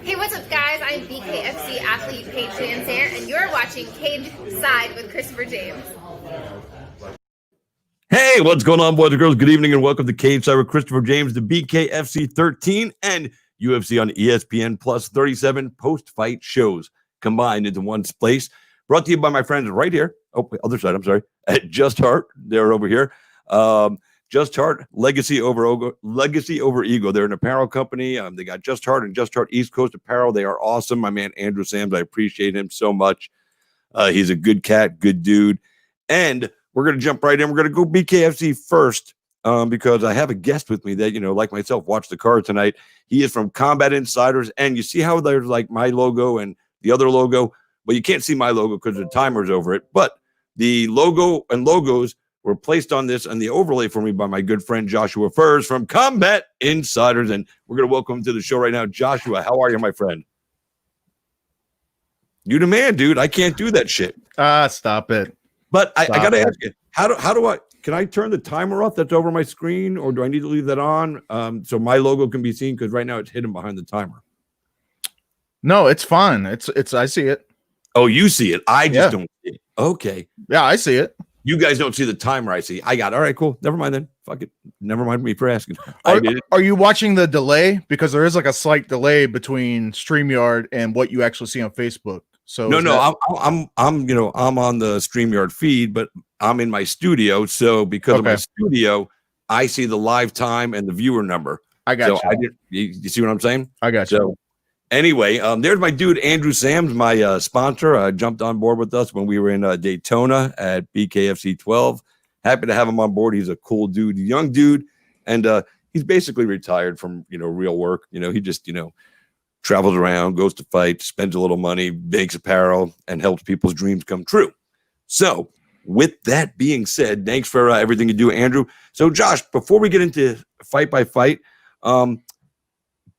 Hey, what's up, guys? I'm BKFC athlete Paige Dancer, and you're watching Cage Side with Christopher James. Hey, what's going on, boys and girls? Good evening, and welcome to Cage Side with Christopher James, the BKFC 13 and UFC on ESPN+37 post-fight shows combined into one place. Brought to you by my friends right here. Oh, other side, I'm sorry. At Just Heart, they're over here. Just Heart, Legacy over Ego. They're an apparel company. They got Just Heart and Just Heart East Coast Apparel. They are awesome. My man Andrew Sams, I appreciate him so much. He's a good cat, good dude. And we're going to jump right in. We're going to go BKFC first because I have a guest with me that, like myself, watched the card tonight. He is from Combat Insiders. And you see how there's like my logo and the other logo? Well, you can't see my logo because the timer's over it. But the logo and logos were placed on this and the overlay for me by my good friend Joshua Furs from Combat Insiders. And we're going to welcome him to the show right now. Joshua, how are you, my friend? You the man, dude. I can't do that shit. Stop it. But I got to ask you, can I turn the timer off that's over my screen, or do I need to leave that on so my logo can be seen? Because right now it's hidden behind the timer. No, it's fine. It's I see it. Oh, you see it. I just don't see it. Okay. Yeah, I see it. You guys don't see the timer I see. I got it. All right, cool. Never mind then. Fuck it. Never mind me for asking. Are you watching the delay? Because there is like a slight delay between StreamYard and what you actually see on Facebook. So I'm on the StreamYard feed, but I'm in my studio. So because of my studio, I see the live time and the viewer number. I got you. You see what I'm saying? I got you. So anyway, there's my dude Andrew Sams, my sponsor. Jumped on board with us when we were in Daytona at BKFC 12. Happy to have him on board. He's a cool dude, young dude, and he's basically retired from real work. He just travels around, goes to fight, spends a little money, makes apparel, and helps people's dreams come true. So with that being said, thanks for everything you do, Andrew. So Josh, before we get into fight by fight,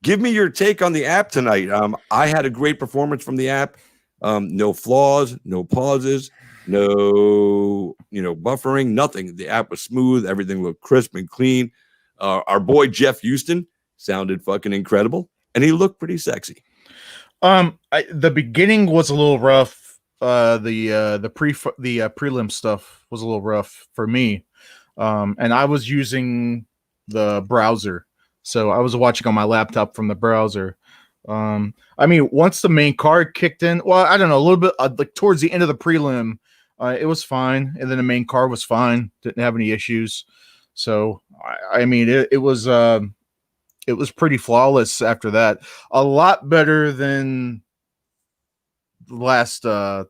give me your take on the app tonight. I had a great performance from the app. No flaws, no pauses, no buffering, nothing. The app was smooth. Everything looked crisp and clean. Our boy Jeff Houston sounded fucking incredible. And he looked pretty sexy. The beginning was a little rough. The prelim stuff was a little rough for me. And I was using the browser, so I was watching on my laptop from the browser. Once the main card kicked in, well, I don't know, a little bit like towards the end of the prelim, it was fine, and then the main card was fine. Didn't have any issues. So it was pretty flawless after that. A lot better than last one.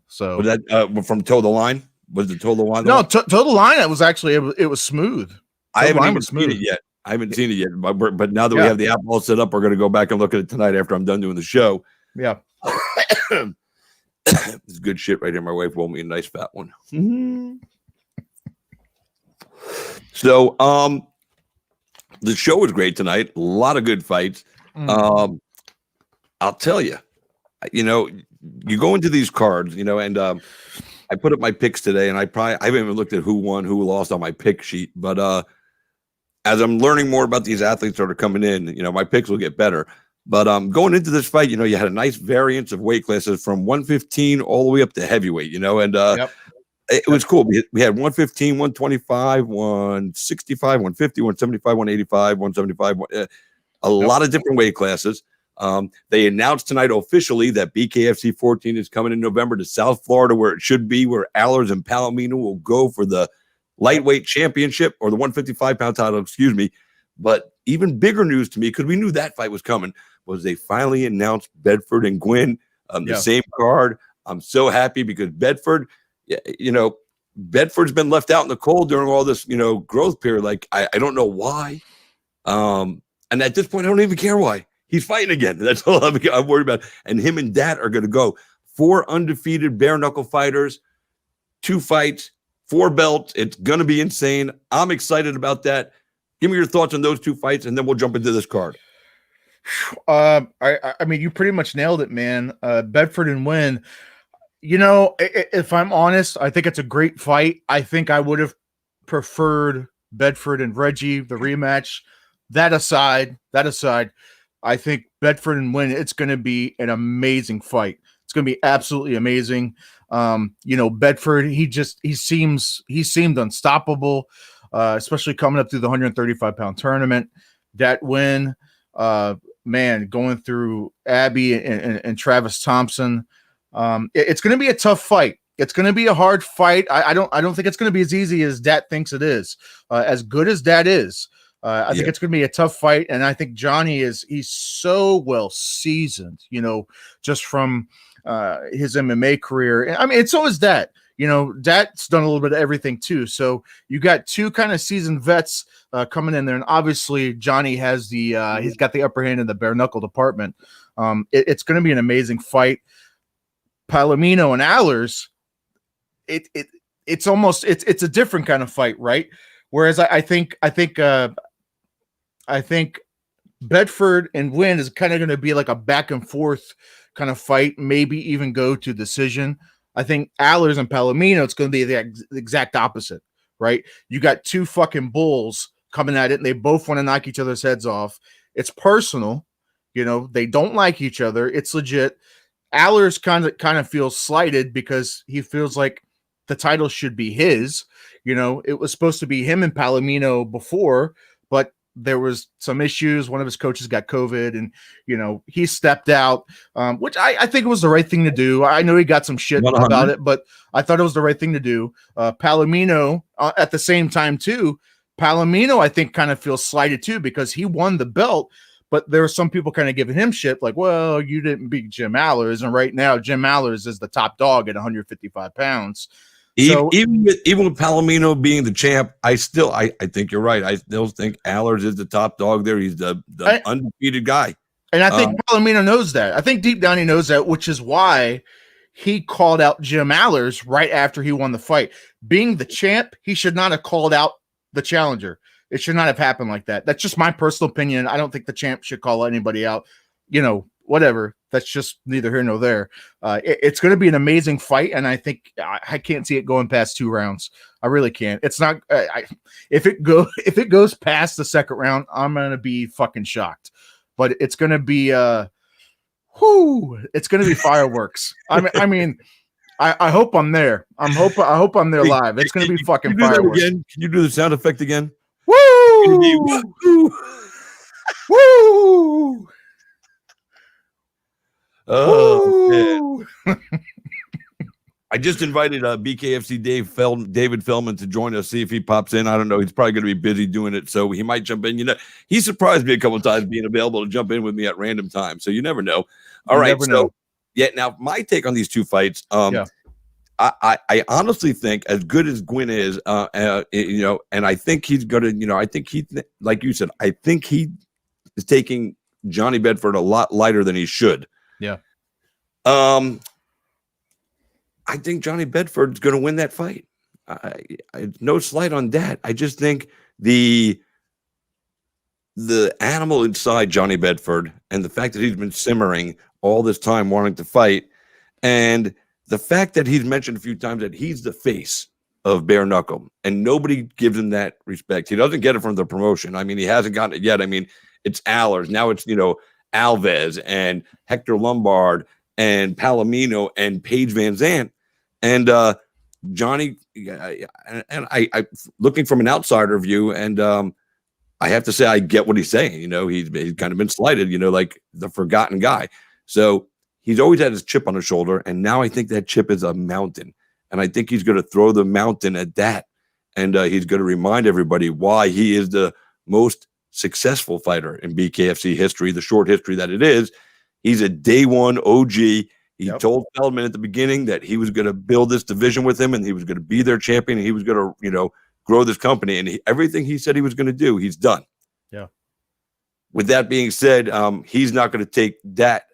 So was that from Toe the Line? Was it Toe the Line? No, Toe the Line. It was actually it was smooth. I haven't even seen it yet. But now that we have the app all set up, we're going to go back and look at it tonight after I'm done doing the show. Yeah. It's good shit right here. My wife rolled me a nice fat one. So, the show was great tonight. A lot of good fights. I'll tell you, you go into these cards, and I put up my picks today, and I haven't even looked at who won, who lost on my pick sheet. But as I'm learning more about these athletes that are coming in, my picks will get better. But going into this fight, you had a nice variance of weight classes from 115 all the way up to heavyweight, and it was cool. We had 115, 125, 165, 150, 175, 185, 175, a lot of different weight classes. They announced tonight officially that BKFC 14 is coming in November to South Florida, where it should be, where Allers and Palomino will go for the lightweight championship, or the 155-pound title, excuse me. But even bigger news to me, because we knew that fight was coming, was they finally announced Bedford and Gwynn, the same card. I'm so happy because Bedford's been left out in the cold during all this, growth period. Like, I don't know why. And at this point, I don't even care why. He's fighting again. That's all I'm worried about. And him and Dat are going to go 4 undefeated bare knuckle fighters, 2 fights, 4 belts. It's going to be insane. I'm excited about that. Give me your thoughts on those 2 fights, and then we'll jump into this card. You pretty much nailed it, man. Bedford and Wynn. If I'm honest, I think it's a great fight. I think I would have preferred Bedford and Reggie, the rematch. that aside, I think Bedford and Wynn, it's going to be an amazing fight. It's going to be absolutely amazing. Bedford, he seemed unstoppable, especially coming up through the 135-pound tournament. That win, man, going through Abby and Travis Thompson. It's going to be a tough fight. It's going to be a hard fight. I don't think it's going to be as easy as Dat thinks it is. As good as Dat is, I think it's going to be a tough fight. And I think Johnny he's so well seasoned, just from his MMA career. I mean, it's so is Dat. Dat's done a little bit of everything too. So you got two kind of seasoned vets coming in there, and obviously Johnny has he's got the upper hand in the bare knuckle department. It's going to be an amazing fight. Palomino and Allers, it's almost it's a different kind of fight, right? Whereas I think Bedford and Wynn is kind of going to be like a back and forth kind of fight, maybe even go to decision. I think Allers and Palomino, it's going to be the exact opposite, right? You got two fucking bulls coming at it, and they both want to knock each other's heads off. It's personal, they don't like each other. It's legit. Allers kind of feels slighted because he feels like the title should be his. It was supposed to be him and Palomino before, but there was some issues. One of his coaches got COVID, and he stepped out, which I think was the right thing to do. I know he got some shit 100. about it, but I thought it was the right thing to do. Palomino, at the same time too, Palomino I think kind of feels slighted too because he won the belt. But there were some people kind of giving him shit like, well, you didn't beat Jim Allers. And right now, Jim Allers is the top dog at 155 pounds. So, even with Palomino being the champ, I think you're right. I still think Allers is the top dog there. He's the undefeated guy. And I think Palomino knows that. I think deep down he knows that, which is why he called out Jim Allers right after he won the fight. Being the champ, he should not have called out the challenger. It should not have happened like that. That's just my personal opinion. I don't think the champ should call anybody out. Whatever. That's just neither here nor there. It's going to be an amazing fight, and I think I can't see it going past 2 rounds. I really can't. It's not. If it goes past the second round, I'm going to be fucking shocked. But it's going to be it's going to be fireworks. I mean. I hope I'm there. I hope I'm there live. It's going to be fucking fireworks. Can you do the sound effect again? Woo! Woo! Oh, I just invited BKFC David Feldman to join us, see if he pops in. I don't know. He's probably going to be busy doing it, so he might jump in. He surprised me a couple of times being available to jump in with me at random times, so you never know. All right, so now my take on these two fights. I honestly think, as good as Gwynn is, and I think he's going to, I think he, like you said, I think he is taking Johnny Bedford a lot lighter than he should. Yeah. I think Johnny Bedford's going to win that fight. No slight on that. I just think the animal inside Johnny Bedford and the fact that he's been simmering all this time wanting to fight, and the fact that he's mentioned a few times that he's the face of bare knuckle and nobody gives him that respect. He doesn't get it from the promotion. I mean, he hasn't gotten it yet. I mean, it's Allers. Now it's, Alves and Hector Lombard and Palomino and Paige Van Zandt. And Johnny, and I looking from an outsider view, and I have to say I get what he's saying. He's kind of been slighted, like the forgotten guy. So he's always had his chip on his shoulder, and now I think that chip is a mountain. And I think he's going to throw the mountain at that. And he's going to remind everybody why he is the most successful fighter in BKFC history, the short history that it is. He's a day one OG. He told Feldman at the beginning that he was going to build this division with him, and he was going to be their champion, and he was going to, grow this company. And everything he said he was going to do, he's done. Yeah. With that being said, he's not going to take that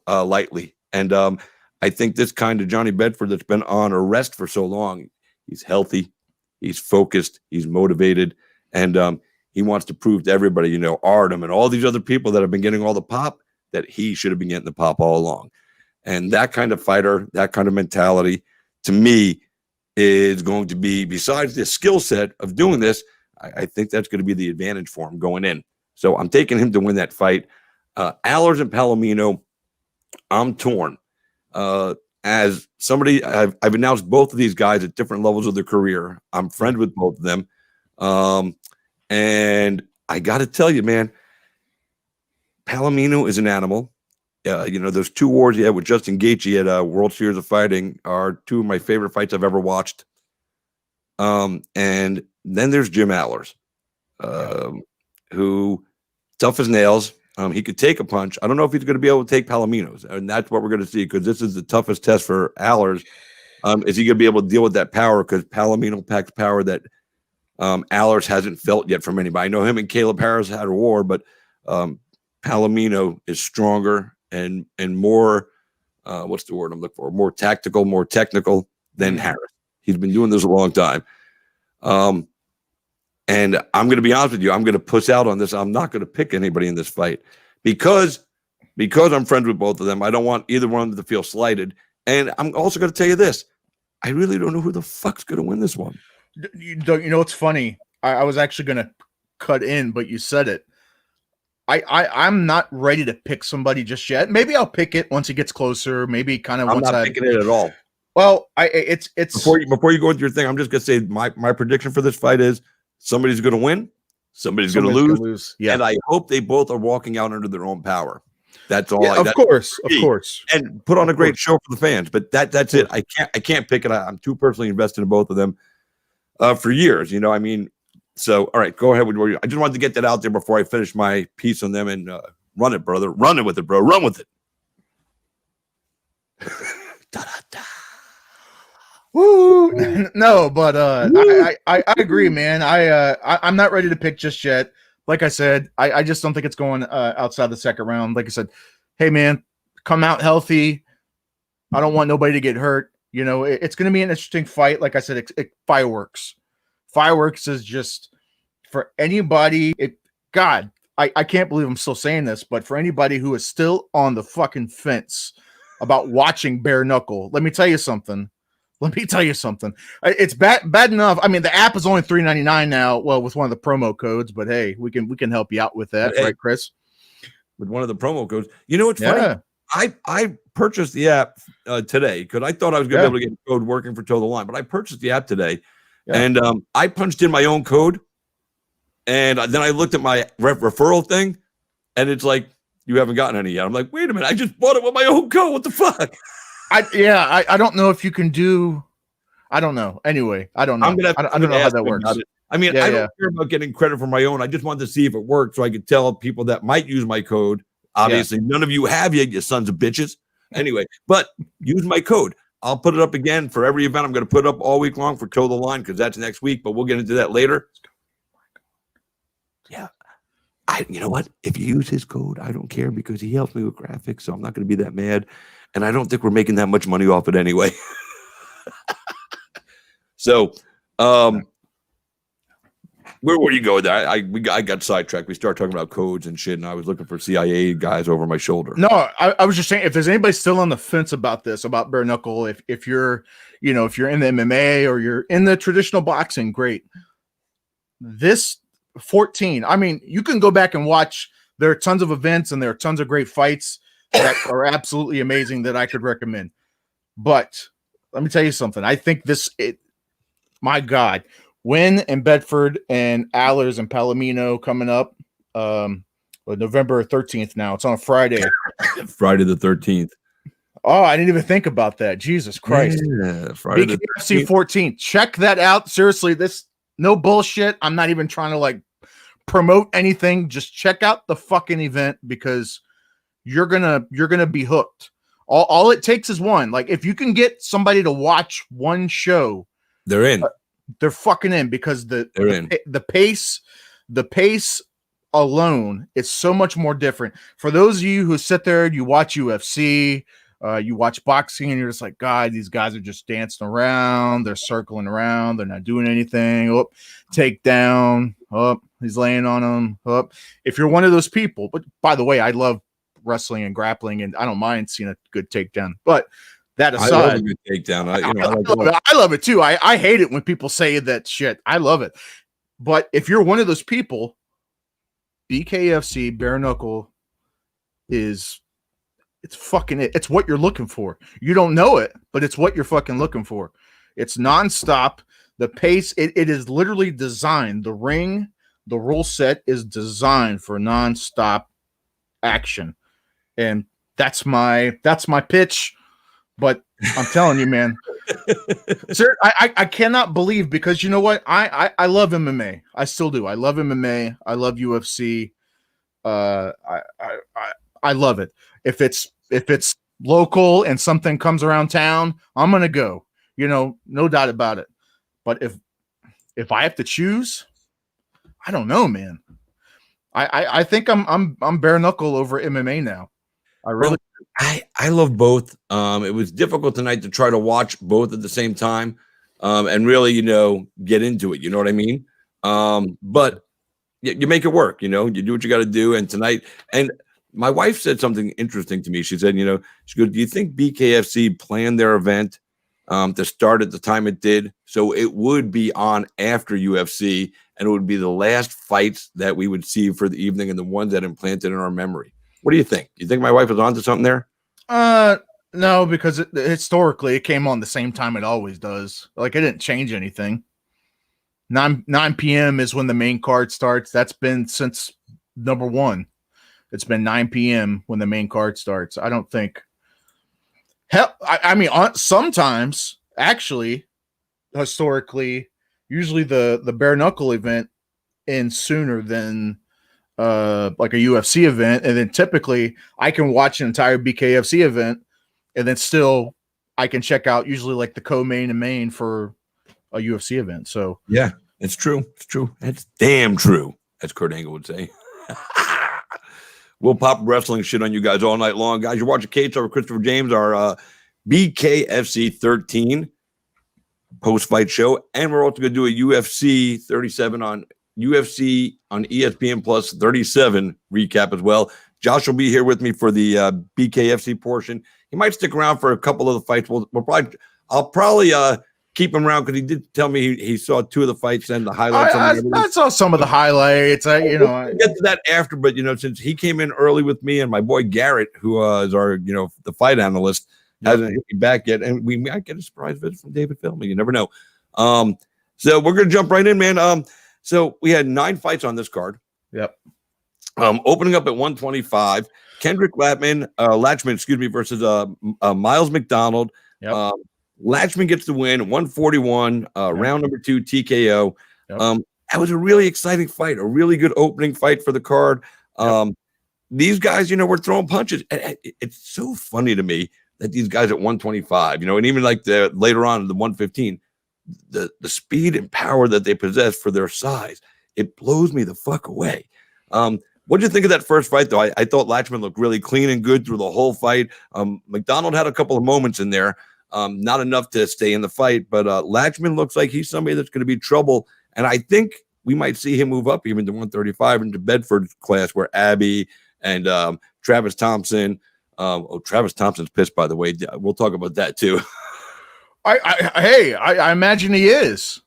lightly. And I think this kind of Johnny Bedford that's been on a rest for so long, he's healthy, he's focused, he's motivated, and he wants to prove to everybody, Artem and all these other people that have been getting all the pop, that he should have been getting the pop all along. And that kind of fighter, that kind of mentality, to me, is going to be, besides the skill set of doing this, I think that's going to be the advantage for him going in. So I'm taking him to win that fight. Allers and Palomino, I'm torn. As somebody, I've announced both of these guys at different levels of their career. I'm friends with both of them. And I got to tell you, man, Palomino is an animal. Those 2 wars he had with Justin Gaethje at World Series of Fighting are 2 of my favorite fights I've ever watched. And then there's Jim Allers, who tough as nails. He could take a punch. I don't know if he's going to be able to take Palomino's, and that's what we're going to see, because this is the toughest test for Allers. Is he going to be able to deal with that power? Because Palomino packs power that Allers hasn't felt yet from anybody. I know him and Caleb Harris had a war, but Palomino is stronger and more, what's the word I'm looking for? More tactical, more technical than Harris. He's been doing this a long time. And I'm going to be honest with you, I'm going to push out on this. I'm not going to pick anybody in this fight because I'm friends with both of them. I don't want either one to feel slighted. And I'm also going to tell you this. I really don't know who the fuck's going to win this one. You know, it's funny. I was actually going to cut in, but you said it. I'm not ready to pick somebody just yet. Maybe I'll pick it once it gets closer. Maybe kind of I'm once not picking it at all. Well, it's before you go into your thing, I'm just going to say my prediction for this fight is somebody's going to win, somebody's going to lose. Yeah. And I hope they both are walking out under their own power. That's all. Yeah, of course. And put on a great show for the fans. But that's it. I can't pick it. I'm too personally invested in both of them for years. You know, I mean, so all right, go ahead with I just wanted to get that out there before I finish my piece on them and run it, brother. Run it with it, bro. Run with it. Da, da, da. Woo! No, but I agree, man. I'm not ready to pick just yet. Like I said, I just don't think it's going outside the second round. Like I said, hey man, come out healthy. I don't want nobody to get hurt. You know, it's going to be an interesting fight. Like I said, fireworks. Fireworks is just for anybody. God, I can't believe I'm still saying this, but for anybody who is still on the fucking fence about watching bare knuckle, let me tell you something. It's bad enough. I mean, the app is only $3.99 now. Well, with one of the promo codes, but hey, we can help you out with that, right, Chris? With one of the promo codes. You know what's funny? I purchased the app today because I thought I was going to be able to get a code working for Toe the Line, but I purchased the app today, and I punched in my own code, and then I looked at my referral thing, and it's like, you haven't gotten any yet. I'm like, wait a minute, I just bought it with my own code. What the fuck? I don't know if you can do. I don't know. Anyway, I don't know. I don't know how that works. I mean, I don't care about getting credit for my own. I just wanted to see if it worked so I could tell people that might use my code. Obviously, none of you have yet, you sons of bitches. Anyway, but use my code. I'll put it up again for every event. I'm going to put it up all week long for Toe the Line because that's next week, but we'll get into that later. Yeah. You know what? If you use his code, I don't care because he helps me with graphics, so I'm not going to be that mad. And I don't think we're making that much money off it anyway. So, where were you going there? I got sidetracked. We started talking about codes and shit, and I was looking for CIA guys over my shoulder. No, I was just saying, if there's anybody still on the fence about this, about bare knuckle, if you're in the MMA or you're in the traditional boxing, great. This 14, I mean, you can go back and watch. There are tons of events and there are tons of great fights that are absolutely amazing that I could recommend. But let me tell you something. I think my God, Wynn and Bedford and Allers and Palomino coming up November 13th now. It's on a Friday. Friday the 13th. Oh, I didn't even think about that. Jesus Christ. Yeah, Friday BKFC 14. Check that out. Seriously, no bullshit. I'm not even trying to promote anything. Just check out the fucking event because you're gonna be hooked. All it takes is one. Like, if you can get somebody to watch one show, they're in. They're fucking in because the pace alone is so much more different. For those of you who sit there and you watch UFC, you watch boxing, and you're just like, God, these guys are just dancing around. They're circling around. They're not doing anything. Oh, takedown. Oh, he's laying on them. Oh. If you're one of those people, but by the way, I love wrestling and grappling, and I don't mind seeing a good takedown. But that aside, I love a good takedown. I love it too. I hate it when people say that shit. I love it. But if you're one of those people, BKFC bare knuckle it's fucking it. It's what you're looking for. You don't know it, but it's what you're fucking looking for. It's nonstop. The pace, it is literally designed. The ring, the rule set is designed for nonstop action. And that's my pitch. But I'm telling you, man. Sir, I cannot believe, because you know what? I love MMA. I still do. I love MMA. I love UFC. I love it. If it's local and something comes around town, I'm gonna go. No doubt about it. But if I have to choose, I don't know, man. I think I'm bare knuckle over MMA now. I really. I love both. It was difficult tonight to try to watch both at the same time, and really, get into it. You know what I mean? But you make it work. You do what you got to do. And tonight, and my wife said something interesting to me. She said, she goes, "Do you think BKFC planned their event to start at the time it did, so it would be on after UFC, and it would be the last fights that we would see for the evening and the ones that implanted in our memory?" What do you think? You think my wife was onto something there? No, because historically it came on the same time it always does. Like, it didn't change anything. 9 p.m. is when the main card starts. That's been since number one. It's been 9 p.m. when the main card starts. I don't think. Hell, I mean, sometimes actually, historically, usually the bare knuckle event ends sooner than like a UFC event, and then typically I can watch an entire BKFC event, and then still I can check out usually like the co-main and main for a UFC event. So yeah, it's true. It's true. It's damn true, as Kurt Angle would say. We'll pop wrestling shit on you guys all night long, guys. You're watching Cage over Christopher James, our BKFC 13 post-fight show, and we're also going to do a UFC 37 on UFC on ESPN+37 recap as well. Josh will be here with me for the BKFC portion. He might stick around for a couple of the fights. I'll probably keep him around, because he did tell me he saw two of the fights and the highlights. I saw some of the highlights. We'll get to that after, but since he came in early with me, and my boy Garrett, who is our the fight analyst, hasn't hit me back yet, and we might get a surprise visit from David Philman. You never know. So we're gonna jump right in, man. So we had 9 fights on this card. Yep. Opening up at 125, Kendrick Latchman, versus Miles McDonald. Yep. Latchman gets the win, 141, round number 2 TKO. Yep. That was a really exciting fight, a really good opening fight for the card. These guys, were throwing punches. And it's so funny to me that these guys at 125, and even like later on in the 115, the speed and power that they possess for their size, it blows me the fuck away. What did you think of that first fight, though? I thought Latchman looked really clean and good through the whole fight. McDonald had a couple of moments in there. Not enough to stay in the fight, but Latchman looks like he's somebody that's going to be trouble. And I think we might see him move up even to 135 into Bedford's class, where Abby and Travis Thompson. Travis Thompson's pissed, by the way. We'll talk about that too. I imagine he is.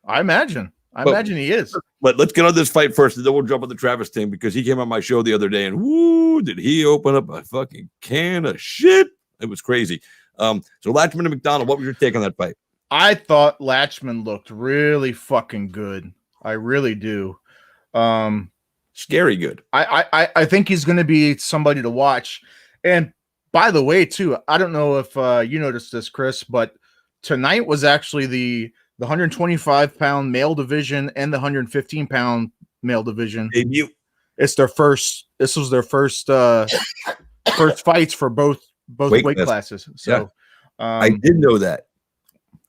I imagine he is. But let's get on this fight first, and then we'll jump on the Travis thing, because he came on my show the other day, and woo, did he open up a fucking can of shit? It was crazy. So Latchman and McDonald, what was your take on that fight? I thought Latchman looked really fucking good. I really do. Scary good. I think he's going to be somebody to watch. And by the way, too, I don't know if you noticed this, Chris, but tonight was actually the 125-pound male division and the 115-pound male division debut. This was their first fights for both weight classes. So I did know that.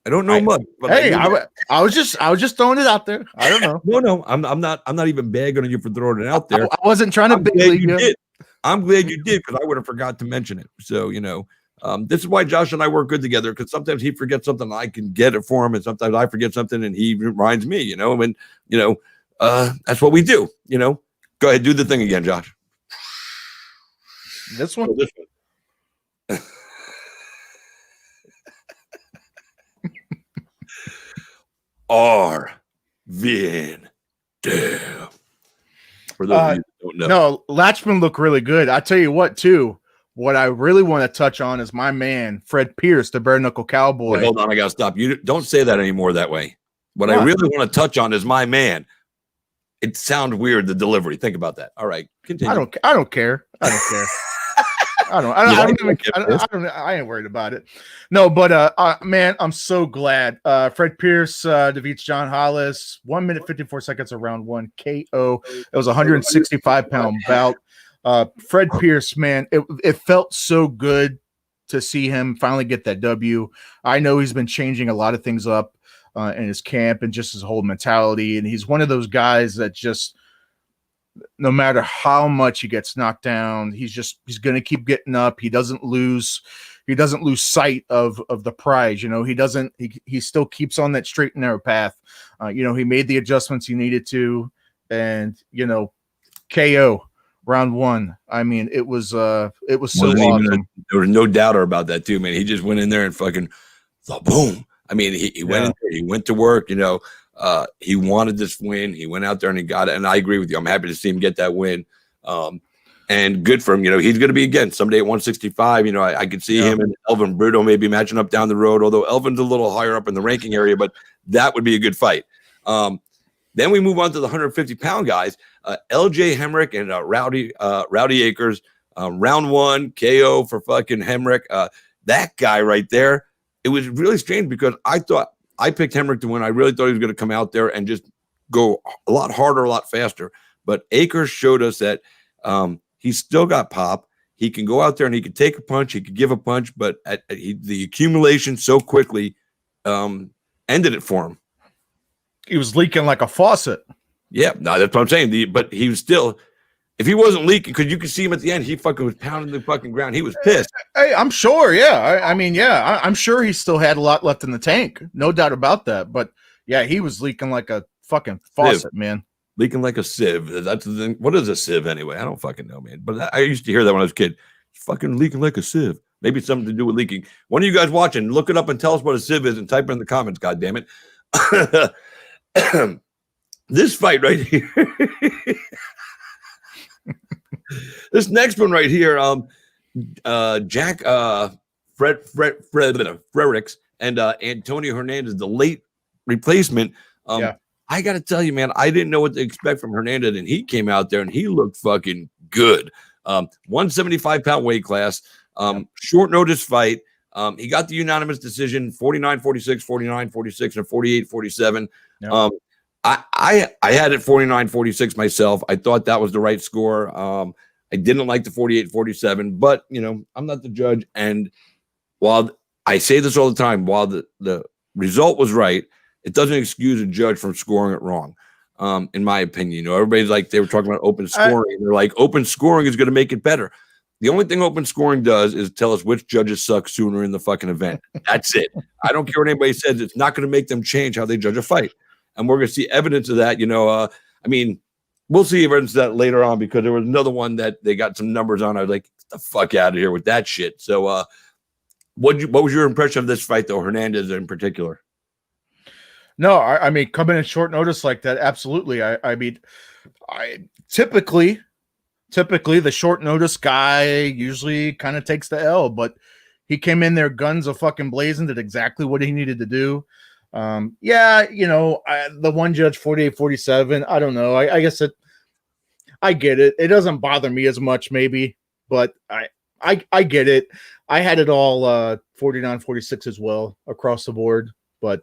I don't know much. But hey, I was just throwing it out there. I don't know. No, I'm not even bagging on you for throwing it out there. I wasn't trying to big league you. I'm glad you did, because I would have forgot to mention it. So this is why Josh and I work good together, because sometimes he forgets something and I can get it for him, and sometimes I forget something and he reminds me. And that's what we do. Go ahead, do the thing again, Josh. This one. Arvin Damn. For those of you that don't know. No, Latchman looked really good. I tell you what, too. What I really want to touch on is my man, Fred Pierce, the bare knuckle cowboy. Wait, hold on, I gotta stop. You don't say that anymore that way. What I really want to touch on is my man. It sounds weird, the delivery. Think about that. All right, continue. I don't care. I ain't worried about it. No, but man, I'm so glad. Fred Pierce defeats John Hollis. 1 minute 54 seconds of round 1 KO. It was a 165-pound bout. Fred Pierce, man, it felt so good to see him finally get that W. I know he's been changing a lot of things up in his camp and just his whole mentality. And he's one of those guys that just, no matter how much he gets knocked down, he's going to keep getting up. He doesn't lose sight of the prize. You know, he still keeps on that straight and narrow path. You know, he made the adjustments he needed to, and, you know, KO round 1. I mean, it was so awesome. There was no doubt about that too, man. He just went in there and fucking boom. I mean, he went in there, he went to work, you know. He wanted this win. He went out there and he got it. And I agree with you. I'm happy to see him get that win. And good for him. You know, he's going to be again someday at 165. You know, I could see him and Elvin Brito maybe matching up down the road, although Elvin's a little higher up in the ranking area, but that would be a good fight. Then we move on to the 150-pound guys, LJ Hemrick and Rowdy Akers. Round 1 KO for fucking Hemrick. That guy right there. It was really strange because I picked Hemrick to win. I really thought he was going to come out there and just go a lot harder, a lot faster. But Akers showed us that he's still got pop. He can go out there and he can take a punch. He could give a punch, but the accumulation so quickly ended it for him. He was leaking like a faucet. Yeah, no, that's what I'm saying. But he was still, if he wasn't leaking, because you could see him at the end, he fucking was pounding the fucking ground. He was pissed. Hey, I'm sure. Yeah. I'm sure he still had a lot left in the tank. No doubt about that. But yeah, he was leaking like a fucking faucet, man. Leaking like a sieve. That's the thing. What is a sieve anyway? I don't fucking know, man. But I used to hear that when I was a kid. Fucking leaking like a sieve. Maybe it's something to do with leaking. One of you guys watching, look it up and tell us what a sieve is and type it in the comments, God damn it. This fight right here. This next one right here, Jack Fredericks and Antonio Hernandez, the late replacement. I got to tell you, man, I didn't know what to expect from Hernandez, and he came out there and he looked fucking good. 175-pound weight class, short notice fight. He got the unanimous decision, 49-46, 49-46, and 48-47. Yeah. I had it 49-46 myself. I thought that was the right score. I didn't like the 48-47, but, you know, I'm not the judge. And while I say this all the time, while the result was right, it doesn't excuse a judge from scoring it wrong, in my opinion. You know, everybody's like, they were talking about open scoring. They're like, open scoring is going to make it better. The only thing open scoring does is tell us which judges suck sooner in the fucking event. That's it. I don't care what anybody says. It's not going to make them change how they judge a fight. And we're going to see evidence of that. You know, I mean, we'll see evidence of that later on because there was another one that they got some numbers on. I was like, get the fuck out of here with that shit. So what was your impression of this fight, though, Hernandez in particular? No, I mean, coming in short notice like that, absolutely. I mean, typically the short notice guy usually kind of takes the L, but he came in there guns a fucking blazing, did exactly what he needed to do. Yeah, you know, the one judge 48-47. I don't know. I guess I get it. It doesn't bother me as much, maybe, but I get it. I had it all 49-46 as well across the board, but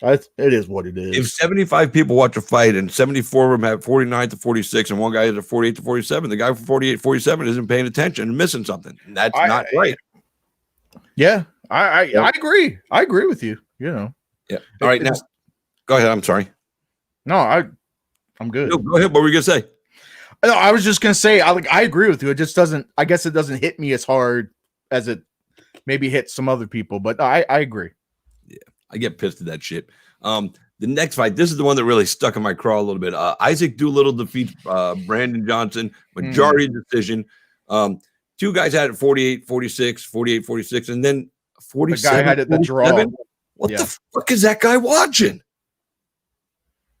it is what it is. If 75 people watch a fight and 74 of them have 49-46 and one guy has a 48-47, the guy for 48-47 isn't paying attention and missing something. And that's not right. Yeah, I agree. I agree with you. You know. Yeah. All right, now go ahead. I'm sorry. No, I'm good. No, go ahead. What were you gonna say? No, I was just gonna say I agree with you. It just doesn't. I guess it doesn't hit me as hard as it maybe hits some other people. But I agree. Yeah, I get pissed at that shit. The next fight, this is the one that really stuck in my craw a little bit. Isaac Doolittle defeats Brandon Johnson, majority decision. Two guys had it 48-46, 48-46, and then 47. The guy had it the draw. What the fuck is that guy watching?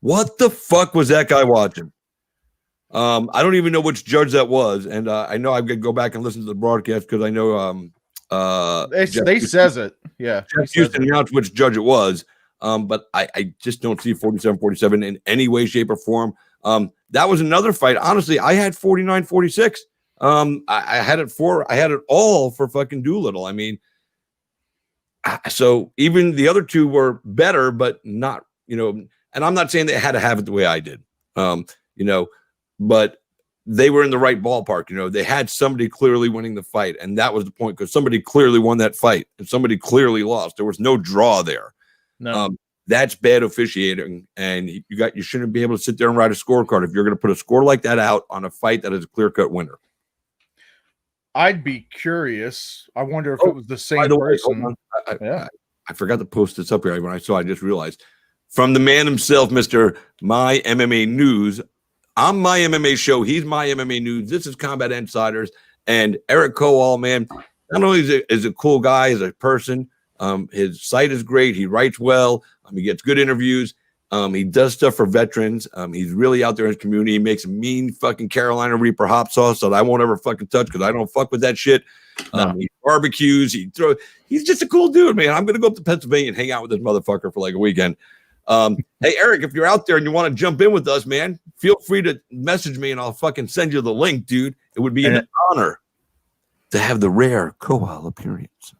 What the fuck was that guy watching? I don't even know which judge that was, and I know I'm gonna go back and listen to the broadcast because I know They says it. Yeah. Jeff Houston announced which judge it was. But I just don't see 47-47 in any way, shape, or form. That was another fight. Honestly, I had 49-46. I had it all for fucking Doolittle. I mean, so even the other two were better, but not, and I'm not saying they had to have it the way I did, but they were in the right ballpark. They had somebody clearly winning the fight. And that was the point, because somebody clearly won that fight and somebody clearly lost. There was no draw there. No. That's bad officiating, and you shouldn't be able to sit there and write a scorecard if you're going to put a score like that out on a fight that is a clear-cut winner. I'd be curious. I wonder if it was the same person. I forgot to post this up here when I saw. I just realized from the man himself, Mr. My MMA News. I'm My MMA Show. He's My MMA News. This is Combat Insiders, and Eric Kowal, man. Not only is a cool guy as a person. His site is great. He writes well. He gets good interviews. He does stuff for veterans. He's really out there in his community. He makes mean fucking Carolina Reaper hot sauce that I won't ever fucking touch because I don't fuck with that shit. He barbecues. He's just a cool dude, man. I'm gonna go up to Pennsylvania and hang out with this motherfucker for like a weekend. Hey, Eric, if you're out there and you want to jump in with us, man, feel free to message me and I'll fucking send you the link, dude. It would be an honor to have the rare Kowal appearance.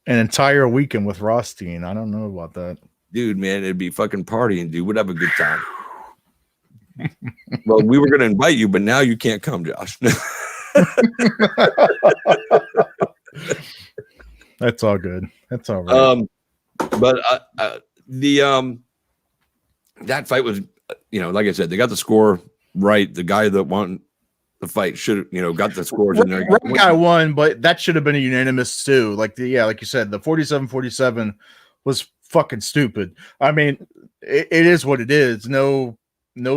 An entire weekend with Rothstein. I don't know about that. Dude, man, it'd be fucking partying, dude. We'd have a good time. Well, we were going to invite you, but now you can't come, Josh. That's all good. That's all right. But that fight was, like I said, they got the score right. The guy that won the fight should have, got the scores in there. Right guy won, but that should have been a unanimous too. Like you said, the 47-47 was fucking stupid. I mean, it is what it is. No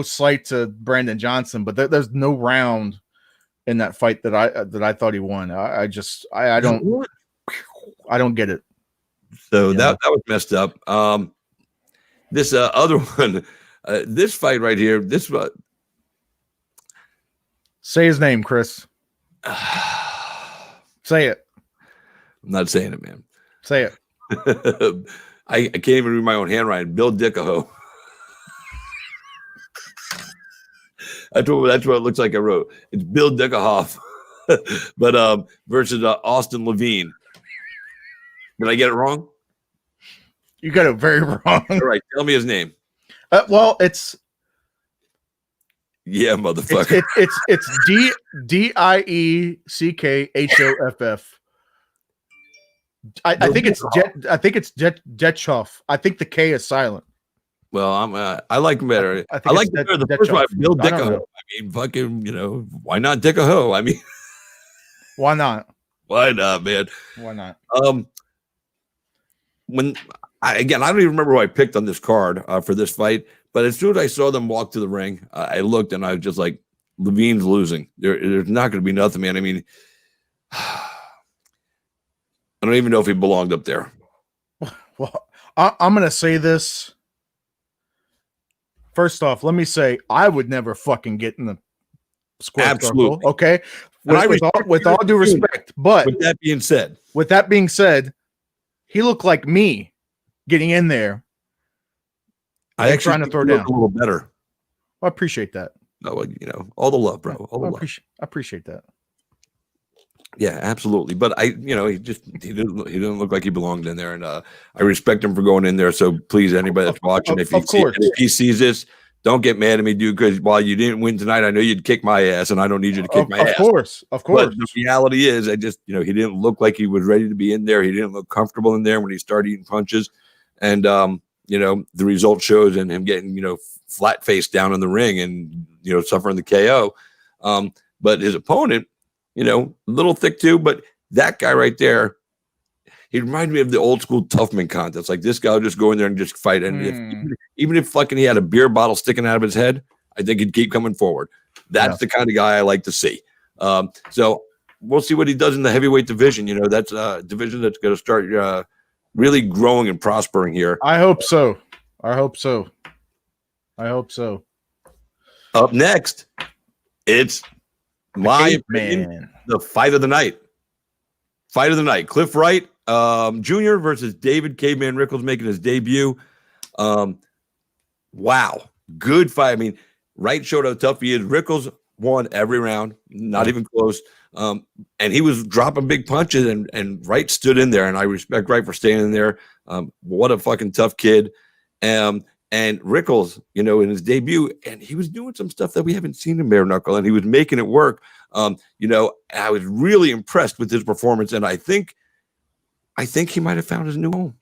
slight to Brandon Johnson, but there's no round in that fight that I thought he won. I don't get it. So that was messed up. This other one, this fight right here, say his name, Chris. Say it. I'm not saying it, man. Say it. I can't even read my own handwriting. Bill Dickahoe. That's what it looks like I wrote. It's Bill Dickahoff. But versus Austin Levine. Did I get it wrong? You got it very wrong. All right, tell me his name. Well, it's motherfucker. It's Dieckechoff. I think it's Jetchoff. I think the K is silent. Well, I like him better. I like him better. The first one, Bill Dickahoe. I mean, fucking, why not Dickahoe? I mean, why not? Why not, man? Why not? I don't even remember who I picked on this card for this fight, but as soon as I saw them walk to the ring, I looked and I was just like, Levine's losing. There's not going to be nothing, man. I mean, I don't even know if he belonged up there. Well, I'm going to say this. First off, let me say I would never fucking get in the square circle. Okay, with all due respect, but with that being said, he looked like me getting in there. I actually trying to throw down a little better. I appreciate that. No, all the love, bro. All the love. I appreciate that. Yeah, absolutely. But he didn't look like he belonged in there, and I respect him for going in there. So please, anybody that's watching, if he sees this, don't get mad at me, dude. Because while you didn't win tonight, I know you'd kick my ass, and I don't need you to kick my ass. Of course. But the reality is, he didn't look like he was ready to be in there. He didn't look comfortable in there when he started eating punches, and the result shows in him getting flat face down in the ring and suffering the KO. But his opponent, a little thick too, but that guy right there, he reminded me of the old school Toughman contest. Like this guy would just go in there and just fight. And even if fucking he had a beer bottle sticking out of his head, I think he'd keep coming forward. That's the kind of guy I like to see. So we'll see what he does in the heavyweight division. That's a division that's going to start really growing and prospering here. I hope so. I hope so. Up next, it's my opinion, Man. the fight of the night. Fight of the night. Cliff Wright Jr. versus David Caveman Rickles making his debut. Wow. Good fight. I mean, Wright showed how tough he is. Rickles won every round, not even close. And he was dropping big punches, and Wright stood in there, and I respect Wright for staying in there. What a fucking tough kid. And Rickles, you know, in his debut, and he was doing some stuff that we haven't seen in bare knuckle, and he was making it work. You know, I was really impressed with his performance, and I think he might have found his new home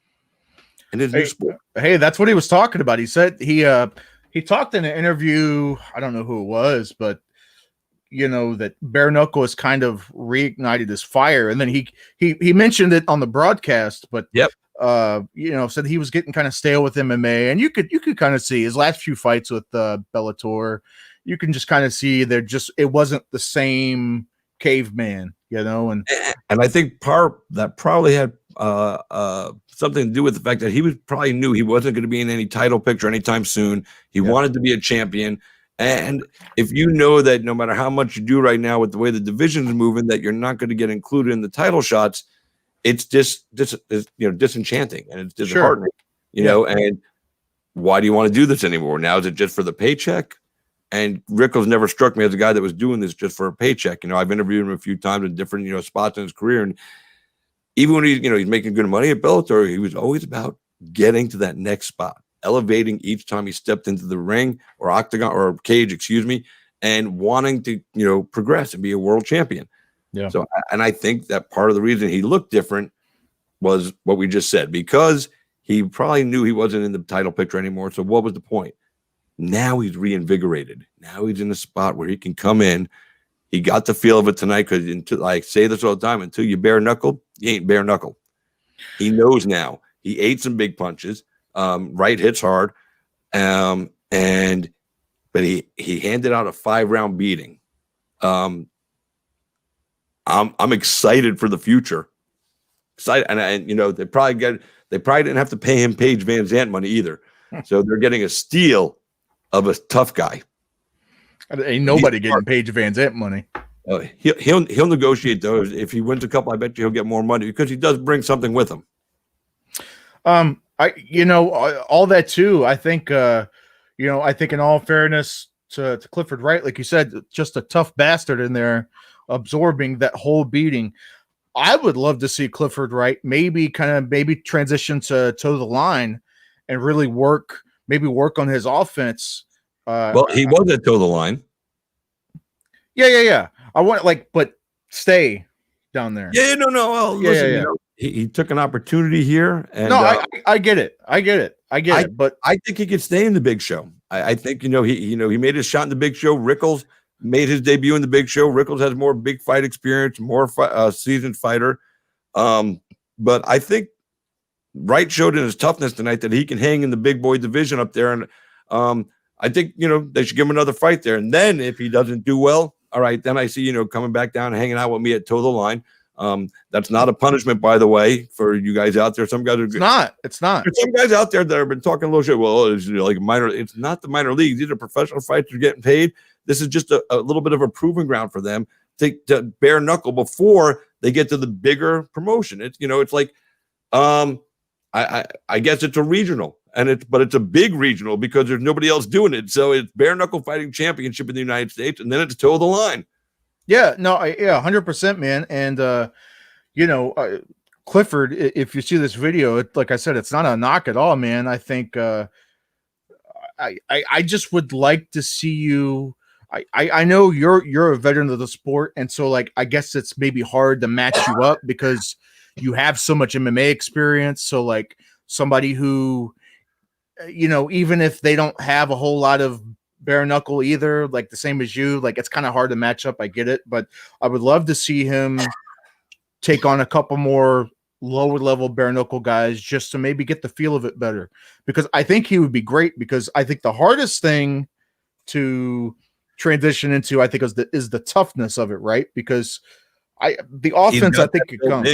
in his new sport. Hey, that's what he was talking about. He said he talked in an interview. I don't know who it was, but you know that bare knuckle has kind of reignited his fire, and then he mentioned it on the broadcast. But yep. You know, said he was getting kind of stale with MMA, and you could kind of see his last few fights with Bellator. You can just kind of see it wasn't the same caveman, you know, and I think that probably had something to do with the fact that he probably knew he wasn't going to be in any title picture anytime soon. He wanted to be a champion. And if you know that no matter how much you do right now with the way the division's moving, that you're not going to get included in the title shots, it's just disenchanting, and it's disheartening, you know. And why do you want to do this anymore? Now is it just for the paycheck? And Rickles never struck me as a guy that was doing this just for a paycheck. You know, I've interviewed him a few times in different, you know, spots in his career, and even when he's making good money at Bellator, he was always about getting to that next spot, elevating each time he stepped into the ring or octagon or cage, and wanting to, you know, progress and be a world champion. Yeah. So, and I think that part of the reason he looked different was what we just said, because he probably knew he wasn't in the title picture anymore. So what was the point? Now he's reinvigorated. Now he's in a spot where he can come in. He got the feel of it tonight, because I say this all the time, until you bare knuckle, you ain't bare knuckle. He knows now. He ate some big punches. Wright hits hard. But he handed out a 5-round beating. I'm excited for the future. Excited, and you know, they probably didn't have to pay him Paige Van Zandt money either. So they're getting a steal of a tough guy. Ain't nobody getting Paige Van Zandt money. He'll negotiate those. If he wins a couple, I bet you he'll get more money, because he does bring something with him. All that too. I think in all fairness to Clifford Wright, like you said, just a tough bastard in there, absorbing that whole beating. I would love to see Clifford Wright maybe transition to toe the line and really work on his offense. Well, he was at toe the line. Yeah. I want but stay down there. Yeah, no. Well, listen, you know, he took an opportunity here, and I get it. But I think he could stay in the Big Show. I think he made his shot in the Big Show. Rickles made his debut in the Big Show. Rickles has more big fight experience, more seasoned fighter. But I think Wright showed in his toughness tonight that he can hang in the big boy division up there, and I think, you know, they should give him another fight there. And then if he doesn't do well, all right, then I see, you know, coming back down and hanging out with me at toe the line. That's not a punishment, by the way, for you guys out there. Some guys are It's not. There's some guys out there that have been talking a little shit. Well, it's like minor. It's not the minor leagues. These are professional fighters getting paid. This is just a little bit of a proving ground for them to bare knuckle before they get to the bigger promotion. It's, you know, it's like, I guess it's a regional, but it's a big regional because there's nobody else doing it. So it's bare knuckle fighting championship in the United States, and then it's toe the line. Yeah, no, 100%, man. And Clifford, if you see this video, like I said, it's not a knock at all, man. I think I just would like to see you. I know you're a veteran of the sport, and so like I guess it's maybe hard to match you up because you have so much MMA experience. So like somebody who, you know, even if they don't have a whole lot of bare knuckle either, like the same as you, like it's kind of hard to match up. I get it, but I would love to see him take on a couple more lower level bare knuckle guys just to maybe get the feel of it better, because I think he would be great. Because I think the hardest thing to transition into, I think, is the toughness of it, right? Because the offense, I think, could come.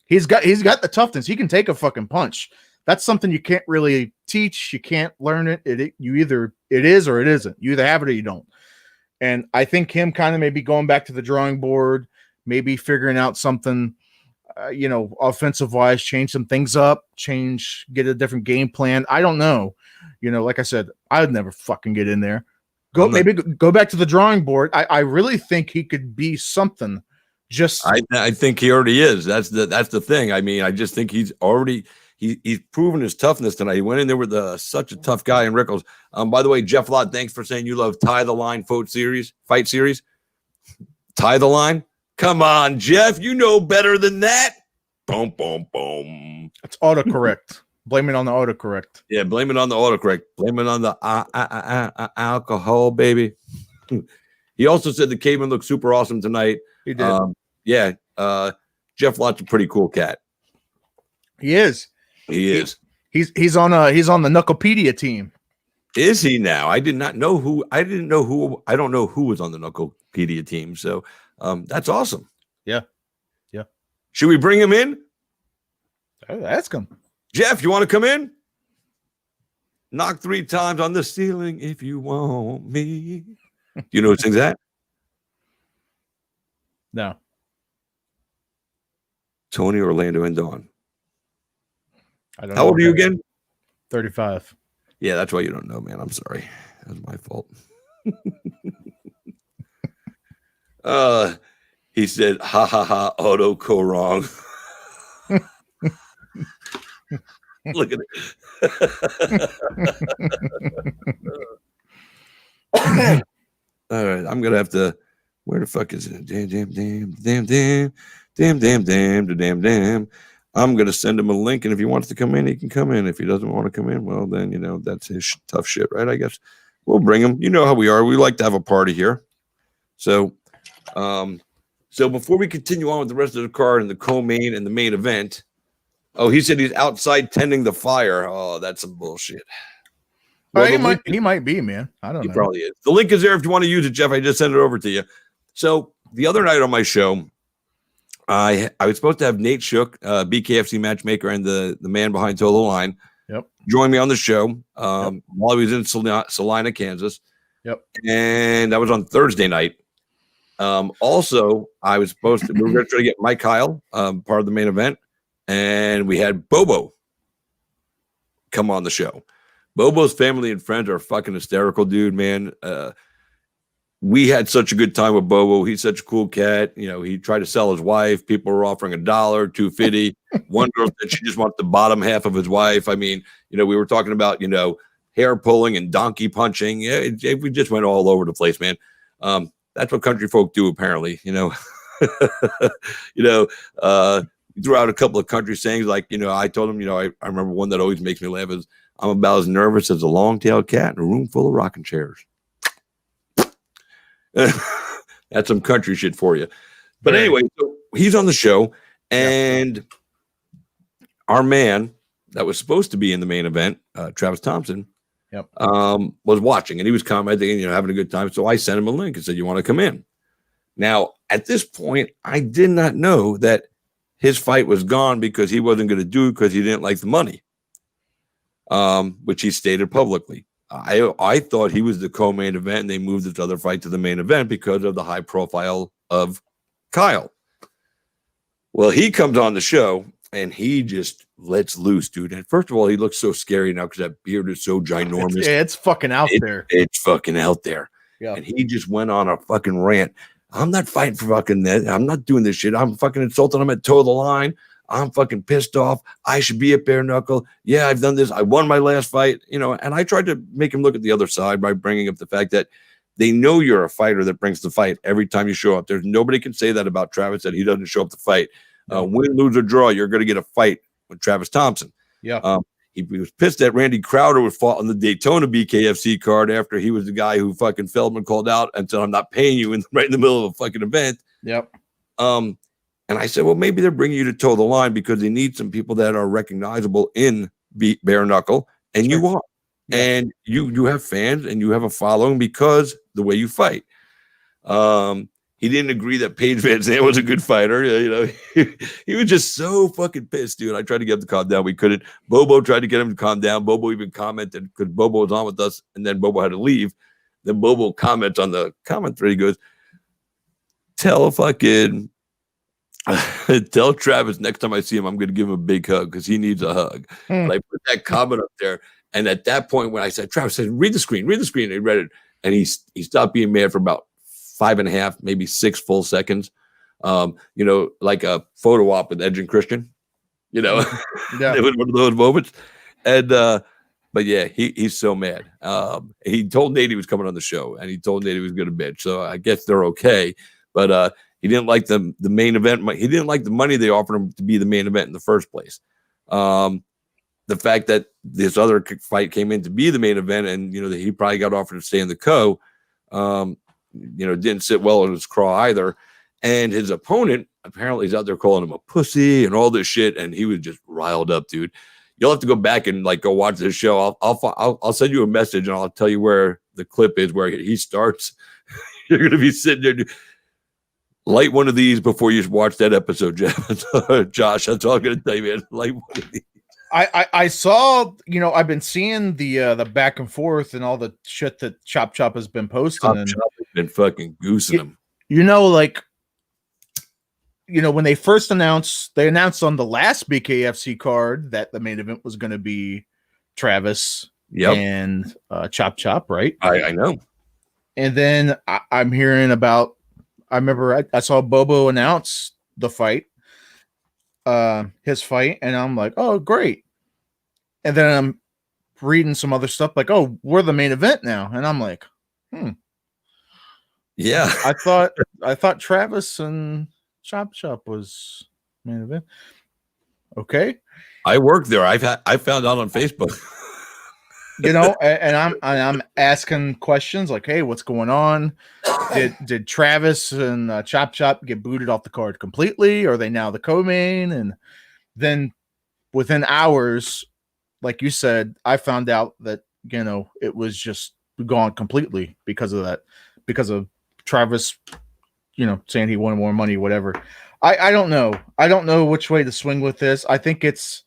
He's got the toughness. He can take a fucking punch. That's something you can't really teach, you can't learn it. You either it is or it isn't. You either have it or you don't. And I think him kind of maybe going back to the drawing board, maybe figuring out something, offensive wise, change some things up, get a different game plan. I don't know. Like I said, I would never fucking get in there. Go back to the drawing board. I really think he could be something. I think he already is. That's the thing. I mean, I just think he's already he's proven his toughness tonight. He went in there with such a tough guy in Rickles. By the way, Jeff Lott, thanks for saying you love Tie the Line fight series. Tie the Line. Come on, Jeff. You know better than that. Boom, boom, boom. It's autocorrect. Blame it on the autocorrect. Yeah, blame it on the autocorrect. Blame it on the alcohol, baby. He also said the caveman looked super awesome tonight. He did. Jeff Lott's a pretty cool cat. He is. He is. He's on the Knucklepedia team. Is he now? I did not know who. I didn't know who. I don't know who was on the Knucklepedia team. So that's awesome. Yeah. Should we bring him in? Ask him. Jeff, you want to come in? Knock 3 times on the ceiling if you want me. Do you know who sings that? No. Tony, Orlando, and Dawn. I don't How know. old are you again? 35. Yeah, that's why you don't know, man. I'm sorry. That's my fault. He said, ha, ha, ha, auto go wrong. Look at it. All right, I'm going to have to, where the fuck is it? Damn. I'm going to send him a link, and if he wants to come in, he can come in. If he doesn't want to come in, well, then, that's his tough shit, right? I guess we'll bring him. You know how we are. We like to have a party here. So before we continue on with the rest of the card and the co-main and the main event, he said he's outside tending the fire. Oh, that's some bullshit. Well, he might be, man. I don't know. He probably is. The link is there if you want to use it, Jeff. I just sent it over to you. So the other night on my show, I was supposed to have Nate Shook, BKFC matchmaker and the man behind Total Line, join me on the show while he was in Salina, Kansas. Yep. And that was on Thursday night. Also, we were going to try to get Mike Kyle, part of the main event, and we had Bobo come on the show. Bobo's family and friends are fucking hysterical, dude, man. We had such a good time with Bobo. He's such a cool cat. He tried to sell his wife. People were offering $1, $2.50. One girl said she just wants the bottom half of his wife. I mean, we were talking about, hair pulling and donkey punching. Yeah, we just went all over the place, man. That's what country folk do, apparently. Threw out a couple of country sayings like, I told him, I remember one that always makes me laugh is, I'm about as nervous as a long-tailed cat in a room full of rocking chairs. That's some country shit for you. But anyway, so he's on the show, and our man that was supposed to be in the main event, Travis Thompson, was watching, and he was commenting, having a good time. So I sent him a link and said, you want to come in? Now, at this point, I did not know that his fight was gone because he wasn't going to do it because he didn't like the money, which he stated publicly. I thought he was the co-main event, and they moved this other fight to the main event because of the high profile of Kyle. Well, he comes on the show, and he just lets loose, dude. And first of all, he looks so scary now because that beard is so ginormous. It's fucking out there. It's fucking out there. Yeah. And he just went on a fucking rant. I'm not fighting for fucking that. I'm not doing this shit. I'm fucking insulting him at toe of the line. I'm fucking pissed off. I should be at bare knuckle. Yeah, I've done this. I won my last fight, and I tried to make him look at the other side by bringing up the fact that they know you're a fighter that brings the fight every time you show up. There's nobody can say that about Travis, that he doesn't show up to fight. Win, lose, or draw, you're going to get a fight with Travis Thompson. Yeah. He was pissed that Randy Crowder was fought on the Daytona BKFC card after he was the guy who fucking Feldman called out and said, I'm not paying you right in the middle of a fucking event. Yep. And I said, well, maybe they're bringing you to toe the line because they need some people that are recognizable in bare knuckle, and you are. Yeah. And you have fans and you have a following because the way you fight. He didn't agree that Paige Van Zandt was a good fighter. You know, he was just so fucking pissed, dude. I tried to get him to calm down. We couldn't. Bobo tried to get him to calm down. Bobo even commented because Bobo was on with us, and then Bobo had to leave. Then Bobo comments on the comment thread. He goes, tell Travis next time I see him, I'm going to give him a big hug because he needs a hug. And I put that comment up there. And at that point, when I said, Travis said, read the screen. And he read it. And he stopped being mad for about 5.5, maybe 6 full seconds. You know, like a photo op with Edge and Christian, you know, it was one of those moments. And, but yeah, he's so mad. He told Nate he was coming on the show, and he told Nate he was going to bitch. So I guess they're okay. But he didn't like the main event. He didn't like the money they offered him to be the main event in the first place. The fact that this other fight came in to be the main event, and you know that he probably got offered to stay in the co, you know, didn't sit well in his craw either. And his opponent apparently is out there calling him a pussy and all this shit, and he was just riled up, dude. You'll have to go back and like go watch this show. I'll send you a message and I'll tell you where the clip is where he starts. You're gonna be sitting there. Light one of these before you watch that episode, Josh. That's all I'm gonna tell you, man. Light one of these. I saw, you know, I've been seeing the back and forth and all the shit that Chop Chop has been posting. Chop Chop has been fucking goosing him. You know, like, you know, when they first announced on the last BKFC card that the main event was going to be Travis and Chop Chop, right? I know. And then I'm hearing about, I remember I saw Bobo announce the fight, his fight, and I'm like, oh, great. And then I'm reading some other stuff like, oh, we're the main event now. And I'm like, yeah. I thought Travis and Chop Chop was main event. Okay. I worked there. I found out on Facebook. You know, and I'm asking questions like, hey, what's going on? Did Travis and Chop Chop get booted off the card completely? Are they now the co-main? And then within hours, like you said, I found out that, you know, it was just gone completely because of that, because of Travis, you know, saying he wanted more money, whatever. I don't know. I don't know which way to swing with this. I think it's,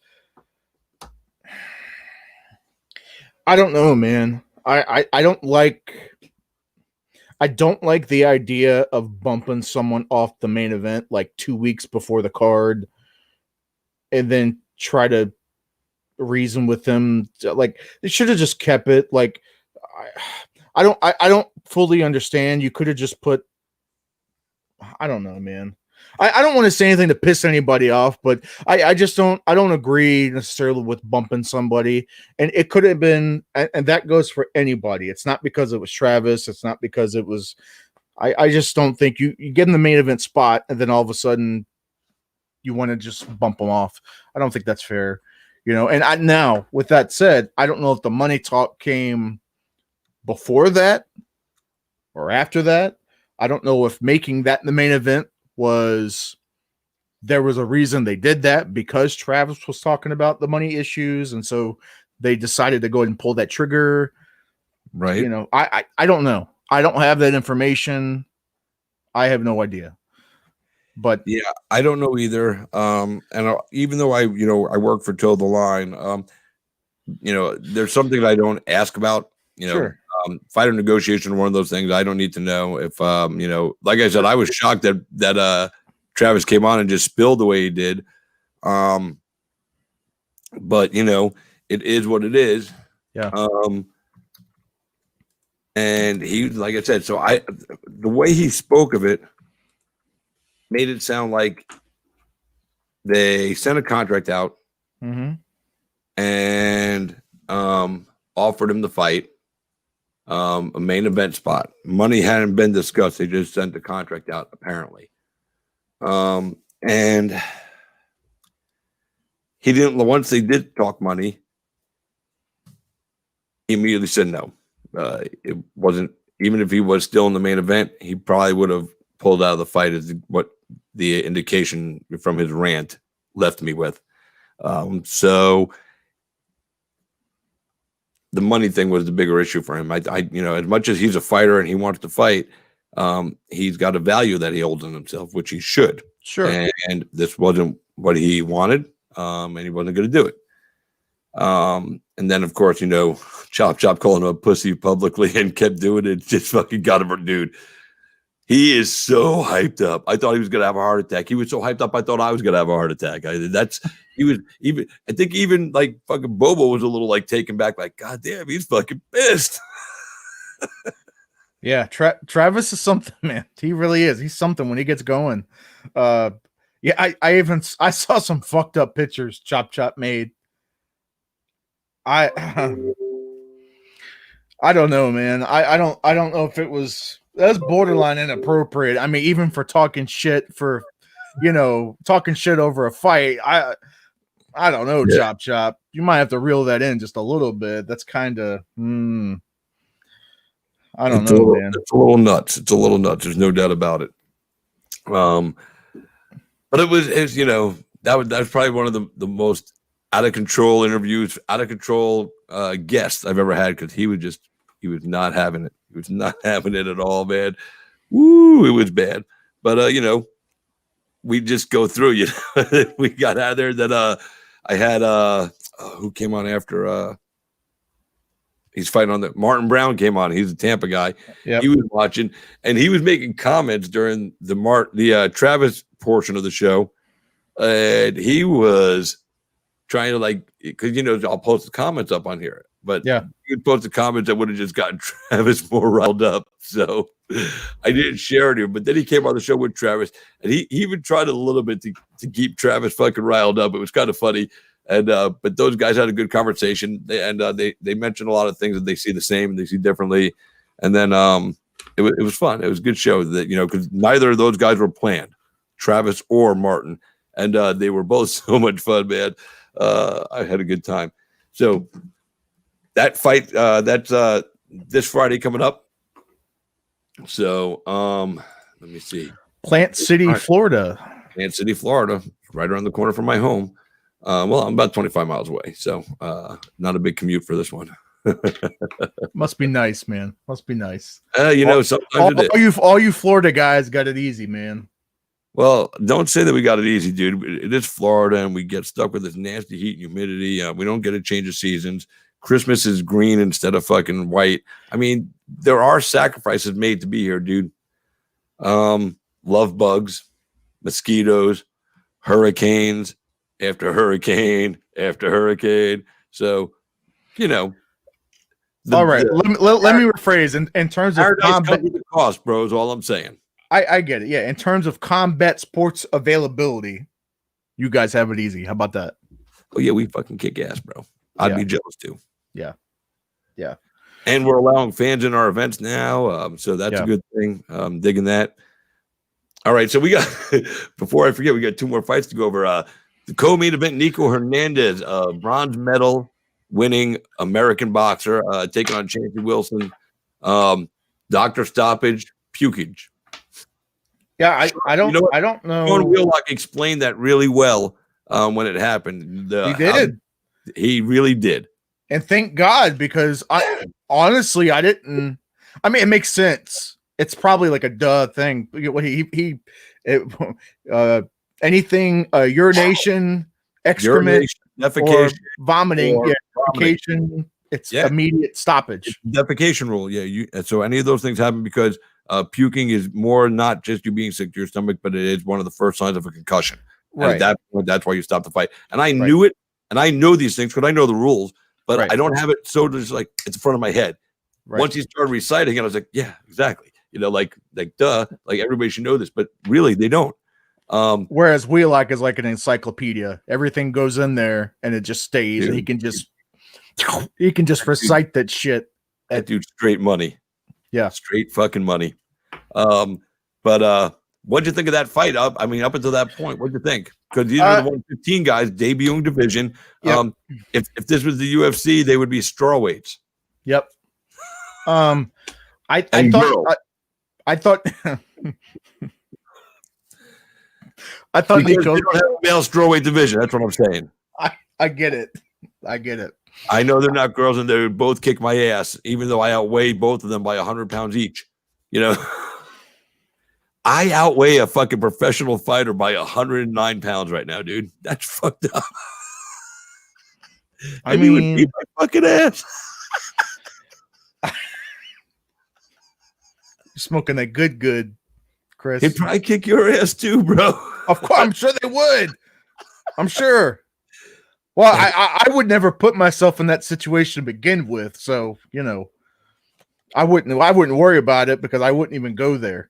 I don't know, man. I don't like the idea of bumping someone off the main event like 2 weeks before the card and then try to reason with them. Like, they should have just kept it. Like, I don't fully understand. You could have just put, I don't know, man. I don't want to say anything to piss anybody off, but I just don't agree necessarily with bumping somebody. And it could have been, and that goes for anybody. It's not because it was Travis. It's not because it was, I just don't think you get in the main event spot and then all of a sudden you want to just bump them off. I don't think that's fair, you know. And now with that said, I don't know if the money talk came before that or after that. I don't know if making that in the main event there was a reason they did that, because Travis was talking about the money issues, and so they decided to go ahead and pull that trigger. Right. You know, I don't know. I don't have that information. I have no idea. But yeah, I don't know either. And even though I work for Toe the Line, you know, there's something that I don't ask about, you know. Sure. Fighter negotiation, one of those things I don't need to know. If you know, like I said, I was shocked that Travis came on and just spilled the way he did. But you know, it is what it is. Yeah. And he, like I said, so the way he spoke of it made it sound like they sent a contract out and offered him the fight. A main event spot. Money hadn't been discussed. They just sent the contract out, apparently. And he didn't, once they did talk money, he immediately said no. It wasn't, even if he was still in the main event, he probably would have pulled out of the fight, as what the indication from his rant left me with. So the money thing was the bigger issue for him. I you know, as much as he's a fighter and he wants to fight, He's got a value that he holds in himself, which he should. Sure. And this wasn't what he wanted, and he wasn't going to do it. And then, of course, Chop calling him a pussy publicly and kept doing it. Just fucking got him, dude. He is so hyped up. I thought he was going to have a heart attack. He was so hyped up. I thought I was going to have a heart attack. I think even like fucking Bobo was a little like taken back, like, God damn, he's fucking pissed. Yeah. Travis is something, man. He really is. He's something when he gets going. Yeah. I saw some fucked up pictures Chop made. I don't know, man. I don't know if it was. That's borderline inappropriate. I mean, even for talking shit talking shit over a fight. I don't know, yeah. Chop. You might have to reel that in just a little bit. That's kind of, I don't know, man. It's a little nuts. There's no doubt about it. But that was probably one of the most out of control interviews, out of control guests I've ever had, because he was not having it. He was not having it at all, man. Woo, it was bad. But we just go through, we got out of there. That I had who came on after he's fighting on Martin Brown came on. He's a Tampa guy. Yep. He was watching and he was making comments during the Travis portion of the show. And he was trying to because I'll post the comments up on here. But yeah, you could post the comments that would have just gotten Travis more riled up. So I didn't share it here. But then he came on the show with Travis, and he even tried a little bit to keep Travis fucking riled up. It was kind of funny. And but those guys had a good conversation. They mentioned a lot of things that they see the same and they see differently. And then it was fun. It was a good show that because neither of those guys were planned, Travis or Martin, and they were both so much fun, man. I had a good time. So. That fight, that's this Friday coming up. So, let me see. Plant City, Florida. Plant City, Florida, right around the corner from my home. Well, I'm about 25 miles away, so not a big commute for this one. Must be nice, man. Must be nice. Sometimes all you Florida guys got it easy, man. Well, don't say that we got it easy, dude. It is Florida, and we get stuck with this nasty heat and humidity. We don't get a change of seasons. Christmas is green instead of fucking white. I mean, there are sacrifices made to be here, dude. Love bugs, mosquitoes, hurricanes after hurricane after hurricane. So, all right. Let me rephrase in terms of combat cost, bro, is all I'm saying. I get it. Yeah. In terms of combat sports availability, you guys have it easy. How about that? Oh, yeah, we fucking kick ass, bro. I'd be jealous too. Yeah. Yeah. And we're allowing fans in our events now. So that's a good thing. Digging that. All right. So we got, before I forget, we got two more fights to go over. The co-main event, Nico Hernandez, bronze medal winning American boxer, taking on Chancey Wilson. Doctor stoppage, pukage. Yeah. I don't know. Sean Wheelock explained that really well when it happened. He did. He really did. And thank God, because honestly, I didn't. I mean, it makes sense. It's probably like a duh thing. Anything urination, excrement, defecation, vomiting, defecation. It's immediate stoppage. It's defecation rule. Yeah. So any of those things happen because puking is more not just you being sick to your stomach, but it is one of the first signs of a concussion. Right. And at that point, that's why you stop the fight. And I knew it. And I know these things because I know the rules, but I don't have it so just like it's in front of my head. Right. Once he started reciting it, I was like, yeah, exactly. Like duh, like everybody should know this, but really they don't. Whereas Wheelock is like an encyclopedia. Everything goes in there and it just stays, and he can just recite that shit. That dude's straight money. Yeah, straight fucking money. But what'd you think of that fight? Up until that point, what'd you think? Because these are the 115 guys debuting division. Yep. If this was the UFC, they would be strawweights. Yep. I thought I thought Nico, they don't have a male strawweight division. That's what I'm saying. I get it. I know they're not girls, and they would both kick my ass, even though I outweigh both of them by 100 pounds each. I outweigh a fucking professional fighter by 109 pounds right now, dude. That's fucked up. I And he would mean, beat my fucking ass. smoking that good, Chris. He'd probably kick your ass too, bro. Of course, I'm sure they would. I'm sure. Well, I would never put myself in that situation to begin with, so I wouldn't worry about it because I wouldn't even go there.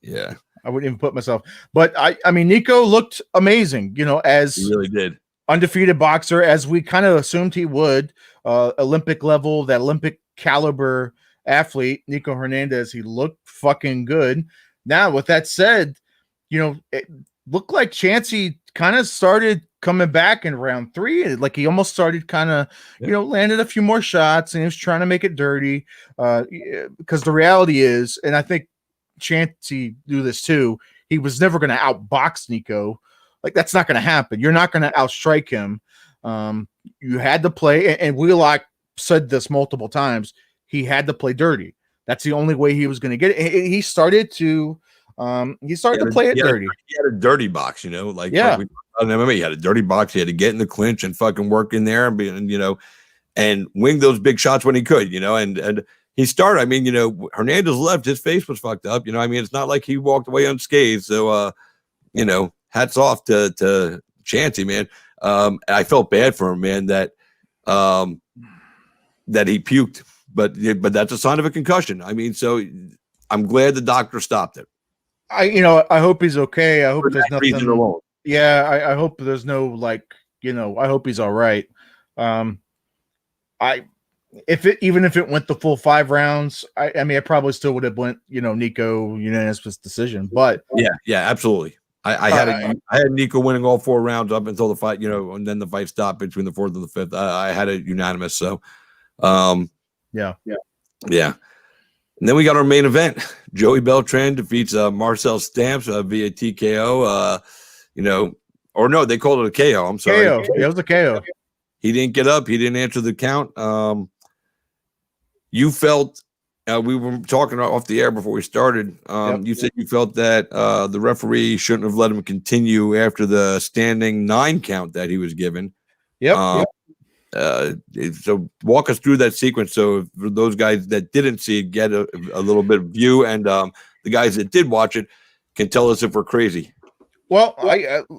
Yeah, I wouldn't even put myself. But I mean, Nico looked amazing. As he really did. Undefeated boxer, as we kind of assumed he would. Olympic level, that Olympic caliber athlete, Nico Hernandez. He looked fucking good. Now, with that said, it looked like Chancey kind of started coming back in round 3. Like he almost started kind of, landed a few more shots, and he was trying to make it dirty. Because the reality is, and I think Chancey knew this too, he was never going to outbox Nico. Like that's not going to happen. You're not going to outstrike him. You had to play, and Wheelock said this multiple times. He had to play dirty. That's the only way he was going to get it. He started to play it dirty. He had a dirty box, like MMA. He had a dirty box. He had to get in the clinch and fucking work in there and wing those big shots when he could, and he started. I mean, Hernandez left. His face was fucked up. It's not like he walked away unscathed. So, hats off to Chancey, man. I felt bad for him, man, that he puked, but that's a sign of a concussion. I mean, so I'm glad the doctor stopped it. I hope he's okay. I hope there's nothing. Alone. Yeah, I hope there's no I hope he's all right. Even if it went the full 5 rounds, I probably still would have went, Nico unanimous decision. But yeah, absolutely. I had Nico winning all 4 rounds up until the fight, and then the fight stopped between the 4th and the 5th. I had it unanimous. So, yeah. And then we got our main event. Joey Beltran defeats Marcel Stamps via TKO. Or no, they called it a KO. I'm sorry. KO. Yeah, it was a KO. He didn't get up. He didn't answer the count. You felt we were talking off the air before we started. You said you felt that the referee shouldn't have let him continue after the standing 9 count that he was given. Yep. So walk us through that sequence. So for those guys that didn't see it, get a little bit of view, and the guys that did watch it can tell us if we're crazy. Well,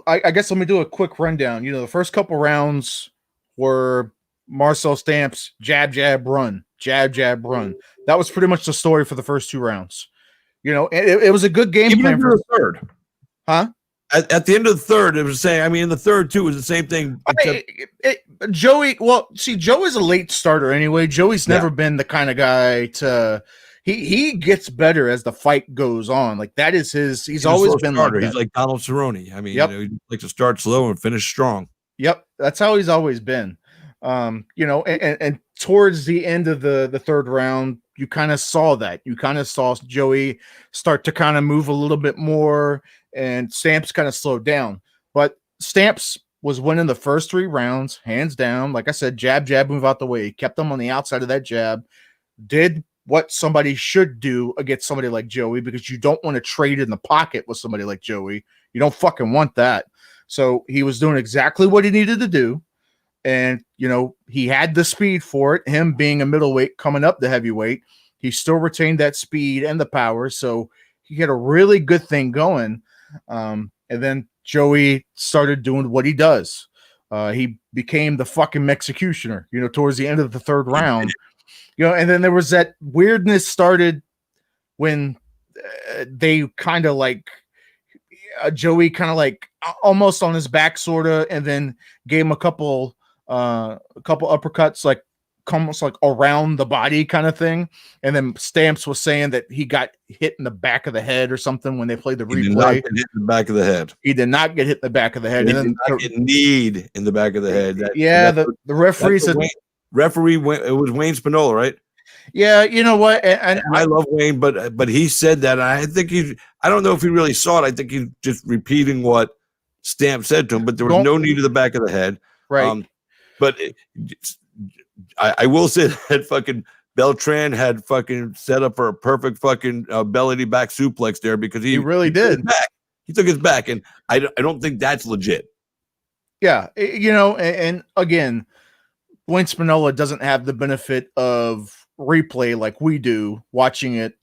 I guess let me do a quick rundown. The first couple rounds were Marcel Stamps, jab, jab, run, jab, jab, run. That was pretty much the story for the first 2 rounds. It was a good game plan for the third. Huh? At the end of the third, it was the same. I mean, in the third too, it was the same thing. Joey, Joey's a late starter anyway. Joey's never been the kind of guy to. He gets better as the fight goes on. Like that is his. He's always been starter. Like that. He's like Donald Cerrone. I mean, he likes to start slow and finish strong. Yep, that's how he's always been. And towards the end of the third round, you kind of saw that. You kind of saw Joey start to kind of move a little bit more, and Stamps kind of slowed down. But Stamps was winning the first 3 rounds, hands down. Like I said, jab, jab, move out the way. He kept them on the outside of that jab. Did what somebody should do against somebody like Joey, because you don't want to trade in the pocket with somebody like Joey. You don't fucking want that. So he was doing exactly what he needed to do. And, he had the speed for it. Him being a middleweight coming up the heavyweight, he still retained that speed and the power. So he had a really good thing going. And then Joey started doing what he does. He became the fucking Mexicutioner, towards the end of the third round. And then there was that weirdness started when they kind of Joey kind of almost on his back, sort of, and then gave him a couple uppercuts, almost like around the body kind of thing. And then Stamps was saying that he got hit in the back of the head or something when they played the replay. He did not get hit in the back of the head. He did not get hit in the back of the head. He did not get kneed in the back of the head. The referee said. Referee went. It was Wayne Spinola, right? Yeah, you know what? And I love Wayne, but he said that. I think I don't know if he really saw it. I think he's just repeating what Stamp said to him. But there was no knee to the back of the head, right? But I will say that fucking Beltran had fucking set up for a perfect fucking belly back suplex there because He really did. He took his back, and I don't think that's legit. Yeah, and again, Blaine Spinola doesn't have the benefit of replay like we do, watching it,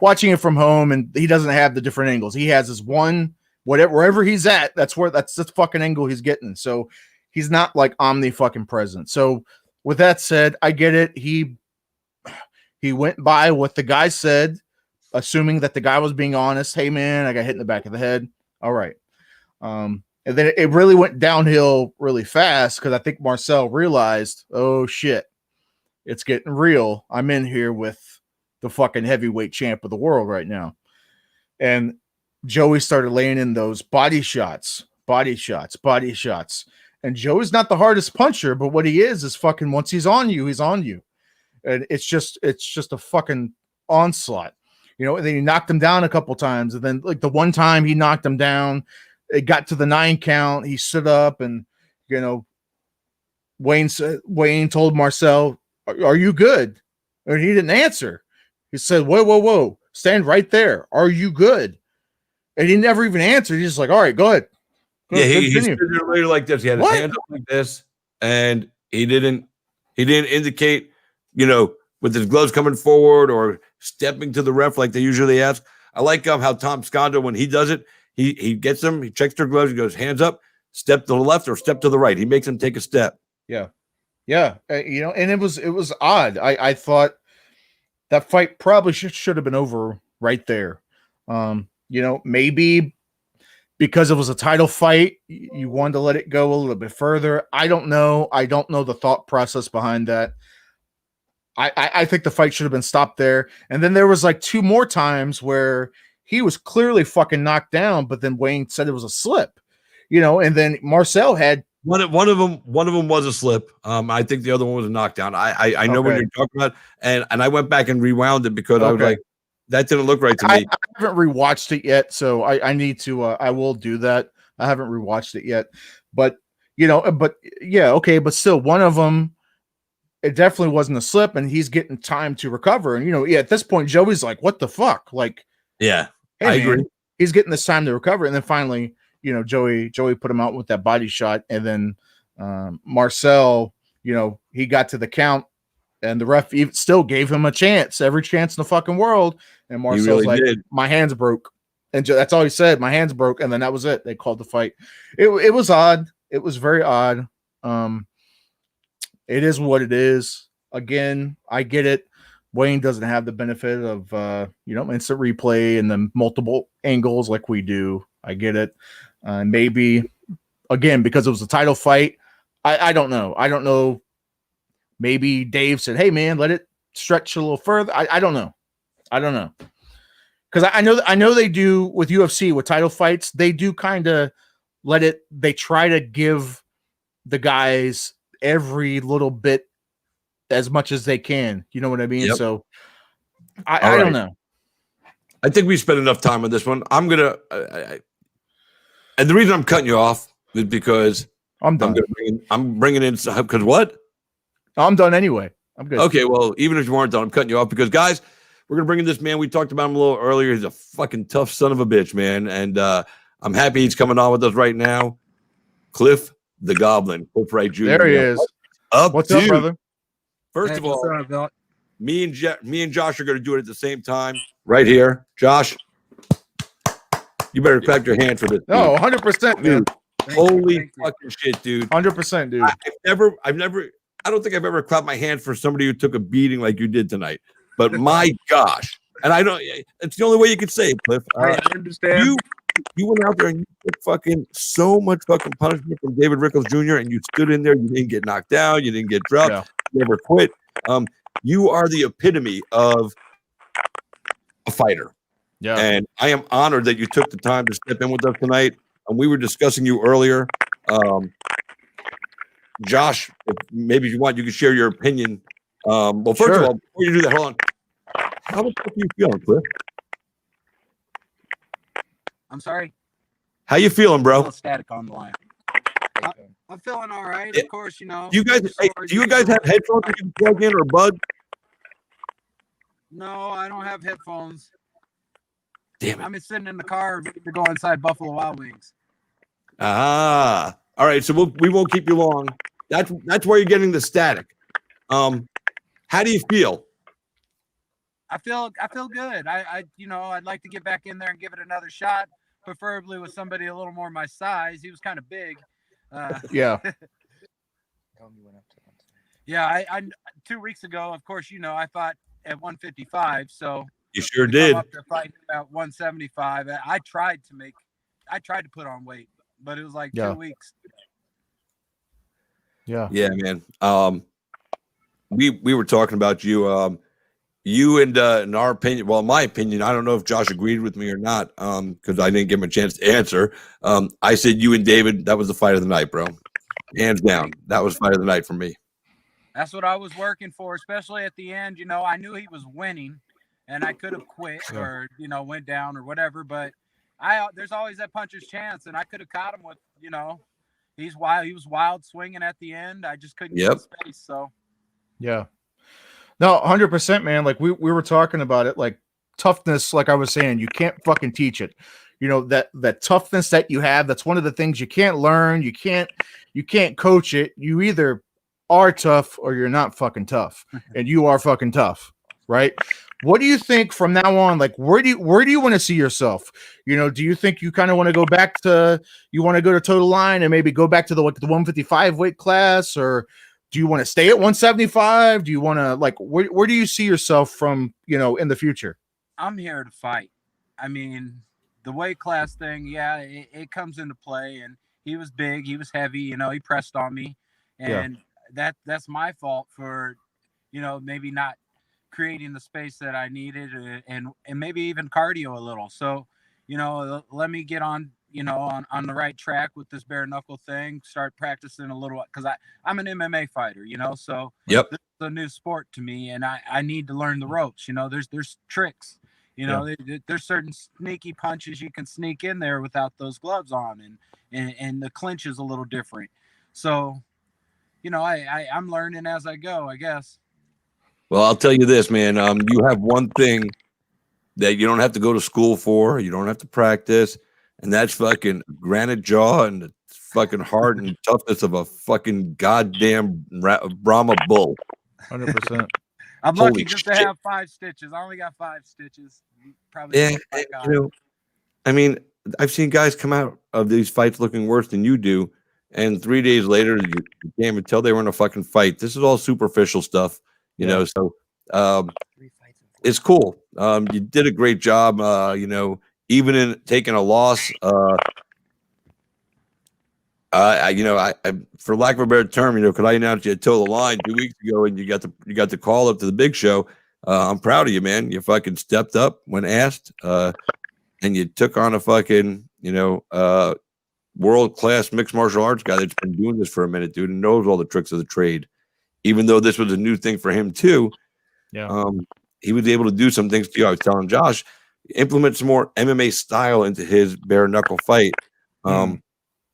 watching it from home, and he doesn't have the different angles. He has his one, wherever he's at, that's the fucking angle he's getting. So he's not like omni fucking present. So with that said, I get it. He went by what the guy said, assuming that the guy was being honest. Hey man, I got hit in the back of the head. All right. And then it really went downhill really fast because I think Marcel realized, oh shit, it's getting real. I'm in here with the fucking heavyweight champ of the world right now. And Joey started laying in those body shots. And Joey's not the hardest puncher, but what he is fucking, once he's on you, he's on you. And it's just a fucking onslaught, and then he knocked him down a couple times. And then like the one time he knocked him down, it got to the 9 count. He stood up and, Wayne told Marcel, are you good? And he didn't answer. He said, whoa, stand right there. Are you good? And he never even answered. He's just like, all right, go ahead. He stood there later like this. He had his hands up like this, and he didn't indicate, with his gloves coming forward or stepping to the ref like they usually ask. I like how Tom Scondo, when he does it, he gets them, he checks their gloves, he goes, hands up, step to the left or step to the right. He makes them take a step. Yeah. And it was odd. I thought that fight probably should have been over right there. Maybe because it was a title fight, you wanted to let it go a little bit further. I don't know. I don't know the thought process behind that. I think the fight should have been stopped there. And then there was like 2 more times where he was clearly fucking knocked down, but then Wayne said it was a slip, and then Marcel had one of them was a slip. I think the other one was a knockdown. I know what you're talking about. And I went back and rewound it because I was like, that didn't look right to me. I haven't rewatched it yet, so I need to. I will do that. I haven't rewatched it yet, but but still, one of them, it definitely wasn't a slip, and he's getting time to recover. And at this point, Joey's like, "What the fuck?" Like, yeah, hey, I agree. He's getting this time to recover, and then finally, Joey put him out with that body shot, and then Marcel, he got to the count. And the ref still gave him a chance, every chance in the fucking world. And Marcel's like, my hands broke. And that's all he said. My hands broke. And then that was it. They called the fight. It was odd. It was very odd. It is what it is. Again, I get it. Wayne doesn't have the benefit of, instant replay and the multiple angles like we do. I get it. Maybe, again, because it was a title fight. I don't know. I don't know. Maybe Dave said, hey, man, let it stretch a little further. I don't know. Because I know they do with UFC, with title fights, they do kind of they try to give the guys every little bit as much as they can. You know what I mean? Yep. So I don't know. I think we spent enough time on this one. I'm going to, and the reason I'm cutting you off is because I'm done. I'm bringing in, because what? I'm done anyway. I'm good. Okay, well, even if you weren't done, I'm cutting you off because, guys, we're going to bring in this man. We talked about him a little earlier. He's a fucking tough son of a bitch, man. And I'm happy he's coming on with us right now. Cliff the Goblin. Cliff Wright Jr. There he is. What's up, brother? First of all, me and Josh are going to do it at the same time right here. Josh, you better clap your hand for this. No, 100%, dude. Holy fucking shit, dude. 100%, dude. I don't think I've ever clapped my hand for somebody who took a beating like you did tonight. But my gosh. And I don't, it's the only way you could say it, Cliff. I understand. You went out there and you took fucking so much fucking punishment from David Rickles Jr. and you stood in there. You didn't get knocked down. You didn't get dropped. Yeah. You never quit. You are the epitome of a fighter. Yeah. And I am honored that you took the time to step in with us tonight. And we were discussing you earlier. Josh, maybe if you want, you can share your opinion. Well, first of all, before you do that, hold on. How the fuck are you feeling, Cliff? I'm sorry? How you feeling, bro? A little static on the line. I'm feeling all right. Of course, Do you guys have headphones you can plug in or bud? No, I don't have headphones. Damn it. I'm sitting in the car to go inside Buffalo Wild Wings. Ah, all right. So we won't keep you long. That's where you're getting the static. How do you feel? I feel good. I'd like to get back in there and give it another shot, preferably with somebody a little more my size. He was kind of big. Yeah. Yeah, I 2 weeks ago, of course, I fought at 155. So You sure to did. come up to fighting at 175. I tried to put on weight, but it was like Yeah. 2 weeks. Yeah. Yeah, man. We were talking about you. You and in our opinion, well, in my opinion, I don't know if Josh agreed with me or not, because I didn't give him a chance to answer. I said you and David, that was the fight of the night, bro. Hands down. That was fight of the night for me. That's what I was working for, especially at the end. I knew he was winning, and I could have quit or went down or whatever. But there's always that puncher's chance, and I could have caught him with he's wild. He was wild swinging at the end. I just couldn't get space. So yeah, no, 100%, man. Like we were talking about it, like toughness. Like I was saying, you can't fucking teach it. That toughness that you have. That's one of the things you can't learn. You can't coach it. You either are tough or you're not fucking tough, and you are fucking tough, right? What do you think from now on? Like, where do you want to see yourself? Do you think you kind of want to go back to Total Line and maybe go back to the 155 weight class, or do you want to stay at 175? Do you want to where do you see yourself from in the future? I'm here to fight. I mean, the weight class thing, yeah, it comes into play, and he was big, he was heavy, he pressed on me, and that's my fault for maybe not creating the space that I needed, and maybe even cardio a little. So let me get on on the right track with this bare knuckle thing, start practicing a little, because I'm an MMA fighter, so Yep. This is a new sport to me, and I need to learn the ropes. There's tricks, there's certain sneaky punches you can sneak in there without those gloves on, and the clinch is a little different. So I'm learning as I go, I guess. Well, I'll tell you this, man. You have one thing that you don't have to go to school for. You don't have to practice, and that's fucking granite jaw and the fucking heart and toughness of a fucking goddamn Brahma bull. 100%. I'm lucky just to have 5 stitches. I only got 5 stitches. Probably. I mean, I've seen guys come out of these fights looking worse than you do, and 3 days later, you can't even tell they were in a fucking fight. This is all superficial stuff, you know. So it's cool. You did a great job. Even in taking a loss, I for lack of a better term, because I announced you at Total Line 2 weeks ago, and you got the call up to the big show. I'm proud of you, man. You fucking stepped up when asked, and you took on a fucking world-class mixed martial arts guy that's been doing this for a minute, dude, and knows all the tricks of the trade. Even though this was a new thing for him too, he was able to do some things too. I was telling Josh, implement some more MMA style into his bare knuckle fight.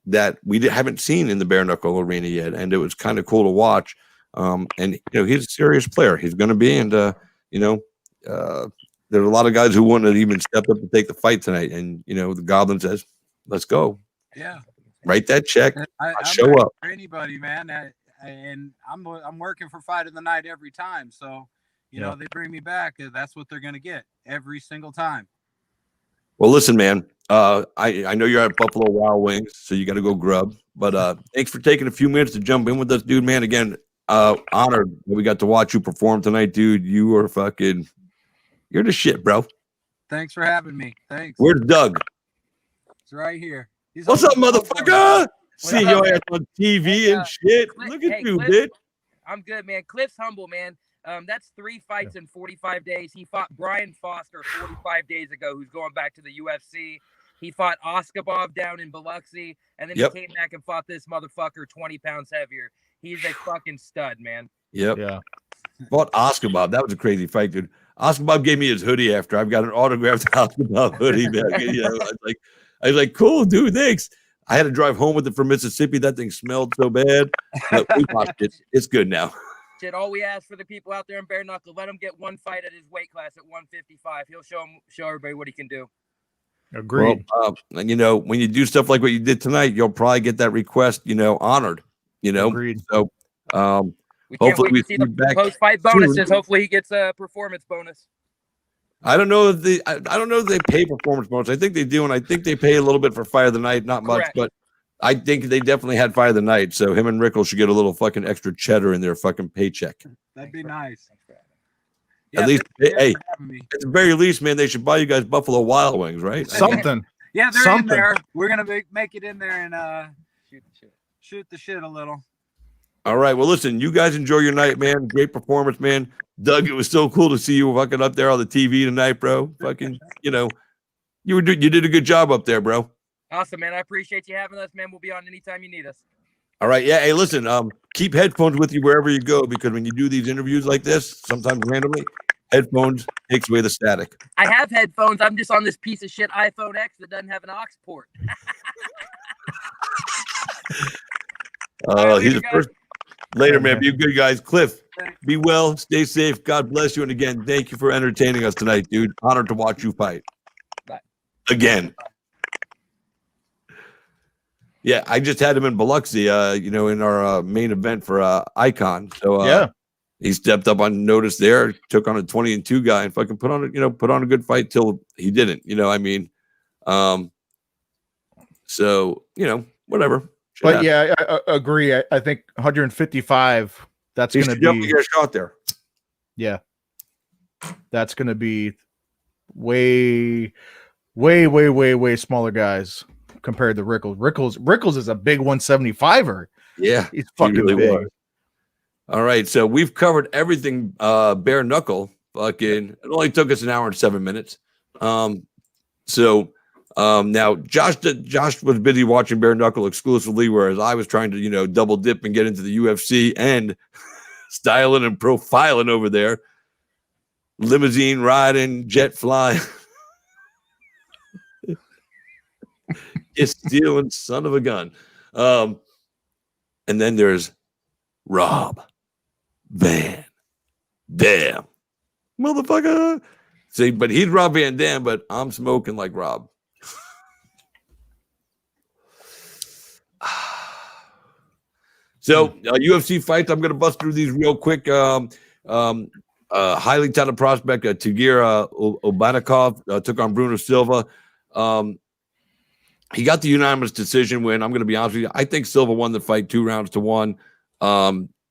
That we haven't seen in the bare knuckle arena yet, and it was kind of cool to watch. And he's a serious player. He's going to be, and there's a lot of guys who wouldn't have even stepped up to take the fight tonight. And the Goblin says, "Let's go." Yeah, write that check. I'm show up for anybody, man. And I'm working for fight of the night every time. So they bring me back. That's what they're going to get every single time. Well, listen, man. I know you're at Buffalo Wild Wings, so you got to go grub. But thanks for taking a few minutes to jump in with us, dude. Man, again, honored that we got to watch you perform tonight, dude. You are you're the shit, bro. Thanks for having me. Thanks. Where's Doug? He's right here. What's up, motherfucker? See your ass on TV and shit. Look at you, bitch. I'm good, man. Cliff's humble, man. That's 3 fights in 45 days. He fought Brian Foster 45 days ago, who's going back to the UFC. He fought Oskabov down in Biloxi, and then he came back and fought this motherfucker 20 pounds heavier. He's a fucking stud, man. Yep. Yeah. Fought Oskabov. That was a crazy fight, dude. Oskabov gave me his hoodie after. I've got an autographed Oskabov hoodie back. I was like, cool, dude, thanks. I had to drive home with it from Mississippi. That thing smelled so bad. But we watched it. It's good now. Shit, all we ask for the people out there in bare knuckle, let him get one fight at his weight class at 155. He'll show everybody what he can do. Agreed. Well, and when you do stuff like what you did tonight, you'll probably get that request, honored. Agreed. So We can't hopefully wait to see the post-fight bonuses. Hopefully he gets a performance bonus. I don't know if they pay performance bonus. I think they do, and I think they pay a little bit for Fire of the Night, not much, but I think they definitely had Fire of the Night. So him and Rickles should get a little fucking extra cheddar in their fucking paycheck. That'd be nice. At least, hey, at the very least, man, they should buy you guys Buffalo Wild Wings, right? Something. Yeah, they're in there. We're gonna make it in there and shoot the shit a little. All right. Well, listen, you guys enjoy your night, man. Great performance, man. Doug, it was so cool to see you fucking up there on the TV tonight, bro. Fucking, you did a good job up there, bro. Awesome, man. I appreciate you having us, man. We'll be on anytime you need us. All right. Yeah. Hey, listen, keep headphones with you wherever you go, because when you do these interviews like this, sometimes randomly, headphones takes away the static. I have headphones. I'm just on this piece of shit iPhone X that doesn't have an aux port. He's the first. Later, man. Be good, guys. Cliff, be well. Stay safe. God bless you. And again, thank you for entertaining us tonight, dude. Honored to watch you fight. Bye. Again. Yeah, I just had him in Biloxi, in our main event for Icon. So he stepped up on notice there, took on a 20-2 guy, and fucking put on a good fight till he didn't. So whatever. But yeah, I agree. I think 155. That's going to be get a shot there. Yeah, that's going to be way smaller guys compared to Rickles. Rickles is a big 175er. Yeah, he's fucking really big. Was. All right, so we've covered everything bare knuckle. Fucking, it only took us an hour and 7 minutes. Now Josh was busy watching bare knuckle exclusively, whereas I was trying to double dip and get into the UFC and styling and profiling over there, limousine riding, jet flying. It's stealing, son of a gun. And then there's Rob Van Dam, motherfucker. See, but he's Rob Van Dam, but I'm smoking like Rob. So UFC fights, I'm going to bust through these real quick. Highly touted prospect Tagir Obanikov took on Bruno Silva. He got the unanimous decision win. I'm going to be honest with you. I think Silva won the fight 2-1.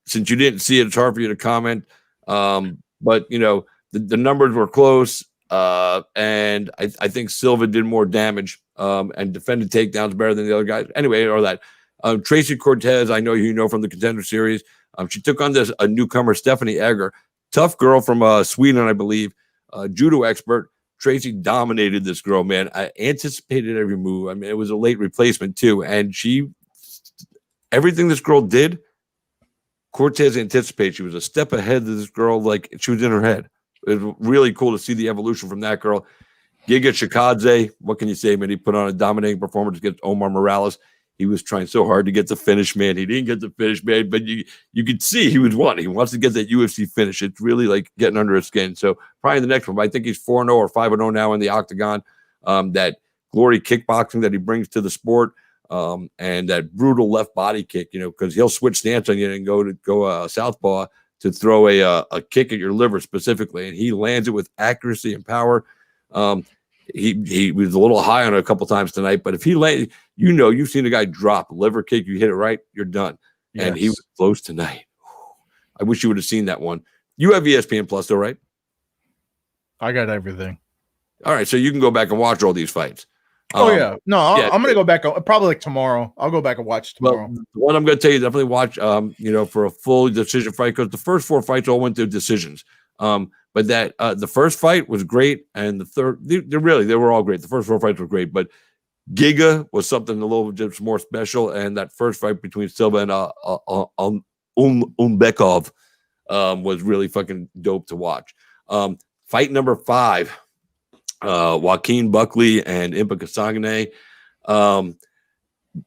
Since you didn't see it, it's hard for you to comment. But, the numbers were close. And I think Silva did more damage and defended takedowns better than the other guys. Anyway, or that. Tracy Cortez, I know from the Contender Series. She took on a newcomer, Stephanie Egger. Tough girl from Sweden, I believe. Judo expert. Tracy dominated this girl, man. I anticipated every move. I mean, it was a late replacement, too. And everything this girl did, Cortez anticipated. She was a step ahead of this girl, like she was in her head. It was really cool to see the evolution from that girl. Giga Chikadze, what can you say, man? He put on a dominating performance against Omar Morales. He was trying so hard to get the finish, man. He didn't get the finish, man, but you could see he was wanting. He wants to get that UFC finish. It's really like getting under his skin. So probably the next one, I think he's 4-0 or 5-0 now in the octagon. That glory kickboxing that he brings to the sport, and that brutal left body kick, because he'll switch stance on you and go southpaw to throw a kick at your liver specifically, and he lands it with accuracy and power. He was a little high on it a couple times tonight, but if he lands, you've seen a guy drop liver kick, you hit it right, you're done. Yes. And he was close tonight. I wish you would have seen that one. You have ESPN Plus, though, right? I got everything. All right, so you can go back and watch all these fights. I'm going to go back probably like tomorrow. I'll go back and watch tomorrow. Well, the one I'm going to tell you, definitely watch. For a full decision fight, because the first 4 fights all went to decisions. But that the first fight was great, and the third, they were all great. The first 4 fights were great, but Giga was something a little bit more special, and that first fight between Silva and Umbekov was really fucking dope to watch. Fight number 5, Joaquin Buckley and Impa Kasanganay.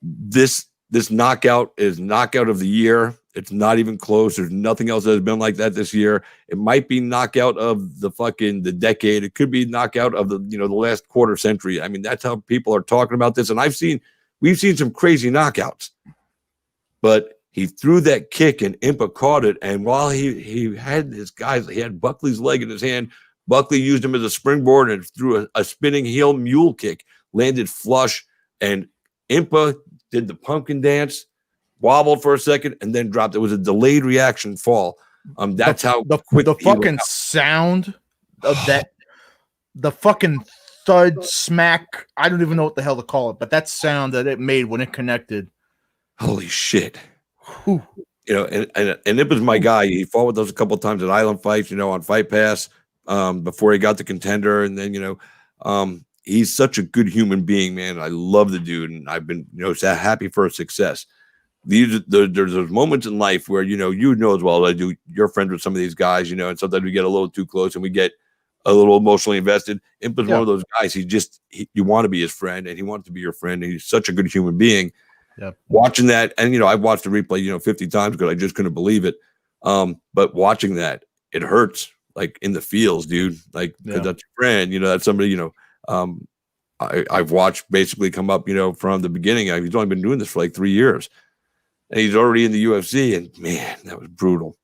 This knockout is knockout of the year. It's not even close. There's nothing else that has been like that this year. It might be knockout of the decade. It could be knockout of the last quarter century. I mean, that's how people are talking about this. And we've seen some crazy knockouts, but he threw that kick and Impa caught it. And while he had his guys, he had Buckley's leg in his hand. Buckley used him as a springboard and threw a spinning heel mule kick, landed flush, and Impa did the pumpkin dance, wobbled for a second, and then dropped. It was a delayed reaction fall. That's how the fucking sound of that, the fucking thud smack. I don't even know what the hell to call it, but that sound that it made when it connected. Holy shit. Whew. And it was my guy. He fought with us a couple of times at Island Fights, on Fight Pass, before he got the Contender. And then, he's such a good human being, man. I love the dude, and I've been, so happy for his success. There's those moments in life where, you know as well as I do, you're friends with some of these guys, and sometimes we get a little too close and we get a little emotionally invested. Impa's one of those guys. You want to be his friend, and he wants to be your friend, and he's such a good human being. Yep. Watching that, and I've watched the replay 50 times because I just couldn't believe it. But watching that, it hurts, like in the feels, dude. Like, because that's your friend, that's somebody, I've watched basically come up, from the beginning. He's only been doing this for like 3 years, and he's already in the UFC. And man, that was brutal.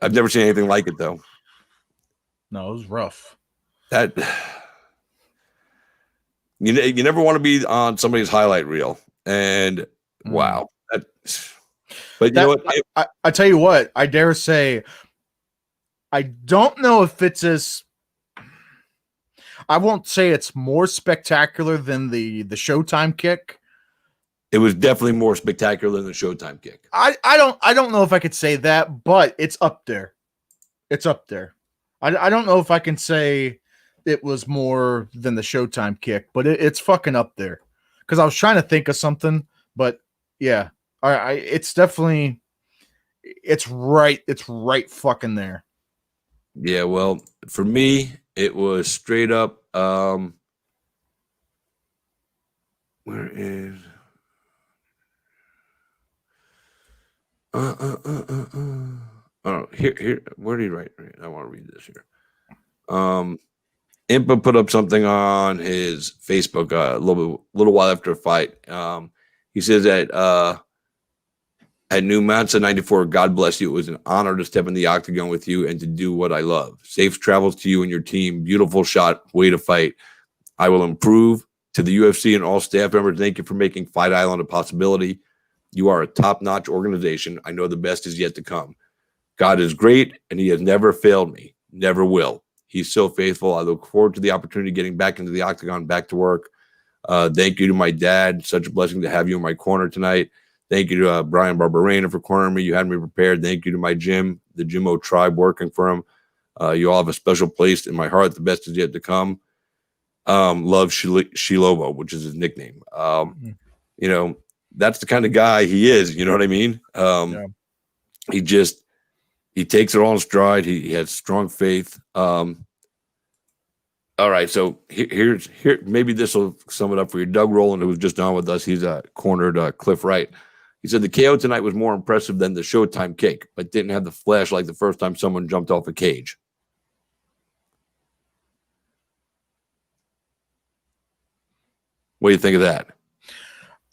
I've never seen anything like it, though. No, it was rough. That you never want to be on somebody's highlight reel, and wow. But you know what? I tell you what, I dare say, I don't know if it's as. I won't say it's more spectacular than the Showtime kick. It was definitely more spectacular than the Showtime kick. I don't know if I could say that, but it's up there. It's up there. I don't know if I can say it was more than the Showtime kick, but it's fucking up there. Because I was trying to think of something, but yeah, it's definitely it's right fucking there. Yeah, well, for me, it was straight up. Where is? Oh, here. Where did he write? I want to read this here. Impa put up something on his Facebook a little while after a fight. He says that at New Mansa 94, God bless you. It was an honor to step in the octagon with you and to do what I love. Safe travels to you and your team. Beautiful shot. Way to fight. I will improve. To the UFC and all staff members, thank you for making Fight Island a possibility. You are a top-notch organization. I know the best is yet to come. God is great, and he has never failed me. Never will. He's so faithful. I look forward to the opportunity of getting back into the octagon, back to work. Thank you to my dad. Such a blessing to have you in my corner tonight. Thank you to Brian Barberena for cornering me. You had me prepared. Thank you to my gym, the Jim O Tribe, working for him. You all have a special place in my heart. The best is yet to come. Love Shilovo, which is his nickname. That's the kind of guy he is. You know what I mean? He takes it all in stride. He has strong faith. All right, so here maybe this will sum it up for you. Doug Rowland, who was just on with us, he's cornered Cliff Wright. He said the KO tonight was more impressive than the Showtime kick, but didn't have the flash like the first time someone jumped off a cage. What do you think of that?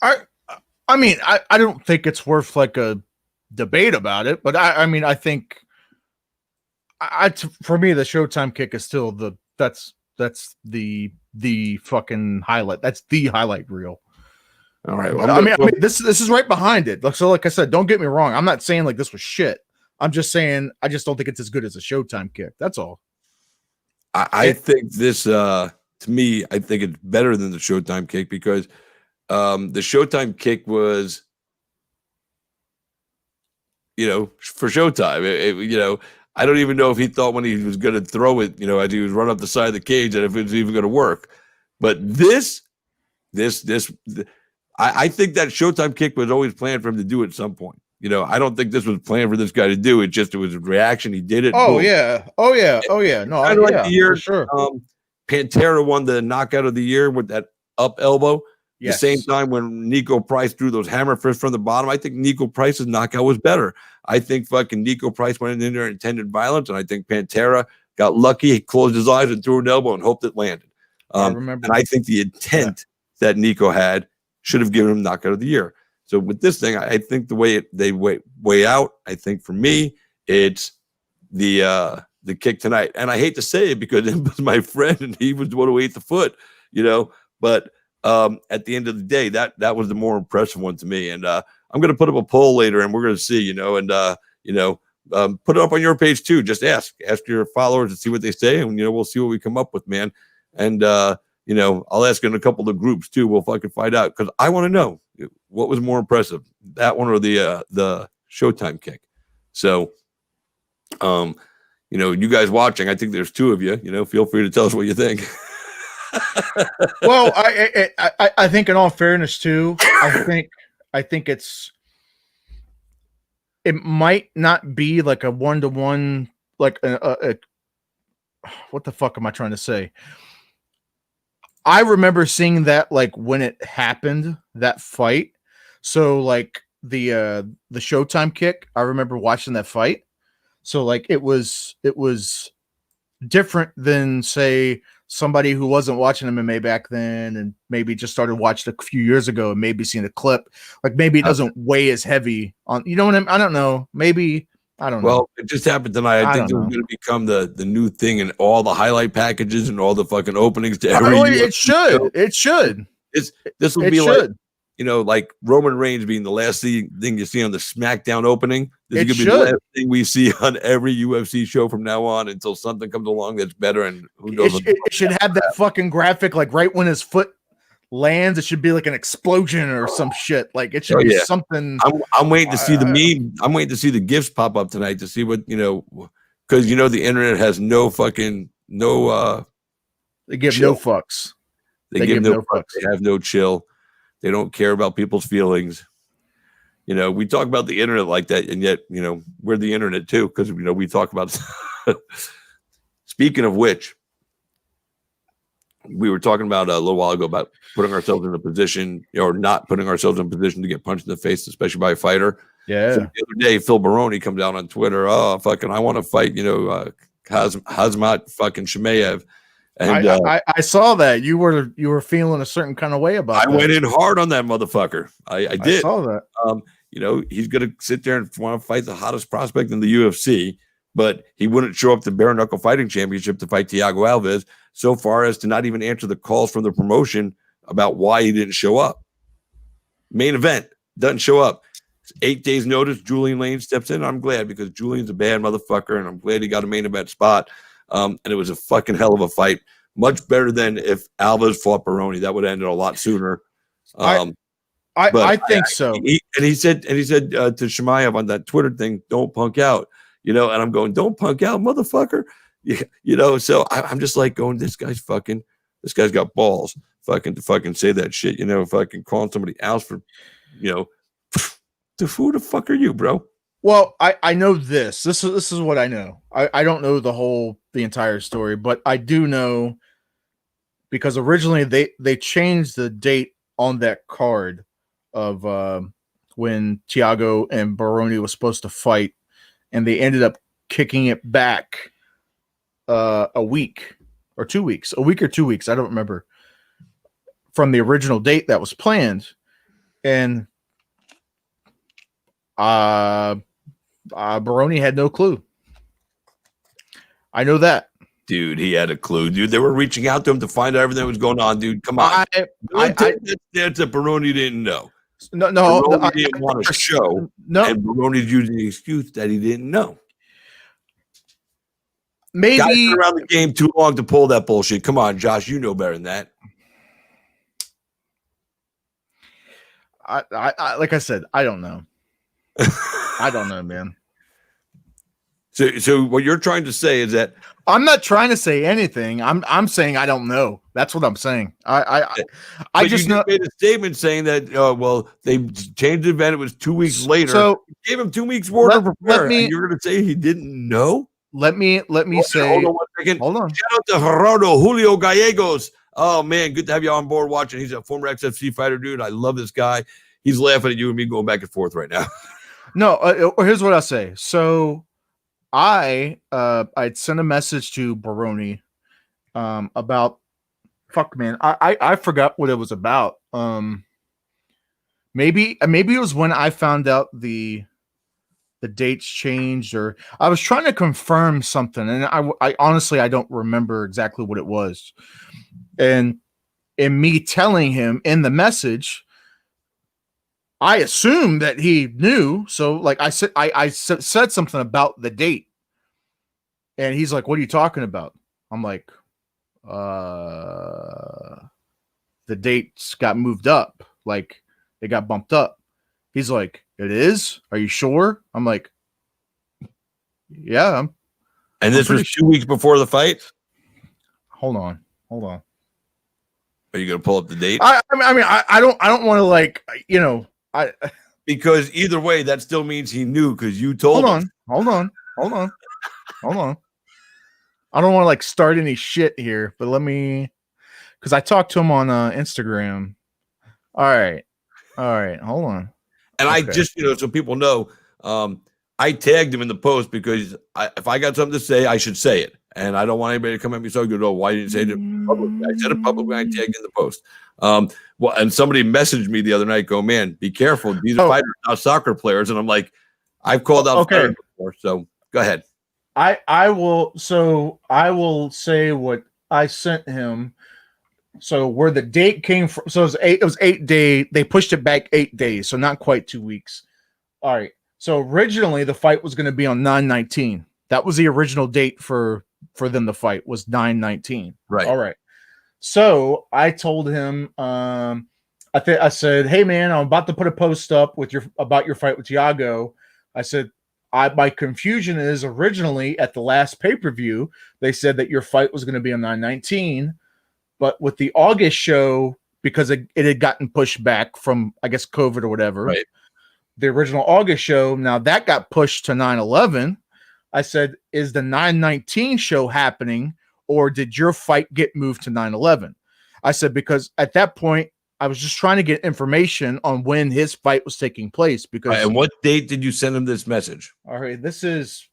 I mean, I don't think it's worth like a debate about it, but I mean, I think for me, the Showtime kick is still that's the fucking highlight. That's the highlight reel. All right. Well, I mean, this is right behind it. So, like I said, don't get me wrong. I'm not saying like this was shit. I'm just saying I just don't think it's as good as a Showtime kick. That's all. I think this to me, I think it's better than the Showtime kick because the Showtime kick was, for Showtime. I don't even know if he thought when he was going to throw it, as he was running up the side of the cage, and if it was even going to work. But I think that Showtime kick was always planned for him to do at some point. I don't think this was planned for this guy to do. It was a reaction. He did it. Oh, boom. yeah. Oh, yeah. Oh, yeah. No, like the year, for sure. Pantera won the knockout of the year with that up elbow. The same time when Nico Price threw those hammer fists from the bottom, I think Nico Price's knockout was better. I think fucking Nico Price went in there and intended violence, and I think Pantera got lucky. He closed his eyes and threw an elbow and hoped it landed. I remember. And I think the intent that Nico had should have given him knockout of the year. So with this thing, I think the way they weigh out, I think for me, it's the kick tonight. And I hate to say it because it was my friend and he was the one who ate the foot, but at the end of the day, that was the more impressive one to me. And I'm going to put up a poll later and we're going to see, put it up on your page too. Just ask your followers and see what they say. And, we'll see what we come up with, man. And, I'll ask in a couple of groups too. We'll fucking find out because I want to know what was more impressive, that one or the Showtime kick. So, you guys watching, I think there's two of you, feel free to tell us what you think. Well, I think in all fairness too, I think it might not be like a 1-to-1, like a what the fuck am I trying to say? I remember seeing that like when it happened, that fight. So like the Showtime kick, I remember watching that fight. So like it was different than say somebody who wasn't watching MMA back then and maybe just started watching a few years ago and maybe seen a clip. Like maybe it doesn't weigh as heavy on, what I don't know. Maybe I don't know. Well, it just happened tonight. I think it was going to become the new thing in all the highlight packages and all the fucking openings to every. It should. It should. This will be like Roman Reigns being the last thing you see on the SmackDown opening. This is going to be the last thing we see on every UFC show from now on until something comes along that's better. And who knows? It should have that fucking graphic, like right when his foot lands, it should be like an explosion or some shit. Like it should be something. I'm waiting to see the meme. I'm waiting to see the GIFs pop up tonight to see what because the internet has they give no fucks. They give no fucks. They have no chill. They don't care about people's feelings. We talk about the internet like that, and yet we're the internet too because we talk about. Speaking of which. We were talking about a little while ago about putting ourselves in a position or not putting ourselves in a position to get punched in the face, especially by a fighter. Yeah. So the other day, Phil Baroni comes out on Twitter. Oh, fucking, I want to fight, Hazmat fucking Shemaev. And I saw that you were feeling a certain kind of way about. I went in hard on that motherfucker. I did. I saw that. He's going to sit there and want to fight the hottest prospect in the UFC, but he wouldn't show up to Bare Knuckle Fighting Championship to fight Thiago Alves. So far as to not even answer the calls from the promotion about why he didn't show up. Main event, doesn't show up. 8 days notice, Julian Lane steps in. I'm glad because Julian's a bad motherfucker, and I'm glad he got a main event spot. And it was a fucking hell of a fight. Much better than if Alves fought Baroni. That would have ended a lot sooner. I think so. He said to Shemaev on that Twitter thing, don't punk out. And I'm going, don't punk out, motherfucker. So I'm just like going, this guy's got balls to fucking say that shit, fucking calling somebody else for, who the fuck are you, bro? Well, I know this is what I know. I don't know the entire story, but I do know because originally they changed the date on that card of when Thiago and Baroni was supposed to fight, and they ended up kicking it back a week or 2 weeks, I don't remember, from the original date that was planned. And Baroni had no clue. I know that. Dude, he had a clue. Dude, they were reaching out to him to find out everything that was going on. Dude, come on. That's a Baroni didn't know. No, Baroni didn't want to show. No, and Baroni's using the excuse that he didn't know. Maybe guys been around the game too long to pull that bullshit. Come on, Josh, you know better than that. I like I said, I don't know. I don't know, man. So what you're trying to say is that I'm not trying to say anything. I'm saying I don't know. That's what I'm saying. I just made a statement saying that they changed the event. It was 2 weeks later. So gave him 2 weeks more to prepare. And you're going to say he didn't know? Let me say. Hold on 1 second. Hold on. Shout out to Gerardo Julio Gallegos. Oh man, good to have you on board watching. He's a former XFC fighter, dude. I love this guy. He's laughing at you and me going back and forth right now. No, here's what I'll say. So I'd sent a message to Baroni about fuck man. I forgot what it was about. Maybe it was when I found out the dates changed, or I was trying to confirm something, and I honestly I don't remember exactly what it was. And in me telling him in the message, I assumed that he knew. So like I said something about the date, and he's like, "What are you talking about?" I'm like, the dates got moved up, like they got bumped up. He's like, "It is? Are you sure?" I'm like, "Yeah." And this was 2 weeks before the fight? Hold on. Are you going to pull up the date? I don't want to like, Because either way, that still means he knew because you told him. Hold on. I don't want to like start any shit here, but because I talked to him on Instagram. All right. Hold on. And okay. I just, so people know, I tagged him in the post because if I got something to say, I should say it. And I don't want anybody to come at me so good. Oh, why didn't you say it publicly? I said it publicly. I tagged in the post. Well, and somebody messaged me the other night, go, man, be careful. These are fighters, not soccer players. And I'm like, I've called out fighters before. So go ahead. I will say what I sent him. So where the date came from, so it was 8 days. They pushed it back 8 days, so not quite 2 weeks. All right. So originally the fight was going to be on 9/19. That was the original date for them to fight, was 9/19. Right. All right. So I told him, I said, "Hey man, I'm about to put a post up about your fight with Thiago." I said, my confusion is originally at the last pay-per-view, they said that your fight was going to be on 9/19, but with the August show, because it had gotten pushed back from, I guess, COVID or whatever, right. The original August show, now that got pushed to 9/11. I said, is the 9/19 show happening, or did your fight get moved to 9/11? I said, because at that point, I was just trying to get information on when his fight was taking place. Because and what date did you send him this message? All right, this is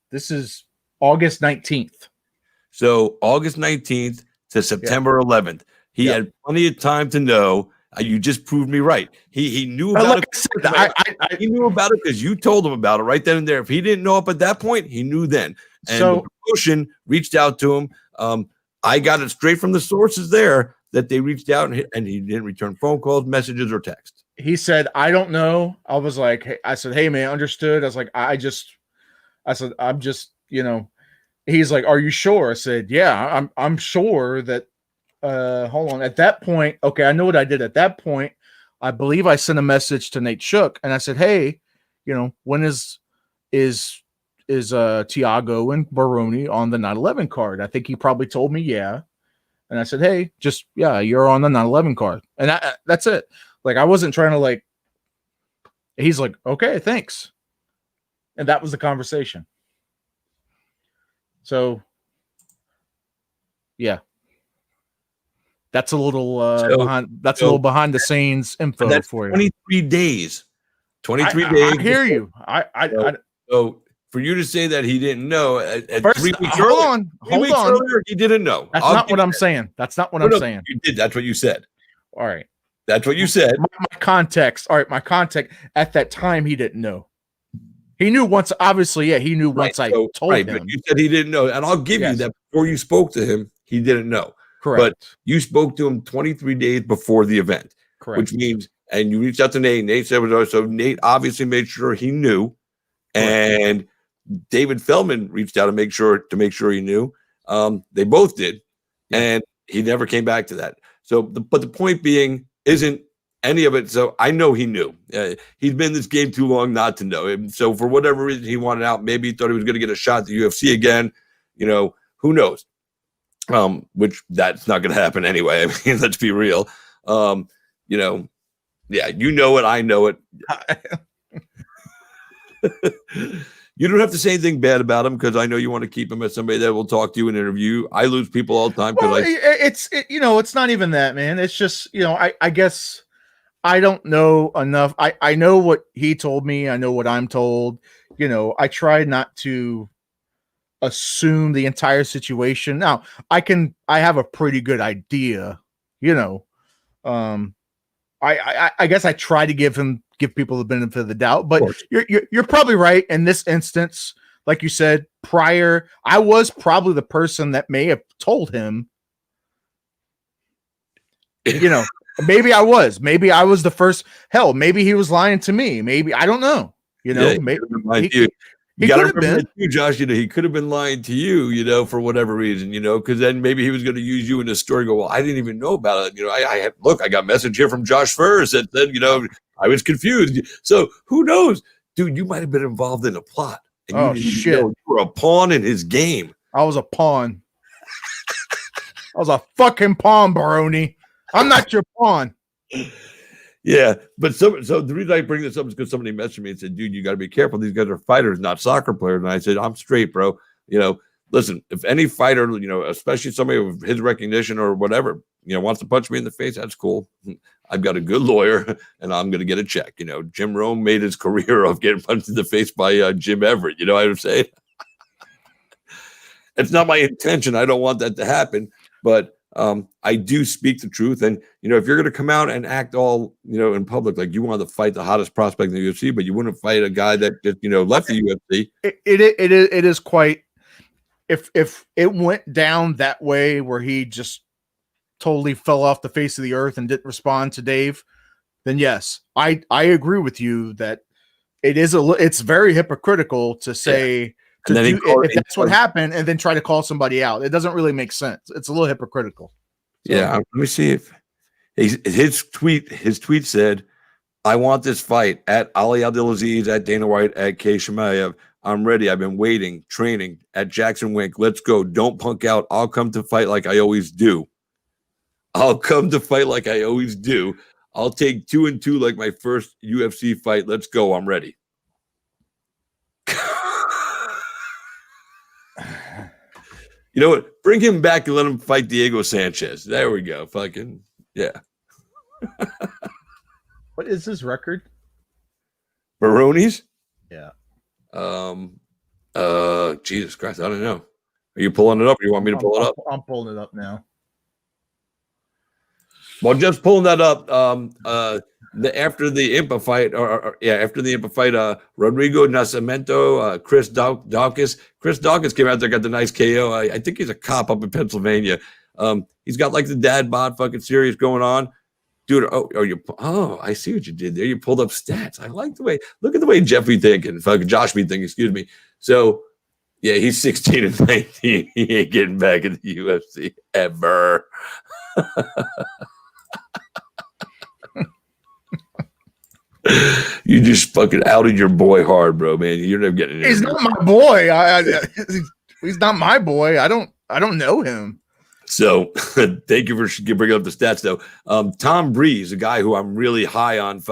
August 19th. So August 19th to September 11th. He had plenty of time to know. You just proved me right. He knew about it. He knew about it because you told him about it right then and there. If he didn't know up at that point, he knew then. And so the promotion reached out to him. I got it straight from the sources there that they reached out and he didn't return phone calls, messages, or texts. He said, "I don't know." I was like, "Hey," I said, "Hey man, understood." I was like, I'm just, He's like, "Are you sure?" I said, "Yeah, I'm sure that." Hold on. At that point, okay, I know what I did. At that point, I believe I sent a message to Nate Shook, and I said, "Hey, when is Thiago and Baroni on the 9/11 card?" I think he probably told me, yeah. And I said, "Hey, you're on the 9/11 card," and that's it. Like, I wasn't trying to like. He's like, "Okay, thanks," and that was the conversation. So, yeah. That's a little behind the scenes info that's for you. 23 days. 23 days. I hear you. So for you to say that he didn't know at first, 3 weeks hold on. Earlier, he didn't know. That's not what I'm saying. That's not what I'm saying. You did. That's what you said. All right. That's what you said. My context. All right. My context at that time, he didn't know. He knew once. Obviously, yeah. He knew once I told him. But you said he didn't know, and I'll give you that. Before you spoke to him, he didn't know. Correct. But you spoke to him 23 days before the event. Correct. Which means, and you reached out to Nate. Nate said, so Nate obviously made sure he knew. And David Feldman reached out to make sure he knew. They both did. And he never came back to that. So, but the point being isn't any of it. So I know he knew. He's been in this game too long not to know. And so for whatever reason he wanted out, maybe he thought he was going to get a shot at the UFC again. Who knows? Which that's not going to happen anyway. I mean, let's be real. You know it. I know it. You don't have to say anything bad about him because I know you want to keep him as somebody that will talk to you in an interview. I lose people all the time because it's not even that, man. It's just, I guess I don't know enough. I know what he told me. I know what I'm told. I try not to assume the entire situation. Now, I have a pretty good idea, I guess I try to give people the benefit of the doubt, but you're probably right in this instance. Like you said prior, I was probably the person that may have told him. Maybe I was the first. Hell, maybe he was lying to me. Maybe I don't know. Maybe you got to remember too, Josh. He could have been lying to you, for whatever reason, because then maybe he was going to use you in his story. Go, well, I didn't even know about it. I got a message here from Josh Furs that said, I was confused. So who knows, dude? You might have been involved in a plot. And shit! You were a pawn in his game. I was a pawn. I was a fucking pawn, Baroni. I'm not your pawn. Yeah, but so the reason I bring this up is because somebody messaged me and said, dude, you got to be careful. These guys are fighters, not soccer players. And I said, I'm straight, bro. Listen, if any fighter, especially somebody with his recognition or whatever, wants to punch me in the face, that's cool. I've got a good lawyer and I'm going to get a check. Jim Rome made his career of getting punched in the face by Jim Everett. You know what I'm saying? It's not my intention. I don't want that to happen, but I do speak the truth. And, if you're going to come out and act all, in public, like you want to fight the hottest prospect in the UFC, but you wouldn't fight a guy that just, left the UFC. It is quite, if it went down that way where he just totally fell off the face of the earth and didn't respond to Dave, then yes, I agree with you that it's very hypocritical to say, if that's what happened and then try to call somebody out. It doesn't really make sense. It's a little hypocritical. So, yeah, let me see if his tweet said, I want this fight at Ali Abdulaziz, at Dana White, at Kay Shemaev. I'm ready. I've been waiting, training at Jackson Wink. Let's go. Don't punk out. I'll come to fight like I always do. I'll come to fight like I always do. I'll take 2-2 like my first UFC fight. Let's go. I'm ready. You know what? Bring him back and let him fight Diego Sanchez. There we go. Fucking yeah. What is his record? Baroni's? Yeah. Jesus Christ, I don't know. Are you pulling it up or you want me to pull it up? I'm pulling it up now. Well, just pulling that up. After the Impa fight, after the Impa fight, Rodrigo Nascimento, Chris Dawkins. Chris Dawkins came out there, got the nice KO. I think he's a cop up in Pennsylvania. He's got like the dad bod fucking series going on. Dude, I see what you did there. You pulled up stats. I like the way, look at the way Jeff be thinking, fucking Josh be thinking, excuse me. So, yeah, he's 16-19. He ain't getting back in the UFC ever. You just fucking outed your boy hard, bro, man. You're never getting it. He's not my boy. He's not my boy. I don't know him. So thank you for bringing up the stats, though. Tom Breeze, a guy who I'm really high on,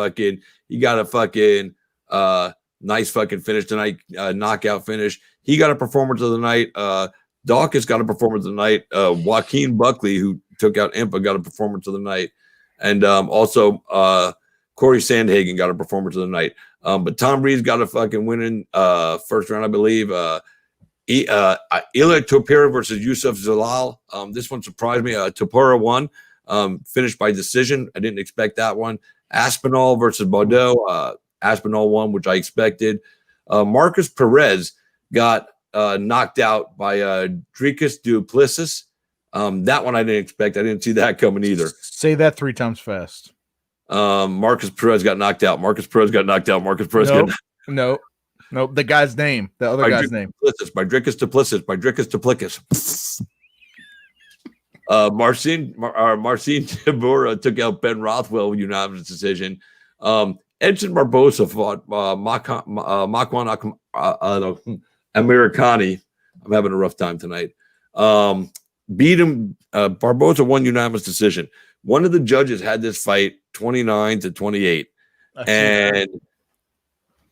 he got a fucking nice fucking finish tonight, knockout finish. He got a performance of the night. Dawkins got a performance of the night. Joaquin Buckley, who took out Impa, got a performance of the night. And also Corey Sandhagen got a performance of the night. But Tom Breeze got a fucking winning first round, I believe. Ilya Topuria versus Yusuf Zalal. This one surprised me. Topuria won, finished by decision. I didn't expect that one. Aspinall versus Bordeaux. Aspinall won, which I expected. Marcus Perez got knocked out by Dricus du Plessis. That one I didn't expect. I didn't see that coming either. Say that 3 times fast. Marcus Perez got knocked out. Marcus Perez got knocked out. Marcus Perez got No. The guy's name. The other guy's name. By Dricus Duplessis. By Dricus Duplessis. Marcin Tibura took out Ben Rothwell unanimous decision. Edson Barbosa fought Makwan Americani. I'm having a rough time tonight. Beat him. Barbosa won unanimous decision. One of the judges had this fight 29-28, and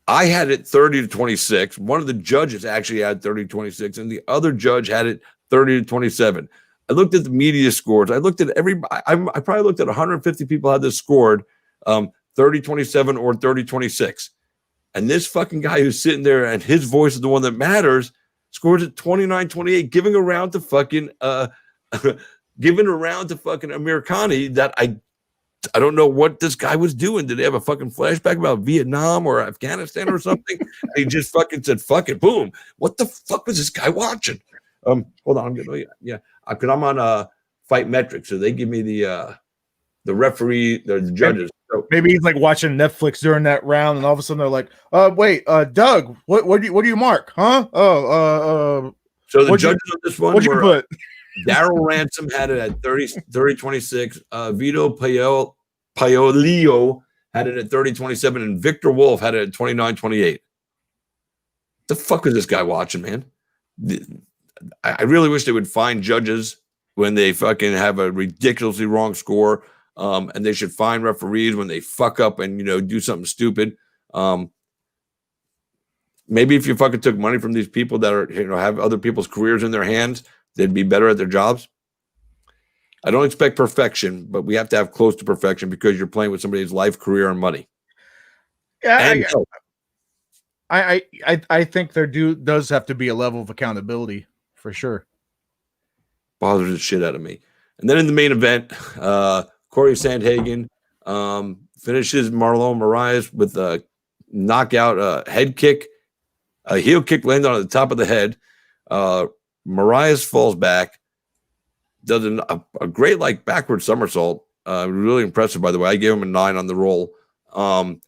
I had it 30-26. One of the judges actually had 30-26, and the other judge had it 30-27. I looked at the media scores. I looked at everybody. I probably looked at 150 people had this scored 30-27 or 30-26. And this fucking guy who's sitting there and his voice is the one that matters scores at 29-28, giving a round to fucking Amir Khani that I don't know what this guy was doing. Did they have a fucking flashback about Vietnam or Afghanistan or something? He just fucking said, fuck it, boom. What the fuck was this guy watching? Hold on. Because I'm on Fight Metrics, so they give me the referee, the judges. So maybe he's like watching Netflix during that round, and all of a sudden they're like, wait, Doug, what do you mark? Huh? so the judges on this one what'd you put? Daryl Ransom had it at 30-26. Vito Paolillo had it at 30-27, and Victor Wolf had it at 29-28. The fuck was this guy watching, man? I really wish they would find judges when they fucking have a ridiculously wrong score, and they should find referees when they fuck up and do something stupid. Maybe if you fucking took money from these people that are have other people's careers in their hands, they'd be better at their jobs. I don't expect perfection, but we have to have close to perfection because you're playing with somebody's life, career, and money. Yeah, I think there does have to be a level of accountability for sure. Bothers the shit out of me. And then in the main event, Corey Sandhagen finishes Marlon Moraes with a knockout head kick. A heel kick landed on the top of the head. Moraes falls back, does a great backward somersault. Really impressive, by the way. I gave him a 9 on the roll, and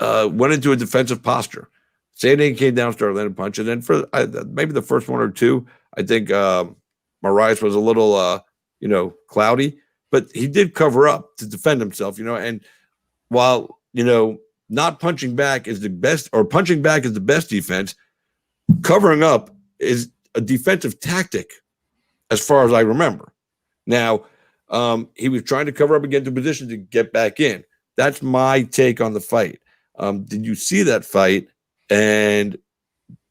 went into a defensive posture. Sandhagen came down, started landing punches, and for maybe the first one or two, I think Moraes was a little cloudy, but he did cover up to defend himself. And while not punching back is the best, or punching back is the best defense, covering up is a defensive tactic, as far as I remember. Now, he was trying to cover up against the position to get back in. That's my take on the fight. Did you see that fight? And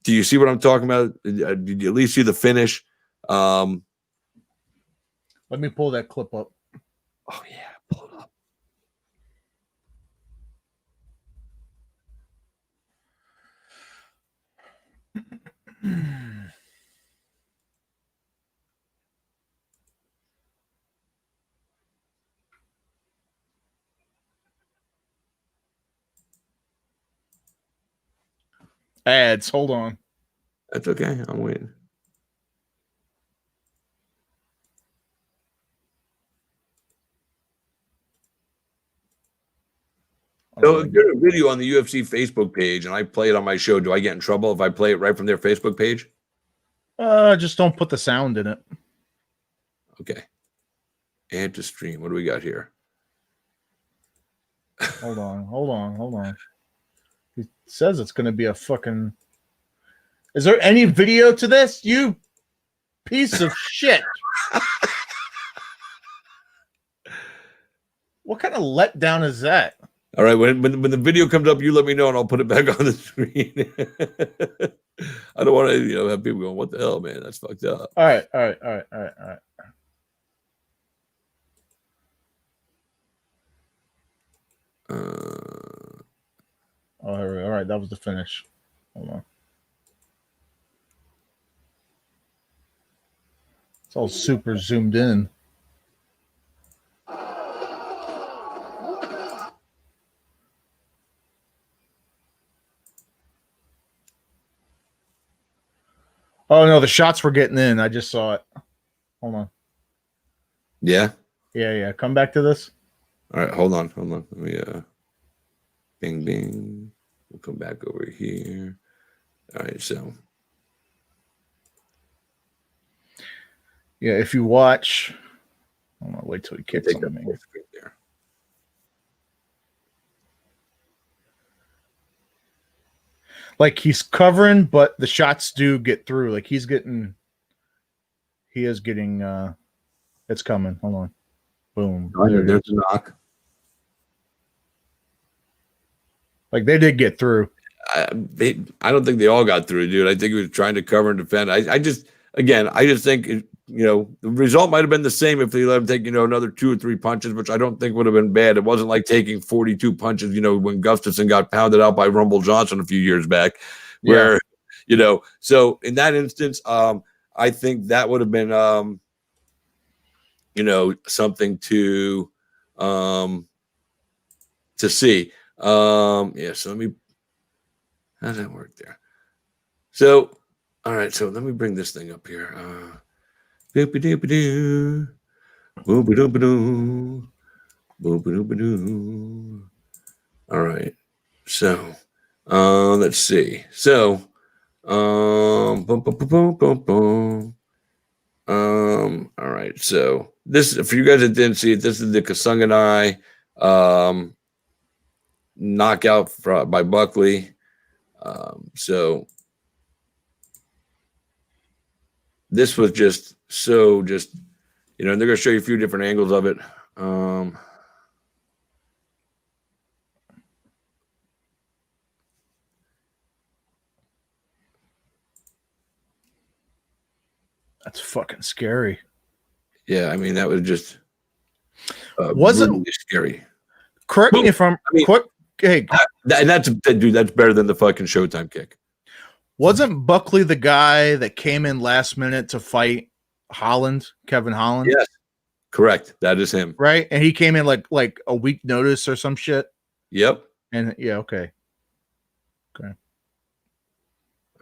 do you see what I'm talking about? Did you at least see the finish? Let me pull that clip up. Oh, yeah. Pull it up. Ads. Hold on. That's okay. I'm waiting. So if there's a video on the UFC Facebook page and I play it on my show, do I get in trouble if I play it right from their Facebook page? Just don't put the sound in it. Okay. Add to stream. What do we got here? Hold on. He says it's going to be a fucking... Is there any video to this? You piece of shit. What kind of letdown is that? All right. When the video comes up, you let me know and I'll put it back on the screen. I don't want to have people going, what the hell, man? That's fucked up. All right. Oh, all right. That was the finish. Hold on. It's all super zoomed in. Oh no, the shots were getting in. I just saw it. Hold on. Yeah. Yeah. Come back to this. All right. Hold on. Let me bing bing. We'll come back over here. All right. So. Yeah, if you watch, I'm gonna wait till he kicks on me. There. Like he's covering, but the shots do get through. Like he is getting. It's coming. Hold on. Boom. There's a knock. Like they did get through. I don't think they all got through, dude. I think he was trying to cover and defend. I just think the result might have been the same if they let him take another 2 or 3 punches, which I don't think would have been bad. It wasn't like taking 42 punches, when Gustafsson got pounded out by Rumble Johnson a few years back, where So in that instance, I think that would have been something to see. So let me. How does that work there? So, all right. So let me bring this thing up here. Boop-a-doop-a-doo. Boop-a-doop-a-doo. Boop-a-doop-a-doo. All right. So, let's see. So, boom, boom, boom, boom, boom, boom. All right. So this, for you guys that didn't see it, this is the Kasunganai knockout by Buckley. So this was just they're going to show you a few different angles of it. That's fucking scary. Yeah, I mean that was just wasn't really scary. Correct me if I'm quick. Hey, and that's better than the fucking Showtime kick. Wasn't Buckley the guy that came in last minute to fight Kevin Holland? Yes, correct. That is him, right? And he came in like a week notice or some shit. Yep. And yeah, okay.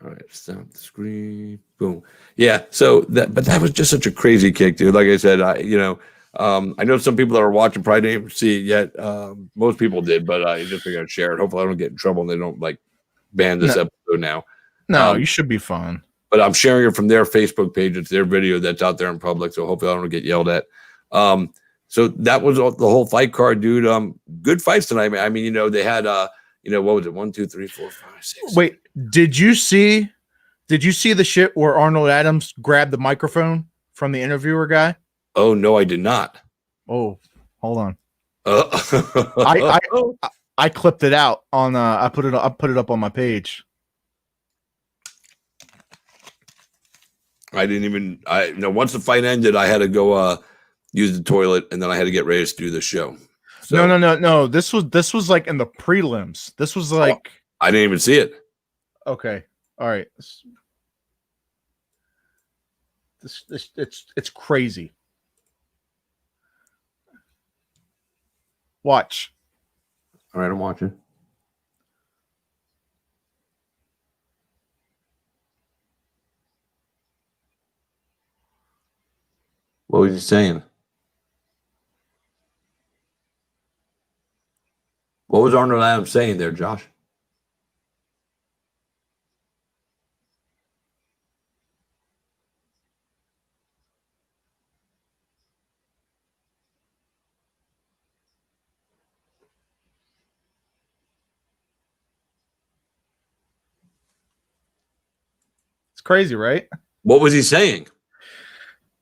All right, stop the screen. Boom. Yeah. So that was just such a crazy kick, dude. Like I said, I know some people that are watching probably didn't see it yet. Most people did, but I just figured I'd share it. Hopefully, I don't get in trouble and they don't ban this episode now. No, you should be fine. But I'm sharing it from their Facebook page. It's their video that's out there in public, so hopefully I don't get yelled at. So that was the whole fight card, dude. Good fights tonight, man. I mean, they had what was it? 1, 2, 3, 4, 5, 6. Wait, did you see the shit where Arnold Adams grabbed the microphone from the interviewer guy? Oh no, I did not. Oh, hold on. I clipped it out on I put it up on my page. I didn't even once the fight ended, I had to go use the toilet and then I had to get ready to do the show. So, No. This was like in the prelims. This was like I didn't even see it. Okay. All right. It's crazy. Watch. All right, I'm watching. What was he saying? What was Arnold Adams saying there, Josh? It's crazy, right? What was he saying?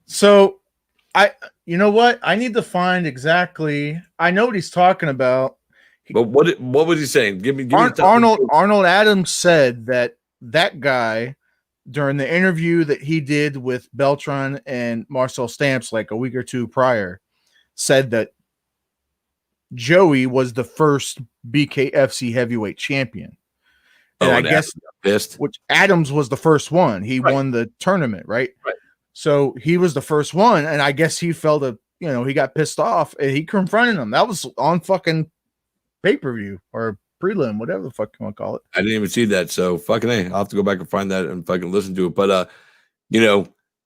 So, you know what? I need to find exactly. I know what he's talking about. But what was he saying? Give me Arnold Adams said that guy during the interview that he did with Beltran and Marcel Stamps like a week or two prior said that Joey was the first BKFC heavyweight champion. And I guess which Adams was the first one. He won the tournament, right? Right. So he was the first one, and I guess he felt he got pissed off and he confronted him. That was on fucking pay-per-view or prelim, whatever the fuck you want to call it. I didn't even see that, so fucking A. I'll have to go back and find that and fucking listen to it. But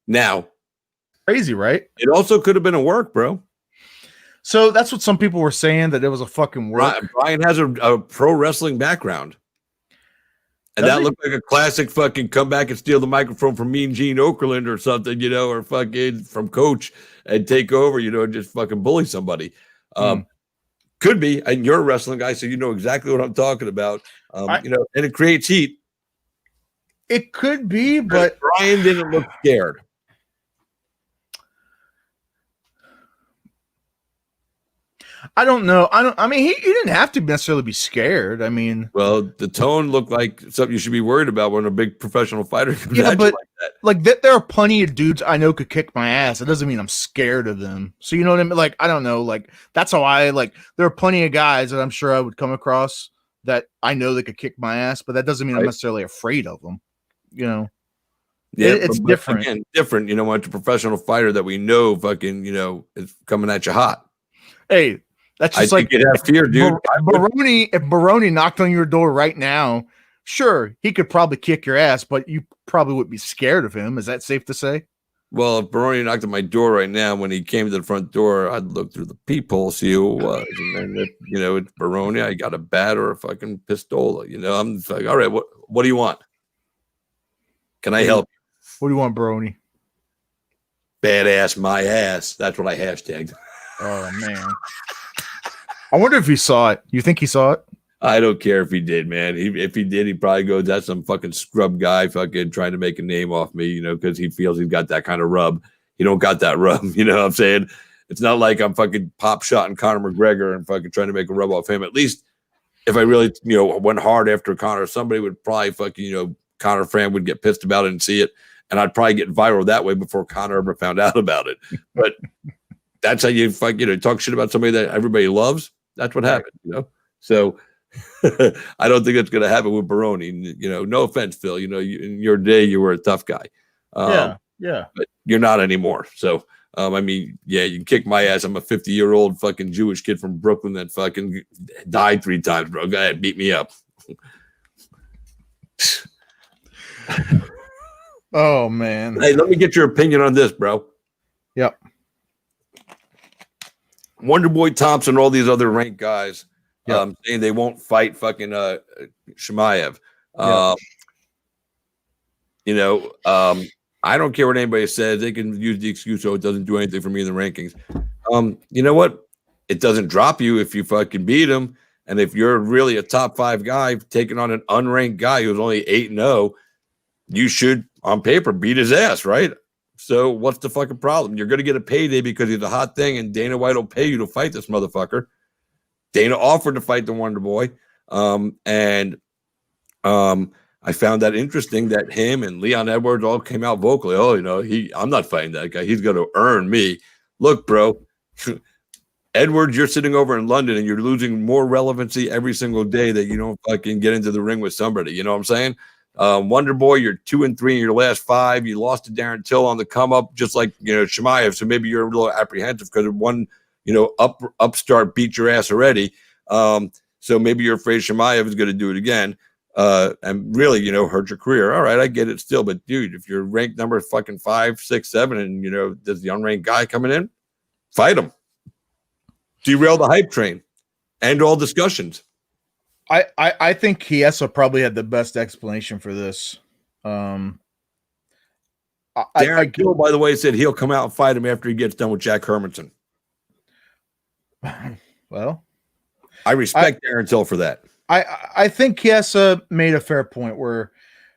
now crazy, right? It also could have been a work, bro. So that's what some people were saying, that it was a fucking work. Brian has a pro wrestling background. And that looked like a classic fucking come back and steal the microphone from Mean Gene Okerlund or something, or fucking from Coach and take over, and just fucking bully somebody. Could be, and you're a wrestling guy, so you know exactly what I'm talking about. And it creates heat. It could be, but Brian didn't look scared. I don't know. I mean, he didn't have to necessarily be scared. I mean, Well, the tone looked like something you should be worried about when a big professional fighter comes yeah, at but you like that. like there are plenty of dudes I know could kick my ass. It doesn't mean I'm scared of them. So you know what I mean? Like, I don't know. Like, that's how I like. There are plenty of guys that I'm sure I would come across that I know they could kick my ass, but that doesn't mean I'm Right. necessarily afraid of them. You know, Yeah, it's but different. Again, different. You know, when it's a professional fighter that we know fucking, is coming at you hot. Hey, that's I just think like you'd have fear, dude. Baroni. If Baroni knocked on your door right now, sure, he could probably kick your ass, but you probably would be scared of him. Is that safe to say? Well, if Baroni knocked on my door right now, when he came to the front door, I'd look through the peephole, see who it was, and then if, it's Baroni, I got a bat or a fucking pistola. I'm just like, all right, what do you want? Can I help? What do you want, Baroni? Badass my ass. That's what I hashtagged. Oh man, I wonder if he saw it. You think he saw it? I don't care if he did, man. If he did, he'd probably go, that's some fucking scrub guy fucking trying to make a name off me, because he feels he's got that kind of rub. He don't got that rub, you know what I'm saying? It's not like I'm fucking pop shotting Conor McGregor and fucking trying to make a rub off him. At least if I really, went hard after Conor, somebody would probably fucking, Conor fan would get pissed about it and see it. And I'd probably get viral that way before Conor ever found out about it. But that's how you talk shit about somebody that everybody loves. That's what happened, So I don't think it's going to happen with Baroni. No offense, Phil. In your day, you were a tough guy. Yeah. But you're not anymore. So, I mean, yeah, you can kick my ass. I'm a 50-year-old fucking Jewish kid from Brooklyn that fucking died 3 times, bro. Go ahead, beat me up. Oh man. Hey, let me get your opinion on this, bro. Yep. Wonder Boy Thompson, all these other ranked guys, Yep. saying they won't fight fucking Shemaev. I don't care what anybody says. They can use the excuse, oh, it doesn't do anything for me in the rankings. You know what? It doesn't drop you if you fucking beat him. And if you're really a top 5 guy taking on an unranked guy who's only 8-0, you should, on paper, beat his ass, right? So what's the fucking problem? You're going to get a payday because he's a hot thing, and Dana White will pay you to fight this motherfucker. Dana offered to fight the Wonder Boy. I found that interesting that him and Leon Edwards all came out vocally. Oh, I'm not fighting that guy. He's going to earn me. Look, bro, Edwards, you're sitting over in London and you're losing more relevancy every single day that you don't fucking get into the ring with somebody. You know what I'm saying? Wonder Boy, you're 2-3 in your last 5. You lost to Darren Till on the come up, just like Shemaev. So maybe you're a little apprehensive because one, upstart beat your ass already. So maybe you're afraid Shemaev is going to do it again. And really, hurt your career. All right, I get it still, but dude, if you're ranked number fucking 5, 6, 7, and there's the unranked guy coming in, fight him. Derail the hype train. End all discussions. I think Chiesa probably had the best explanation for this. Darren Till, by the way, said he'll come out and fight him after he gets done with Jack Hermanson. Well, I respect Darren Till for that. I think Chiesa made a fair point where,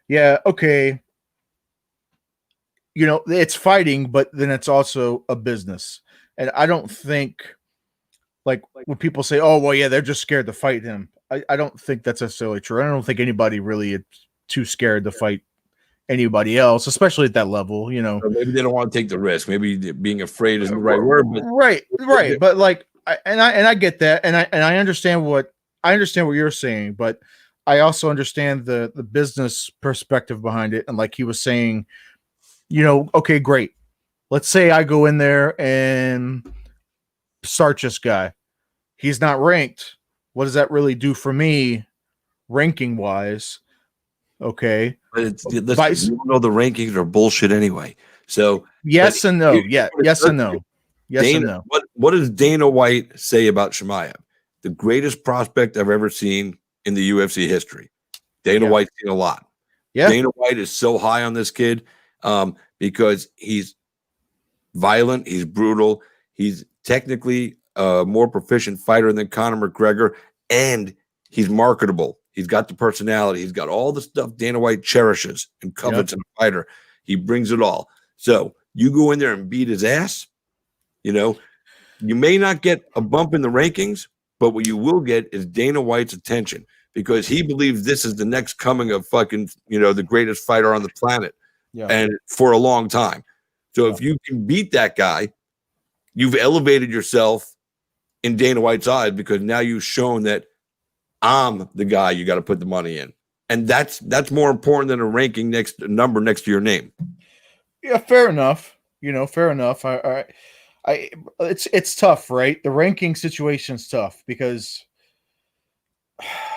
yeah, okay, it's fighting, but then it's also a business. And I don't think, like when people say, oh, well, yeah, they're just scared to fight him. I don't think that's necessarily true. I don't think anybody really is too scared to fight anybody else, especially at that level, Or maybe they don't want to take the risk. Maybe being afraid isn't the right word. But right. But like, I get that, and I understand what you're saying, but I also understand the business perspective behind it. And like he was saying, okay, great. Let's say I go in there and start this guy. He's not ranked. What does that really do for me, ranking wise? Okay, but you know the rankings are bullshit anyway. So yes and no. Yes and no. Yes and no. What does Dana White say about Shemaev? The greatest prospect I've ever seen in the UFC history. Dana White's seen a lot. Yeah. Dana White is so high on this kid because he's violent, he's brutal, he's technically a more proficient fighter than Conor McGregor, and he's marketable. He's got the personality. He's got all the stuff Dana White cherishes and covets in a fighter. He brings it all. So you go in there and beat his ass, You may not get a bump in the rankings, but what you will get is Dana White's attention because he believes this is the next coming of fucking, the greatest fighter on the planet, and for a long time. So if you can beat that guy, you've elevated yourself in Dana White's eyes because now you've shown that I'm the guy you got to put the money in. And that's more important than a ranking number next to your name. Yeah, fair enough. Fair enough. It's tough, right? The ranking situation's tough because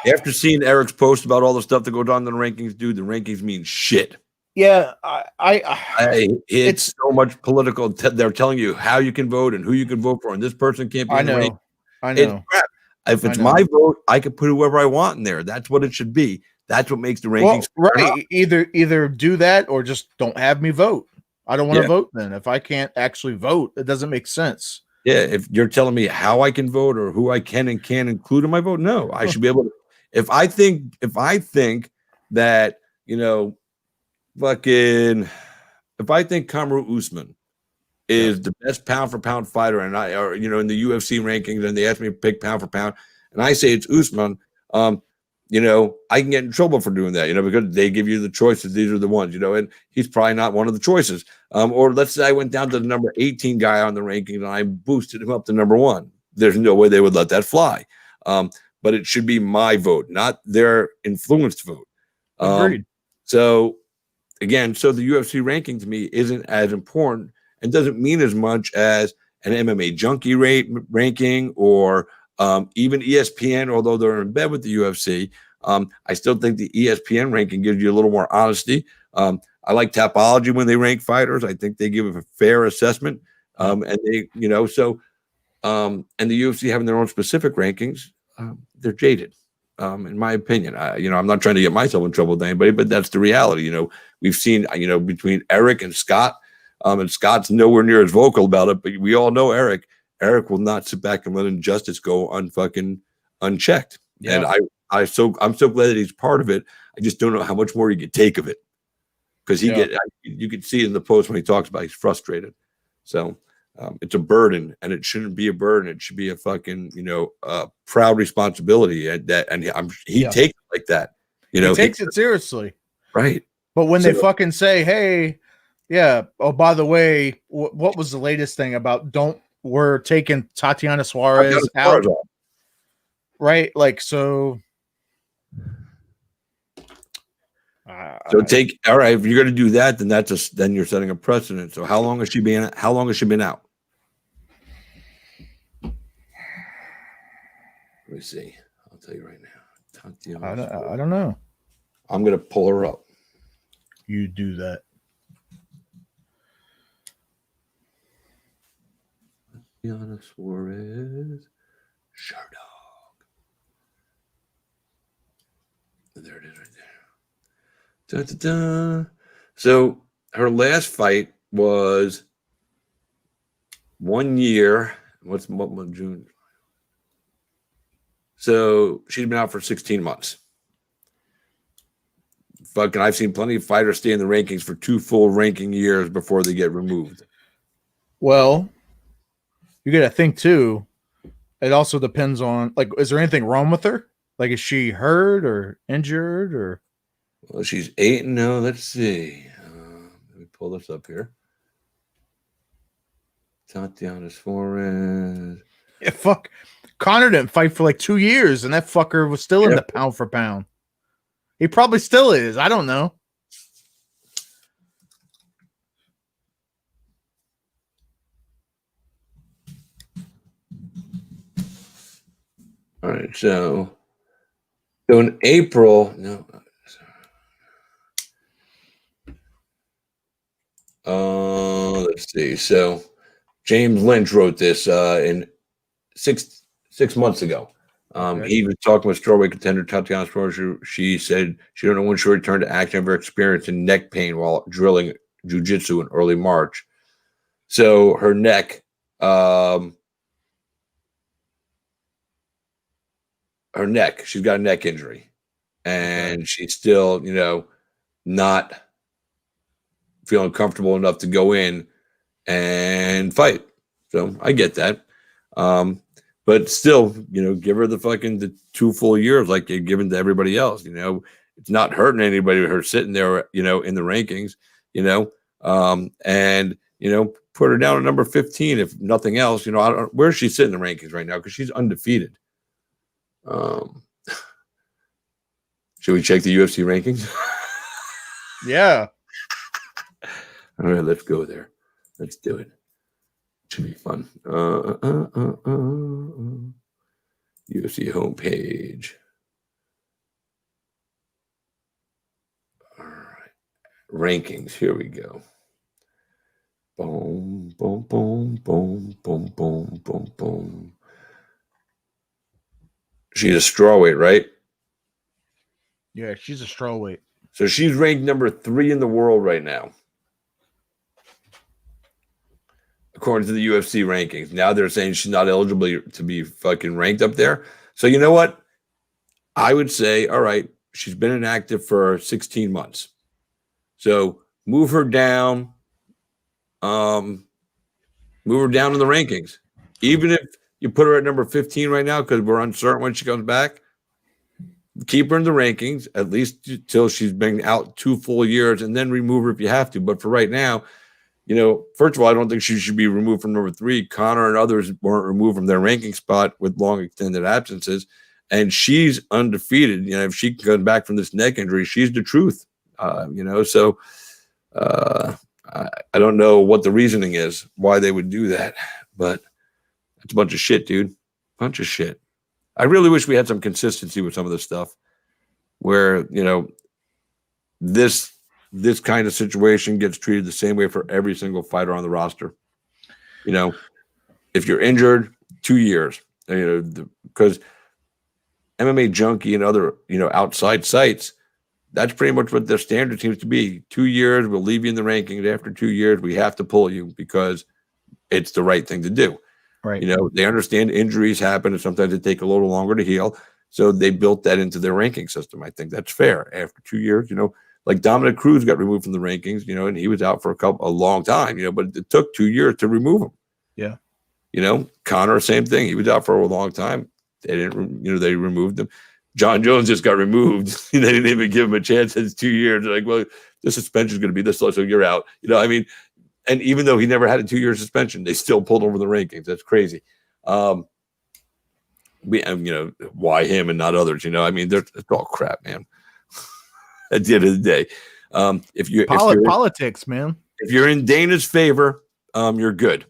after seeing Eric's post about all the stuff that goes on in the rankings, dude, the rankings mean shit. Yeah, it's so much political. They're telling you how you can vote and who you can vote for, and this person can't be. I in the know. ranking. I know. It's crap. If it's my vote, I can put whoever I want in there. That's what it should be. That's what makes the rankings. Well, right. Either do that or just don't have me vote. I don't want to vote then. If I can't actually vote, it doesn't make sense. Yeah, if you're telling me how I can vote or who I can and can't include in my vote, no, I should be able to. If I think that, if I think Kamaru Usman is the best pound for pound fighter, and in the UFC rankings, and they ask me to pick pound for pound, and I say it's Usman, I can get in trouble for doing that, because they give you the choices. These are the ones, and he's probably not one of the choices. Or let's say I went down to the number 18 guy on the rankings and I boosted him up to number 1. There's no way they would let that fly. But it should be my vote, not their influenced vote. Agreed. So again, the UFC ranking to me isn't as important and doesn't mean as much as an MMA junkie ranking or even ESPN, although they're in bed with the UFC. I still think the ESPN ranking gives you a little more honesty. I like Tapology when they rank fighters. I think they give a fair assessment. And they, and the UFC having their own specific rankings, they're jaded, in my opinion. I'm not trying to get myself in trouble with anybody, but that's the reality. We've seen, between Eric and Scott, and Scott's nowhere near as vocal about it, but we all know Eric. Eric will not sit back and let injustice go unchecked. Yeah. And I'm so glad that he's part of it. I just don't know how much more he could take of it. Because you could see in the post when he talks about he's frustrated. So it's a burden, and it shouldn't be a burden. It should be a fucking proud responsibility, and he takes it like that. He takes it seriously, right? But when they fucking say, "Hey, yeah, oh by the way, what was the latest thing about? We're taking Tatiana Suarez out, right? Like so." So all right. If you're going to do that, then you're setting a precedent. So how long has she been out? Let me see. I'll tell you right now. I don't know. I'm going to pull her up. You do that. Tatiana Suarez, Sherdog. There it is, right there. Da, da, da. So her last fight was 1 year. What month? June. So she's been out for 16 months. Fucking, I've seen plenty of fighters stay in the rankings for 2 full ranking years before they get removed. Well, you got to think too. It also depends on, like, is there anything wrong with her? Like, is she hurt or injured or? Well, she's 8-0. Let's see. Let me pull this up here. Tatiana Suarez. Yeah, fuck. Connor didn't fight for like 2 years, and that fucker was still in the pound for pound. He probably still is. I don't know. All right, so in April, let's see. So James Lynch wrote this in six months ago. He was talking with strawweight contender Tatiana Suarez. She said she don't know when she'll return to action after experiencing neck pain while drilling jiu-jitsu in early March. So her neck, she's got a neck injury, and she's still, not feeling comfortable enough to go in and fight. So I get that. But still, give her the 2 full years like you're giving to everybody else. It's not hurting anybody with her sitting there, in the rankings, and put her down at number 15 if nothing else. I don't, where's she sitting in the rankings right now? Because she's undefeated. Should we check the UFC rankings? Yeah. All right, let's go there. Let's do it. Should be fun. UFC homepage. All right. Rankings. Here we go. Boom, boom, boom, boom, boom, boom, boom, boom. She's a strawweight, right? Yeah, she's a strawweight. So she's ranked number 3 in the world right now, according to the UFC rankings. Now they're saying she's not eligible to be fucking ranked up there. So you know what? I would say, all right, she's been inactive for 16 months. So move her down. Move her down in the rankings. Even if you put her at number 15 right now, because we're uncertain when she comes back, keep her in the rankings, at least till she's been out 2 full years, and then remove her if you have to. But for right now, first of all, I don't think she should be removed from number 3. Connor and others weren't removed from their ranking spot with long extended absences. And she's undefeated. If she comes back from this neck injury, she's the truth. So I don't know what the reasoning is, why they would do that. But it's a bunch of shit, dude. Bunch of shit. I really wish we had some consistency with some of this stuff where, this kind of situation gets treated the same way for every single fighter on the roster. If you're injured, 2 years, because MMA Junkie and other, outside sites, that's pretty much what their standard seems to be. 2 years, we'll leave you in the rankings. After 2 years, we have to pull you because it's the right thing to do. Right. They understand injuries happen and sometimes they take a little longer to heal. So they built that into their ranking system. I think that's fair. After 2 years, like Dominic Cruz got removed from the rankings, and he was out for a long time, but it took 2 years to remove him. Yeah. Connor, same thing. He was out for a long time. They didn't, they removed him. John Jones just got removed. They didn't even give him a chance. It's 2 years. They're like, well, the suspension is going to be this low, so you're out. And even though he never had a 2-year suspension, they still pulled over the rankings. That's crazy. Why him and not others? It's all crap, man. At the end of the day, Politics, man. If you're in Dana's favor, you're good.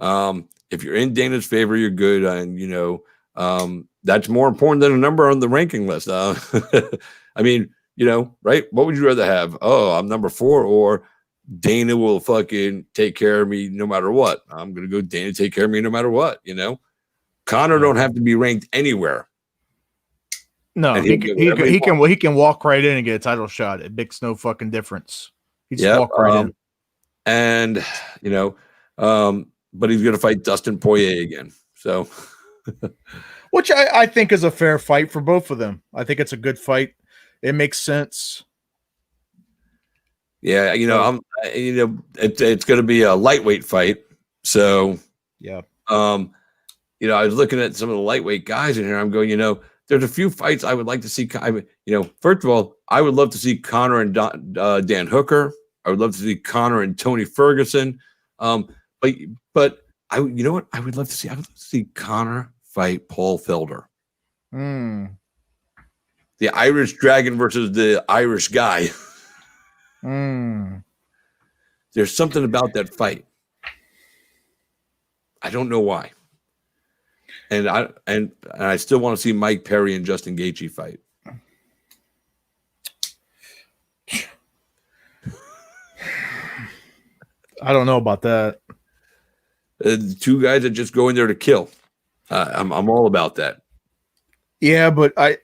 If you're in Dana's favor, you're good, and that's more important than a number on the ranking list. Right? What would you rather have? Oh, I'm number 4, or Dana will fucking take care of me no matter what. I'm gonna go Dana take care of me no matter what. Connor don't have to be ranked anywhere. No, he can walk right in and get a title shot. It makes no fucking difference. He just walk right in. And but he's gonna fight Dustin Poirier again. So which I think is a fair fight for both of them. I think it's a good fight. It makes sense. Yeah, it's going to be a lightweight fight. So, yeah. I was looking at some of the lightweight guys in here. I'm going, there's a few fights I would like to see. First of all, I would love to see Connor and Dan Hooker. I would love to see Connor and Tony Ferguson. But I would love to see. I would love to see Connor fight Paul Felder. The Irish Dragon versus the Irish guy. There's something about that fight. I don't know why. And I still want to see Mike Perry and Justin Gaethje fight. I don't know about that. The 2 guys that just go in there to kill. I'm all about that. Yeah, but I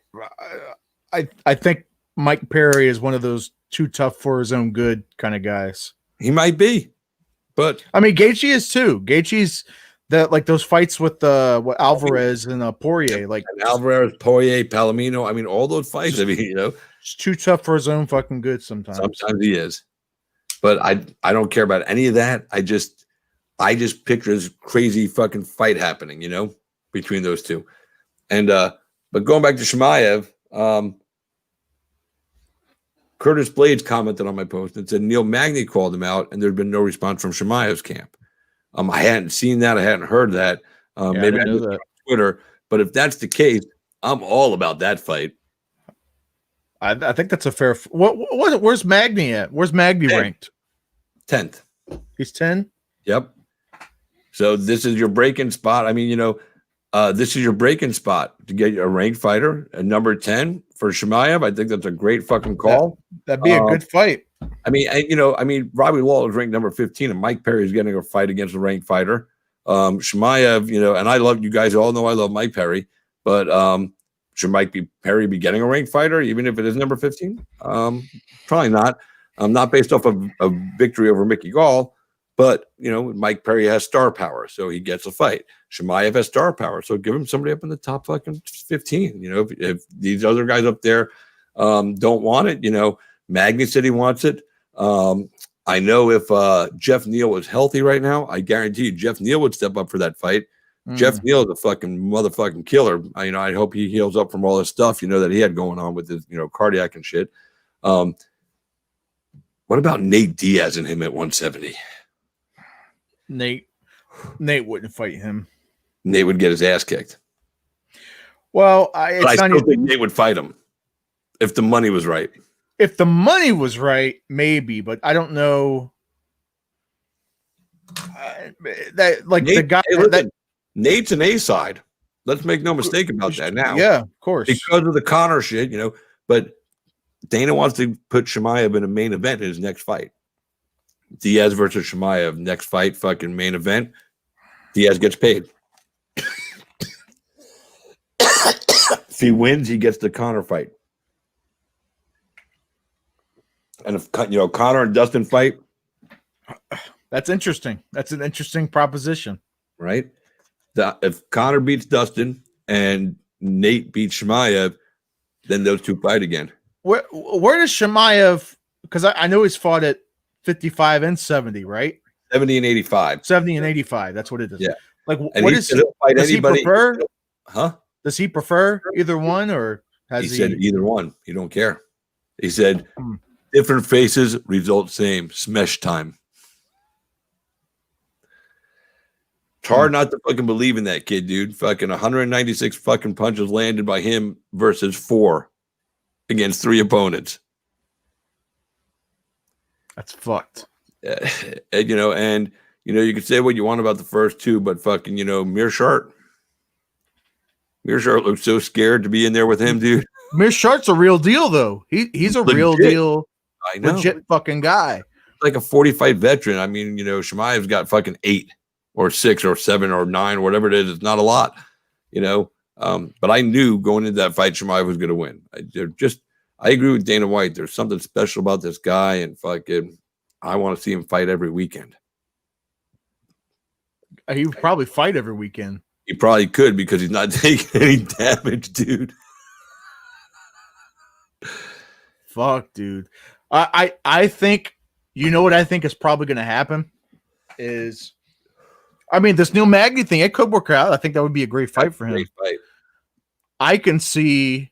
think Mike Perry is one of those too tough for his own good kind of guys. He might be, but Gaethje is too. Gaethje's those fights with Alvarez and Poirier, Alvarez, Poirier, Palomino. All those fights. It's too tough for his own fucking good sometimes. Sometimes he is, but I don't care about any of that. I just picture this crazy fucking fight happening, between those two. And but going back to Chimaev, Curtis Blades commented on my post and said Neil Magny called him out, and there'd been no response from Chimaev's camp. I hadn't seen that, I hadn't heard that. Maybe I knew that on Twitter, but if that's the case, I'm all about that fight. I think that's a fair. Where's Magny at? Where's Magny ranked? 10th. He's 10. Yep. So this is your break-in spot. I mean, this is your break-in spot to get a ranked fighter at number 10 for Chimaev. I think that's a great fucking call. That'd be a good fight. I mean, Robbie Lawler is ranked number 15, and Mike Perry is getting a fight against a ranked fighter. Chimaev, and I love, you guys all know I love Mike Perry, but should Perry be getting a ranked fighter, even if it is number 15? Probably not. Not based off of a victory over Mickey Gall. But, Mike Perry has star power, so he gets a fight. Chimaev has star power, so give him somebody up in the top fucking 15. If these other guys up there don't want it, Magny said he wants it. I know if Jeff Neal was healthy right now, I guarantee you Jeff Neal would step up for that fight. Jeff Neal is a fucking motherfucking killer. I hope he heals up from all this stuff, that he had going on with his, cardiac and shit. What about Nate Diaz and him at 170? Nate wouldn't fight him. Nate would get his ass kicked. Well, I still think Nate would fight him if the money was right. If the money was right, maybe, but I don't know. Nate's an A side. Let's make no mistake about that now. Yeah, of course. Because of the Connor shit, but Dana wants to put Chimaev in a main event in his next fight. Diaz versus Chimaev, next fight, fucking main event. Diaz gets paid. If he wins, he gets the Connor fight. And if Connor and Dustin fight, that's interesting. That's an interesting proposition, right? If Connor beats Dustin and Nate beats Chimaev, then those two fight again. Where does Chimaev? Because I know he's fought at 55 and 70, right? 70 and 85. 70 and 85. That's what it is. Yeah. Like, and what is does he prefer? Huh? Does he prefer either one, or has he said either one? He don't care. He said different faces, result same. Smash time. It's hard not to fucking believe in that kid, dude. Fucking 196 fucking punches landed by him versus 4 against 3 opponents. That's fucked. And you can say what you want about the first 2, but fucking, Meerschaert looks so scared to be in there with him, dude. Meerschaert's a real deal, though. He's a legit, real deal, I know, legit fucking guy. Like a 40-fight veteran. I mean, Chimaev's got fucking 8 or 6 or 7 or 9, whatever it is. It's not a lot, But I knew going into that fight, Chimaev was going to win. I agree with Dana White. There's something special about this guy, and fucking, I want to see him fight every weekend. He would probably fight every weekend. He probably could because he's not taking any damage, dude. Fuck, dude. I think, what I think is probably going to happen is, this Neil Magny thing, it could work out. I think that would be a great fight for him. Great fight. I can see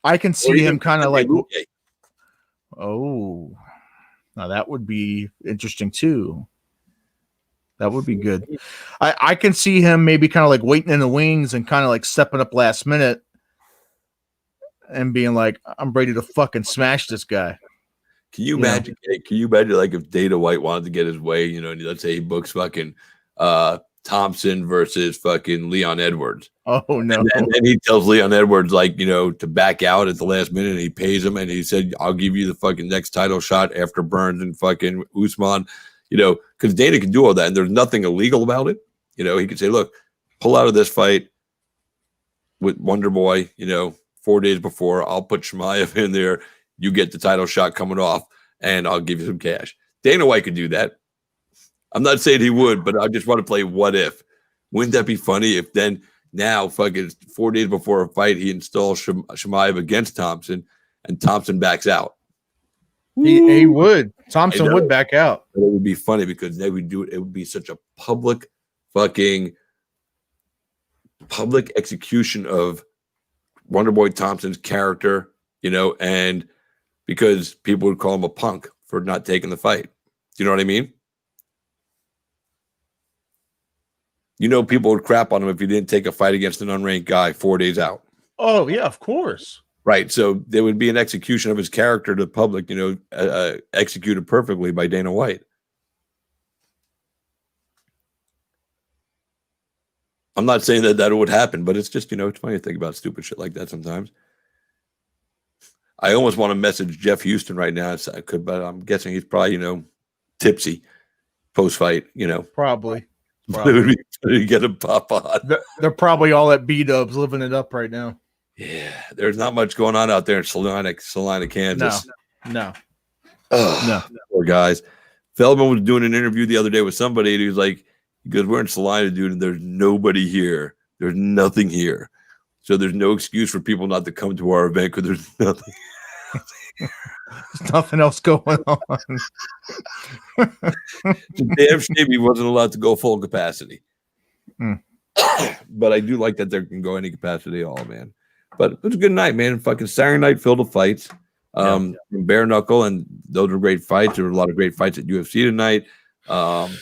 him kind of like, oh, now that would be interesting too. That would be good. I can see him maybe kind of like waiting in the wings and kind of like stepping up last minute and being like, I'm ready to fucking smash this guy. Can you imagine? Can you imagine like if Dana White wanted to get his way, let's say he books fucking Thompson versus fucking Leon Edwards. Oh no. And then he tells Leon Edwards to back out at the last minute, and he pays him, and he said, I'll give you the fucking next title shot after Burns and fucking Usman, because Dana can do all that, and there's nothing illegal about it. He could say, look, pull out of this fight with Wonder Boy, 4 days before, I'll put Chimaev in there, you get the title shot coming off, and I'll give you some cash. Dana White could do that. I'm not saying he would, but I just want to play what if. Wouldn't that be funny if then now fucking 4 days before a fight he installs Chimaev against Thompson and Thompson backs out? He would. Thompson know. would back out. But it would be funny because they would do it. It would be such a public execution of Wonderboy Thompson's character, and because people would call him a punk for not taking the fight. Do you know what I mean? People would crap on him if he didn't take a fight against an unranked guy 4 days out. Oh yeah, of course. Right. So there would be an execution of his character to the public, executed perfectly by Dana White. I'm not saying that would happen, but it's just, it's funny to think about stupid shit like that sometimes. I almost want to message Jeff Houston right now. I could, but I'm guessing he's probably, tipsy post-fight, Probably. It would be funny to get him pop on. They're probably all at B-dubs living it up right now. Yeah, there's not much going on out there in Salina, Kansas. No. Poor guys. Feldman was doing an interview the other day with somebody, and he was like, because we're in Salina, dude, and there's nobody here. There's nothing here. So there's no excuse for people not to come to our event because there's nothing. There's nothing else going on. It's a damn shame he wasn't allowed to go full capacity. But I do like that there can go any capacity at all, man. But it was a good night, man. Fucking Saturday night filled with fights. Bare knuckle, and those were great fights. There were a lot of great fights at UFC tonight. Obviously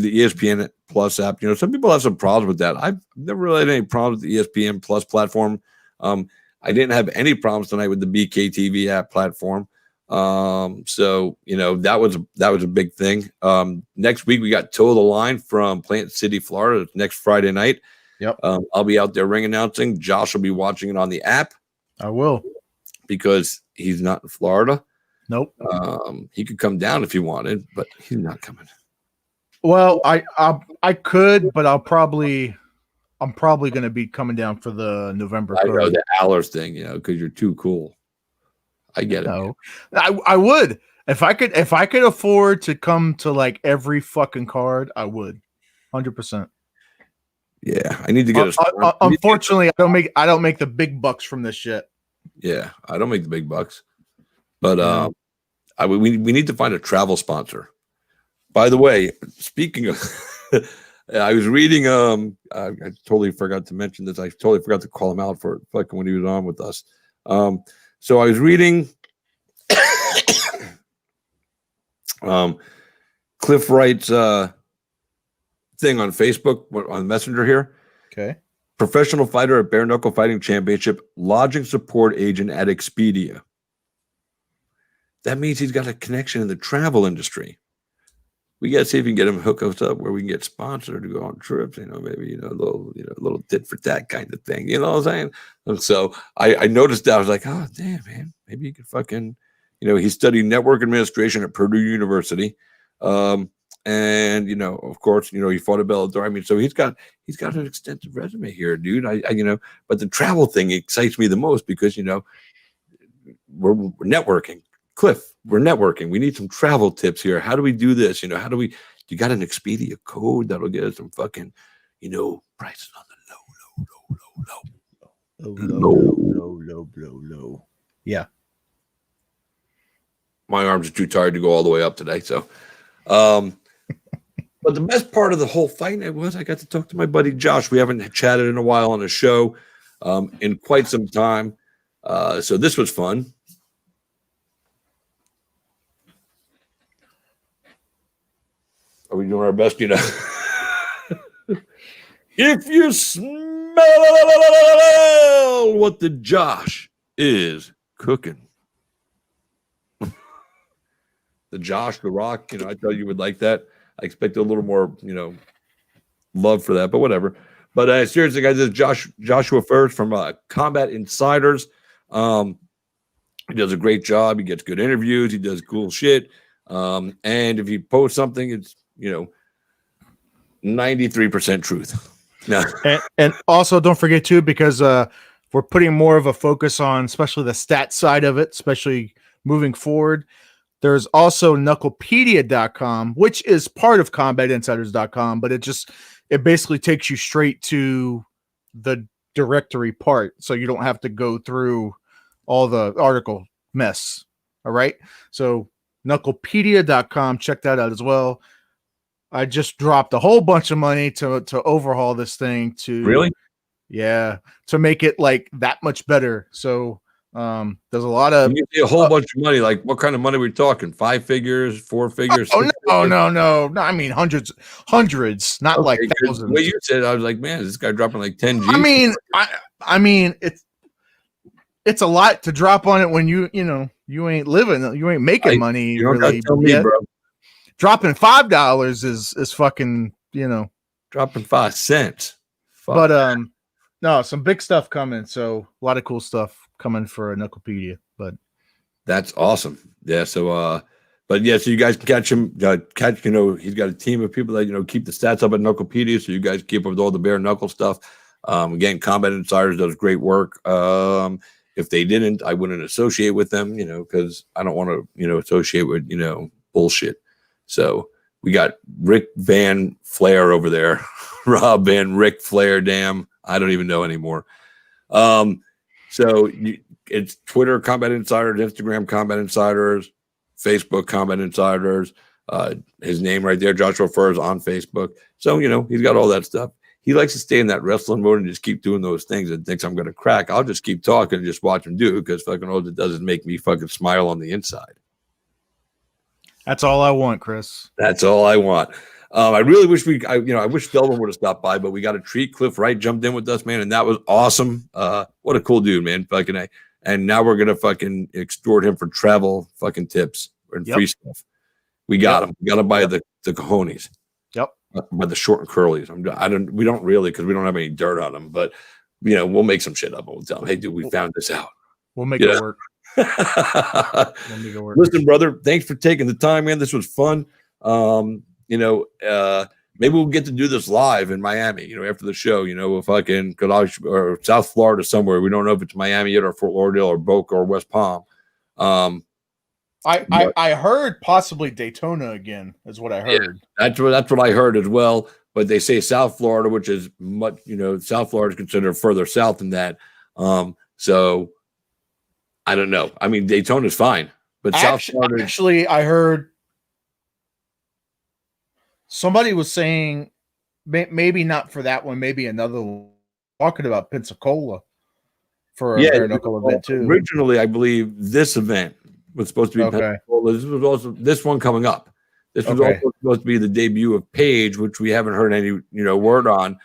the ESPN Plus app. Some people have some problems with that. I've never really had any problems with the ESPN Plus platform. I didn't have any problems tonight with the BKTV app platform. So that was a big thing. Next week we got Toe the Line from Plant City, Florida. It's next Friday night. Yep. I'll be out there ring announcing. Josh will be watching it on the app. I will, because he's not in Florida. Nope. He could come down if he wanted, but he's not coming. Well, I could, but I'm probably going to be coming down for the November. I know the Allers thing, because you're too cool. I get it. No, I would if I could afford to come to like every fucking card. I would, 100%. Yeah, I need to get unfortunately, I don't make the big bucks from this shit. Yeah, I don't make the big bucks, but we need to find a travel sponsor. By the way, speaking of, I was reading. I totally forgot to mention this. I totally forgot to call him out for fucking when he was on with us. So I was reading Cliff Wright's thing on Facebook on Messenger here. Okay. Professional fighter at Bare Knuckle Fighting Championship, lodging support agent at Expedia. That means he's got a connection in the travel industry. We got to see if we can get him hook us up where we can get sponsored to go on trips, maybe, a little tit for tat kind of thing. You know what I'm saying? And so I noticed that. I was like, oh, damn, man, maybe you could fucking, he studied network administration at Purdue University. And, of course, he fought at Bellator. I mean, so he's got an extensive resume here, dude. But the travel thing excites me the most because, we're networking. Cliff, we're networking. We need some travel tips here. How do we do this? How do we? You got an Expedia code that'll get us some fucking, prices on the low. Yeah. My arms are too tired to go all the way up today. So, but the best part of the whole fight night was I got to talk to my buddy Josh. We haven't chatted in a while on a show, in quite some time. So this was fun. Are we doing our best? If you smell what the Josh is cooking. The Josh, the Rock, I thought you would like that. I expected a little more, love for that, but whatever. But seriously, guys, this is Joshua First from Combat Insiders. He does a great job. He gets good interviews. He does cool shit. And if he posts something, it's 93% truth. No. And also don't forget too, because we're putting more of a focus on especially the stat side of it, especially moving forward. There's also knucklepedia.com, which is part of combatinsiders.com, but it basically takes you straight to the directory part. So you don't have to go through all the article mess. All right. So knucklepedia.com, check that out as well. I just dropped a whole bunch of money to overhaul this thing to to make it like that much better. So there's a lot of When you say a whole bunch of money, like what kind of money are we talking? 5 figures, 4 figures? no. I mean hundreds, not Okay, like 'cause thousands. the way you said, I was like, man, is this guy dropping like 10 G's? I mean, it's a lot to drop on it when you ain't living, you ain't making money. You don't really gotta tell me, yet. bro. Dropping $5 is fucking, Dropping 5 cents. Fuck. But no, some big stuff coming. So a lot of cool stuff coming for Knucklepedia. But That's awesome. Yeah. So, but yeah, so you guys can catch him. He's got a team of people that keep the stats up at Knucklepedia. So you guys keep up with all the bare knuckle stuff. Again, Combat Insiders does great work. If they didn't, I wouldn't associate with them. Because I don't want to associate with bullshit. So we got Rick Van Flair over there, Rob Van Rick Flair. Damn, I don't even know anymore. So it's Twitter Combat Insiders, Instagram Combat Insiders, Facebook Combat Insiders. His name right there, Joshua Furs on Facebook. So he's got all that stuff. He likes to stay in that wrestling mode and just keep doing those things and thinks I'm going to crack. I'll just keep talking and just watch him do it because fucking all it does is make me fucking smile on the inside. that's all I want, Chris. That's all I want. I really wish I wish Delvin would have stopped by, but we got a treat. Cliff Wright jumped in with us, man, and that was awesome. What a cool dude, man. Fucking A. And now we're gonna fucking extort him for travel fucking tips and free stuff. We got him. We got him by the cojones. Yep. By the short and curlies. We don't really because we don't have any dirt on him, but we'll make some shit up and we'll tell him, hey, dude, we found this out. We'll make it work. Listen, brother, thanks for taking the time, man. This was fun. Maybe we'll get to do this live in Miami, after the show, if I can, or South Florida somewhere. We don't know if it's Miami yet or Fort Lauderdale or Boca or West Palm. I heard possibly Daytona again is what I heard. Yeah, that's what I heard as well. But they say South Florida, which is much, South Florida is considered further south than that. So I don't know. I mean, Daytona's fine, but South Florida. Actually, I heard somebody was saying maybe not for that one, maybe another one, talking about Pensacola for a bare knuckle event too. Originally, I believe this event was supposed to be Pensacola. This was also this one coming up. This was also supposed to be the debut of Paige, which we haven't heard any word on.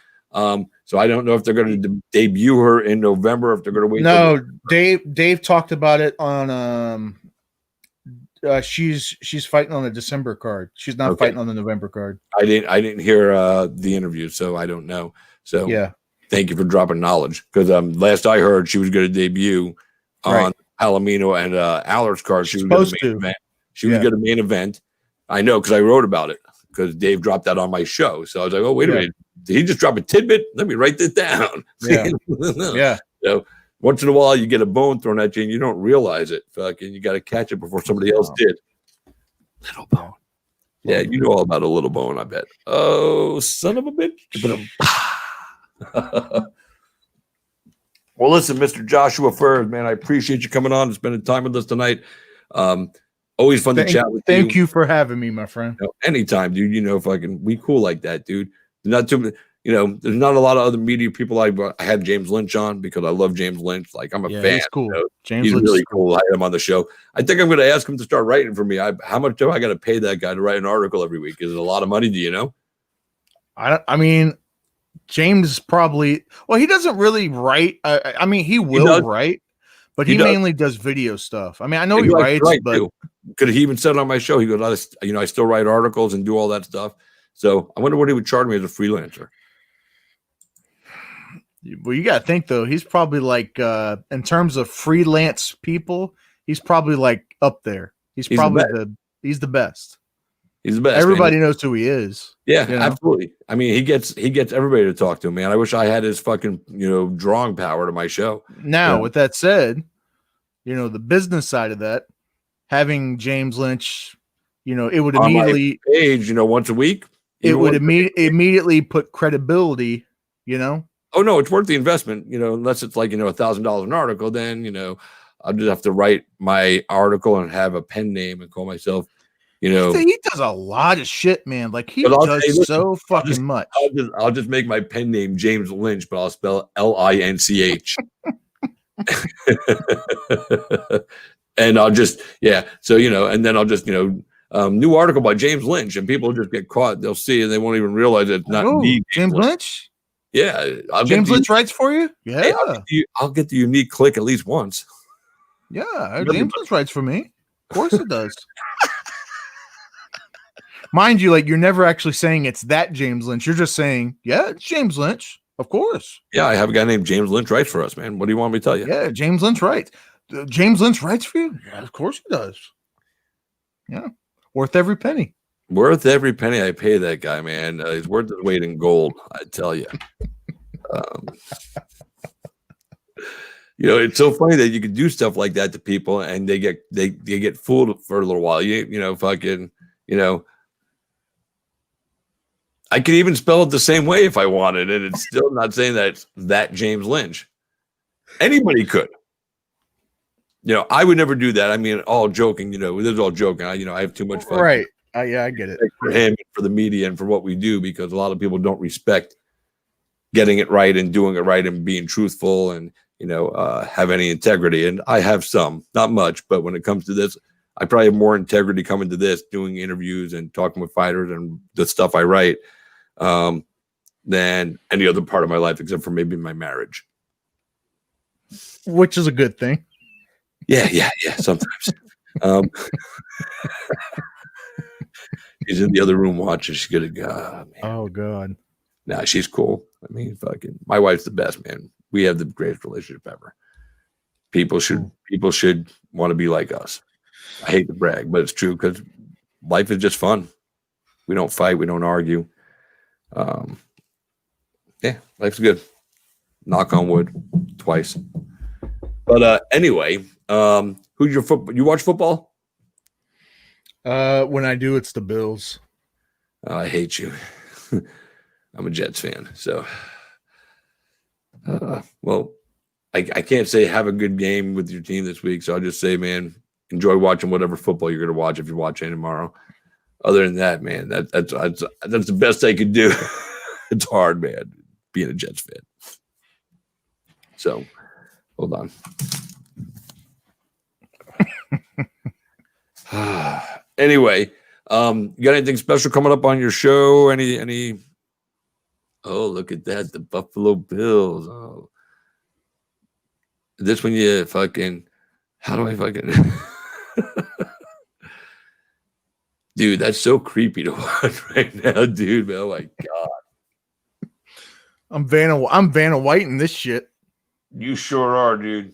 So I don't know if they're going to debut her in November, if they're going to wait. No, Dave talked about it on she's fighting on the December card. She's not fighting on the November card. I didn't hear the interview, so I don't know. So yeah, thank you for dropping knowledge because last I heard she was going to debut on Palomino and Allard's card. She was going to main event. She was going to main event. I know because I wrote about it because Dave dropped that on my show. So I was like, oh wait a minute, did he just drop a tidbit? Let me write this down. Yeah. So once in a while, you get a bone thrown at you and you don't realize it. Fucking, you got to catch it before somebody else did. Little bone. Yeah, you know all about a little bone, I bet. Oh, son of a bitch. Well, listen, Mr. Joshua Furs, man, I appreciate you coming on and spending time with us tonight. Always fun to chat with you. Thank you for having me, my friend. Anytime, dude. Fucking, we cool like that, dude. Not too many. There's not a lot of other media people. I had James Lynch on because I love James Lynch. Like, I'm a fan. He's cool. He's really cool. I had him on the show. I think I'm going to ask him to start writing for me. How much do I got to pay that guy to write an article every week? Is it a lot of money? Do you know? I mean, James probably. Well, he doesn't really write. I mean, he will write, but he mainly does video stuff. I mean, I know he writes, but could he even said on my show? He goes, I still write articles and do all that stuff. So I wonder what he would charge me as a freelancer. Well, you got to think though. He's probably like, in terms of freelance people, he's probably like up there. He's probably he's the best. He's the best. Everybody knows who he is. Yeah, absolutely. I mean, he gets everybody to talk to him, man. I wish I had his fucking drawing power to my show. Now, with that said, the business side of that, having James Lynch, it would immediately page, once a week. It would immediately put credibility, Oh no, it's worth the investment, unless it's like $1,000 an article. Then I'll just have to write my article and have a pen name and call myself, you know. He does a lot of shit, man. Like he But I'll does say, listen, so fucking much. I'll just make my pen name James Lynch, but I'll spell Linch. And I'll just, so, you know, and then I'll just, you know, new article by James Lynch, and people just get caught. They'll see and they won't even realize it's not me. James Lynch? Yeah. James Lynch writes for you? Yeah. Hey, I'll get the unique click at least once. Yeah. James Lynch writes for me. Of course it does. Mind you, like you're never actually saying it's that James Lynch. You're just saying, yeah, it's James Lynch. Of course. Yeah, I have a guy named James Lynch writes for us, man. What do you want me to tell you? Yeah, James Lynch writes. James Lynch writes for you? Yeah, of course he does. Yeah. Worth every penny. Worth every penny I pay that guy, man. He's worth his weight in gold, I tell you. You know, it's so funny that you can do stuff like that to people, and they get fooled for a little while. You know, fucking, you know, I could even spell it the same way if I wanted, and it's still not saying that it's that James Lynch. Anybody could. You know, I would never do that. I mean, all joking. You know, this is all joking. I have too much fun. Right. Yeah, I get it. For him, for the media, and for what we do, because a lot of people don't respect getting it right and doing it right and being truthful and, you know, have any integrity. And I have some, not much, but when it comes to this, I probably have more integrity coming to this, doing interviews and talking with fighters and the stuff I write, than any other part of my life, except for maybe my marriage. Which is a good thing. Yeah, sometimes. She's in the other room watching. She's gonna go, man. Oh God. Nah, she's cool. I mean, fucking, my wife's the best, man. We have the greatest relationship ever. People should want to be like us. I hate to brag, but it's true because life is just fun. We don't fight. We don't argue. Yeah, life's good. Knock on wood, twice. But anyway, who's your football? You watch football? When I do, it's the Bills. I hate you. I'm a Jets fan, so well, I can't say have a good game with your team this week. So I'll just say, man, enjoy watching whatever football you're going to watch if you're watching tomorrow. Other than that, man, that's the best I could do. It's hard, man, being a Jets fan. So hold on. Anyway, you got anything special coming up on your show? Any? Oh, look at that, the Buffalo Bills. Oh, this one, you fucking. How do I fucking? Dude, that's so creepy to watch right now, dude. Oh my God. I'm Vanna White in this shit. You sure are, dude.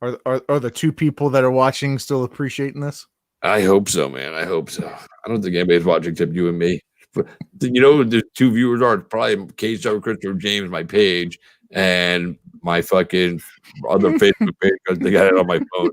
Are the two people that are watching still appreciating this? I hope so, man. I hope so. I don't think anybody's watching except you and me. But, you know, the two viewers are probably K-Star Christopher James, my page, and my fucking other Facebook page because they got it on my phone.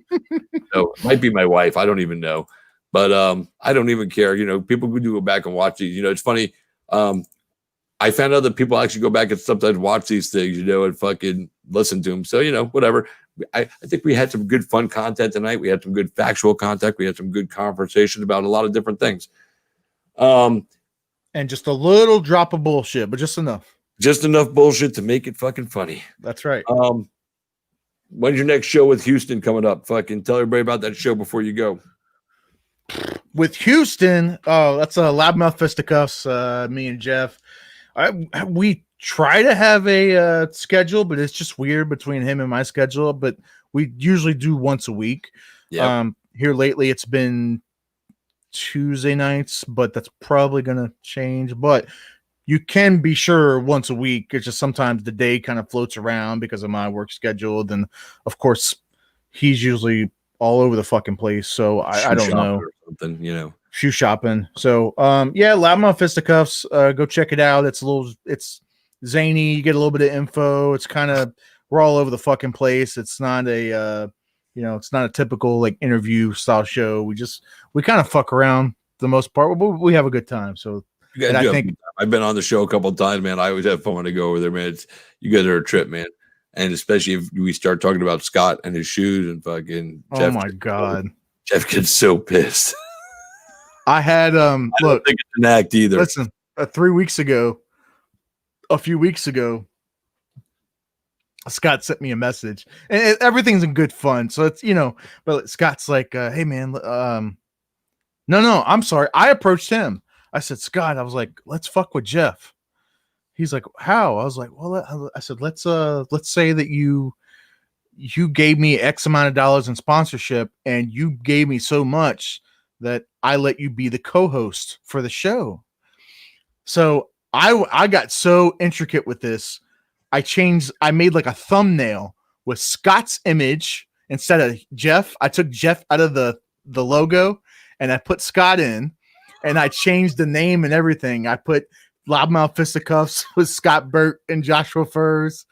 So it might be my wife. I don't even know. But I don't even care. You know, people do go back and watch these. You know, it's funny. I found out that people actually go back and sometimes watch these things, you know, and fucking listen to them. So, you know, whatever. I think we had some good fun content tonight. We had some good factual content. We had some good conversations about a lot of different things. And just a little drop of bullshit, but just enough. Just enough bullshit to make it fucking funny. That's right. When's your next show with Houston coming up? Fucking tell everybody about that show before you go. With Houston, that's a Loudmouth Fisticuffs, me and Jeff. We try to have a schedule, but it's just weird between him and my schedule. But we usually do once a week. Yeah. Here lately, it's been Tuesday nights, but that's probably going to change. But you can be sure once a week. It's just sometimes the day kind of floats around because of my work schedule. Then, of course, he's usually all over the fucking place. So I don't know. Or something, you know. Shoe shopping. So, yeah, Loudmouth Fisticuffs. Go check it out. It's zany. You get a little bit of info. It's kind of, we're all over the fucking place. It's not a, it's not a typical like interview style show. We kind of fuck around the most part, but we have a good time. So, and I think I've been on the show a couple of times, man. I always have fun when I go over there, man. You guys are a trip, man. And especially if we start talking about Scott and his shoes and fucking Oh my God. Jeff gets so pissed. I had I look, don't think it's an act either. listen, 3 weeks ago, a few weeks ago, Scott sent me a message, and everything's in good fun. So it's, but Scott's like, hey man, no, I'm sorry. I approached him. I said, Scott, I was like, let's fuck with Jeff. He's like, how? I was like, well, I said, let's say that you gave me X amount of dollars in sponsorship, and you gave me so much that I let you be the co-host for the show. So I got so intricate with this. I made like a thumbnail with Scott's image instead of Jeff. I took Jeff out of the logo and I put Scott in, and I changed the name and everything. I put Loudmouth Fisticuffs with Scott Burt and Joshua Furs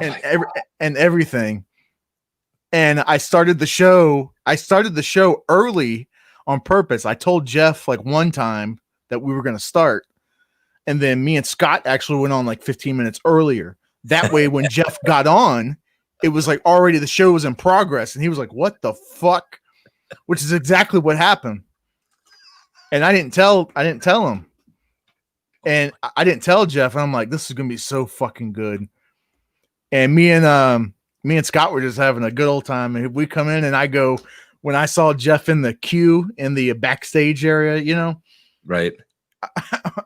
and everything. And I started the show early on purpose. I told Jeff like one time that we were going to start, and then me and Scott actually went on like 15 minutes earlier. That way, when Jeff got on, it was like already the show was in progress, and he was like, "What the fuck?" Which is exactly what happened. And I didn't tell him, and I didn't tell Jeff. And I'm like, "This is gonna be so fucking good." And me and Scott were just having a good old time. And we come in, and I go, when I saw Jeff in the queue in the backstage area, Right.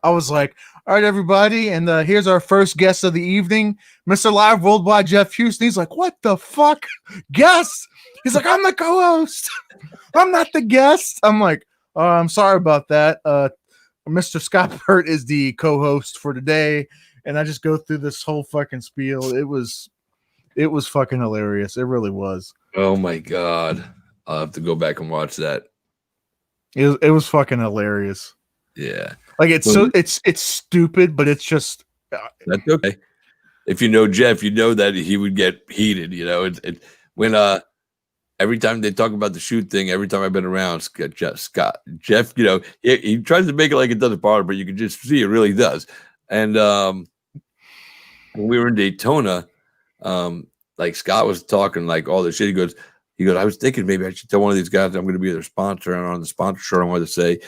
I was like, all right, everybody. And here's our first guest of the evening, Mr. Live Worldwide Jeff Houston. He's like, what the fuck? Guest? He's like, I'm the co-host. I'm not the guest. I'm like, I'm sorry about that. Mr. Scott Burt is the co-host for today. And I just go through this whole fucking spiel. It was fucking hilarious. It really was. Oh my God. I'll have to go back and watch that. It was fucking hilarious. Yeah. Like it's stupid, but it's just that's okay. If you know Jeff, you know that he would get heated. When every time they talk about the shoot thing, every time I've been around Scott, Jeff, he tries to make it like it doesn't bother, but you can just see it really does. And when we were in Daytona, like Scott was talking like all this shit. He goes, I was thinking maybe I should tell one of these guys that I'm going to be their sponsor. And on the sponsor shirt, I wanted to say,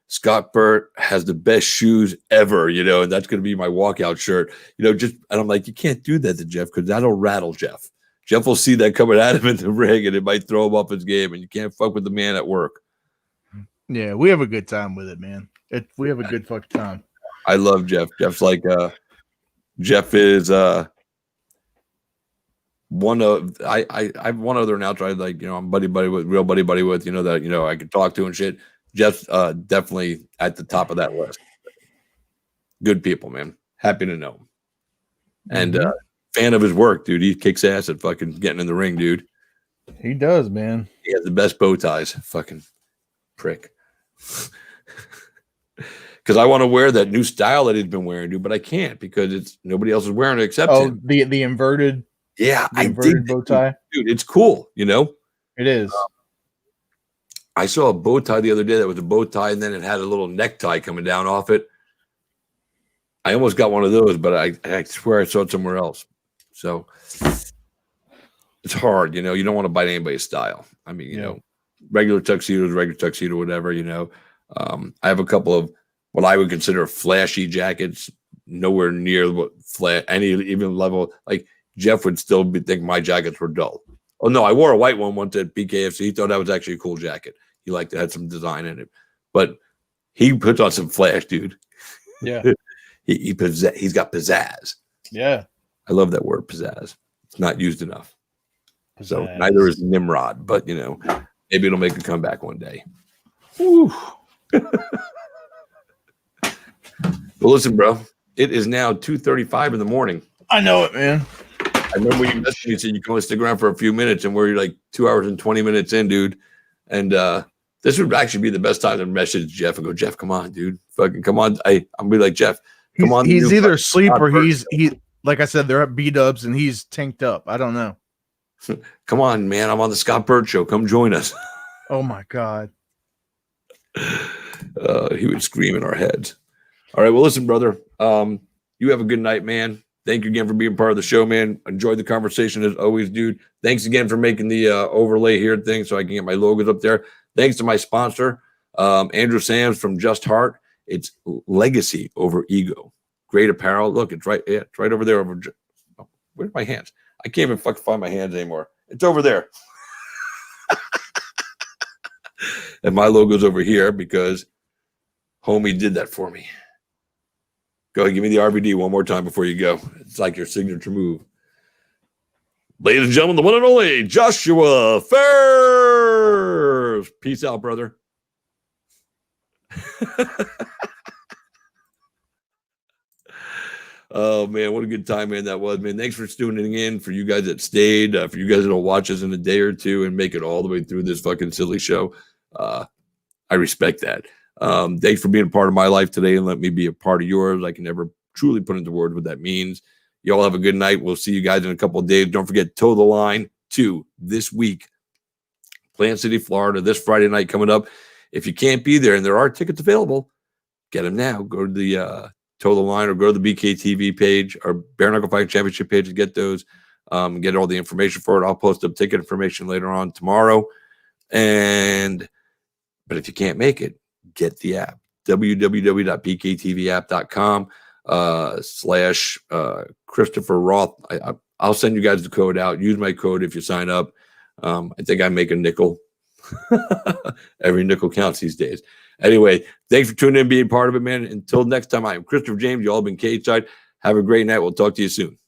Scott Burt has the best shoes ever, and that's going to be my walkout shirt, and I'm like, you can't do that to Jeff because that'll rattle Jeff. Jeff will see that coming at him in the ring and it might throw him off his game, and you can't fuck with the man at work. Yeah, we have a good time with it, man. We have a good fucking time. I love Jeff. Jeff's like, Jeff is, I have one other announcer I'm buddy with that I can talk to and shit. Jeff's definitely at the top of that list. Good people, man. Happy to know him. And fan of his work, dude. He kicks ass at fucking getting in the ring, dude. He does, man. He has the best bow ties. Fucking prick. Because I want to wear that new style that he's been wearing, dude, but I can't because nobody else is wearing it except him. The inverted. Yeah, I dig bow tie, dude. It's cool, It is. I saw a bow tie the other day that was a bow tie, and then it had a little necktie coming down off it. I almost got one of those, but I swear I saw it somewhere else. So it's hard, you don't want to bite anybody's style. I mean, regular tuxedo, whatever, I have a couple of what I would consider flashy jackets, nowhere near what any even level. Like Jeff would still think my jackets were dull. Oh no, I wore a white one once at BKFC. He thought that was actually a cool jacket. He liked it, had some design in it, but he puts on some flash, dude. Yeah, he's got pizzazz. Yeah, I love that word, pizzazz. It's not used enough. pizzazz. So neither is Nimrod, but maybe it'll make a comeback one day. Woo. Well, listen, bro. It is now 2:35 in the morning. I know it, man. I remember when you messaged me and said you can only stick around for a few minutes, and we're like 2 hours and 20 minutes in, dude. And this would actually be the best time to message Jeff and go, Jeff, come on, dude. Fucking come on. I'm be like, Jeff, come on. He's either asleep or he like I said, they're at B-dubs and he's tanked up. I don't know. Come on, man. I'm on the Scott Burt show. Come join us. Oh my God. He would scream in our heads. All right. Well, listen, brother. You have a good night, man. Thank you again for being part of the show, man. Enjoyed the conversation as always, dude. Thanks again for making the overlay here thing so I can get my logos up there. Thanks to my sponsor, Andrew Sams from Just Heart. It's legacy over ego. Great apparel. Look, it's right. Yeah, it's right over there. Oh, where's my hands? I can't even fucking find my hands anymore. It's over there. And my logo's over here because homie did that for me. Go ahead, give me the RVD one more time before you go. It's like your signature move. Ladies and gentlemen, the one and only Joshua Fairs. Peace out, brother. Oh, man, what a good time, man, that was, man. Thanks for tuning in, for you guys that stayed, for you guys that'll watch us in a day or two and make it all the way through this fucking silly show. I respect that. Thanks for being a part of my life today and let me be a part of yours. I can never truly put into words what that means. You all have a good night. We'll see you guys in a couple of days. Don't forget, Toe the Line 2 this week. Plant City, Florida, this Friday night coming up. If you can't be there and there are tickets available, get them now. Go to the Toe the Line or go to the BKTV page or Bare Knuckle Fighting Championship page to get those. Get all the information for it. I'll post up ticket information later on tomorrow. But if you can't make it, get the app. www.bktvapp.com / Christopher Roth. I'll send you guys the code out. Use my code if you sign up. I think I make a nickel. Every nickel counts these days. Anyway, thanks for tuning in and being part of it, man. Until next time, I am Christopher James. You all have been Cage Side. Have a great night. We'll talk to you soon.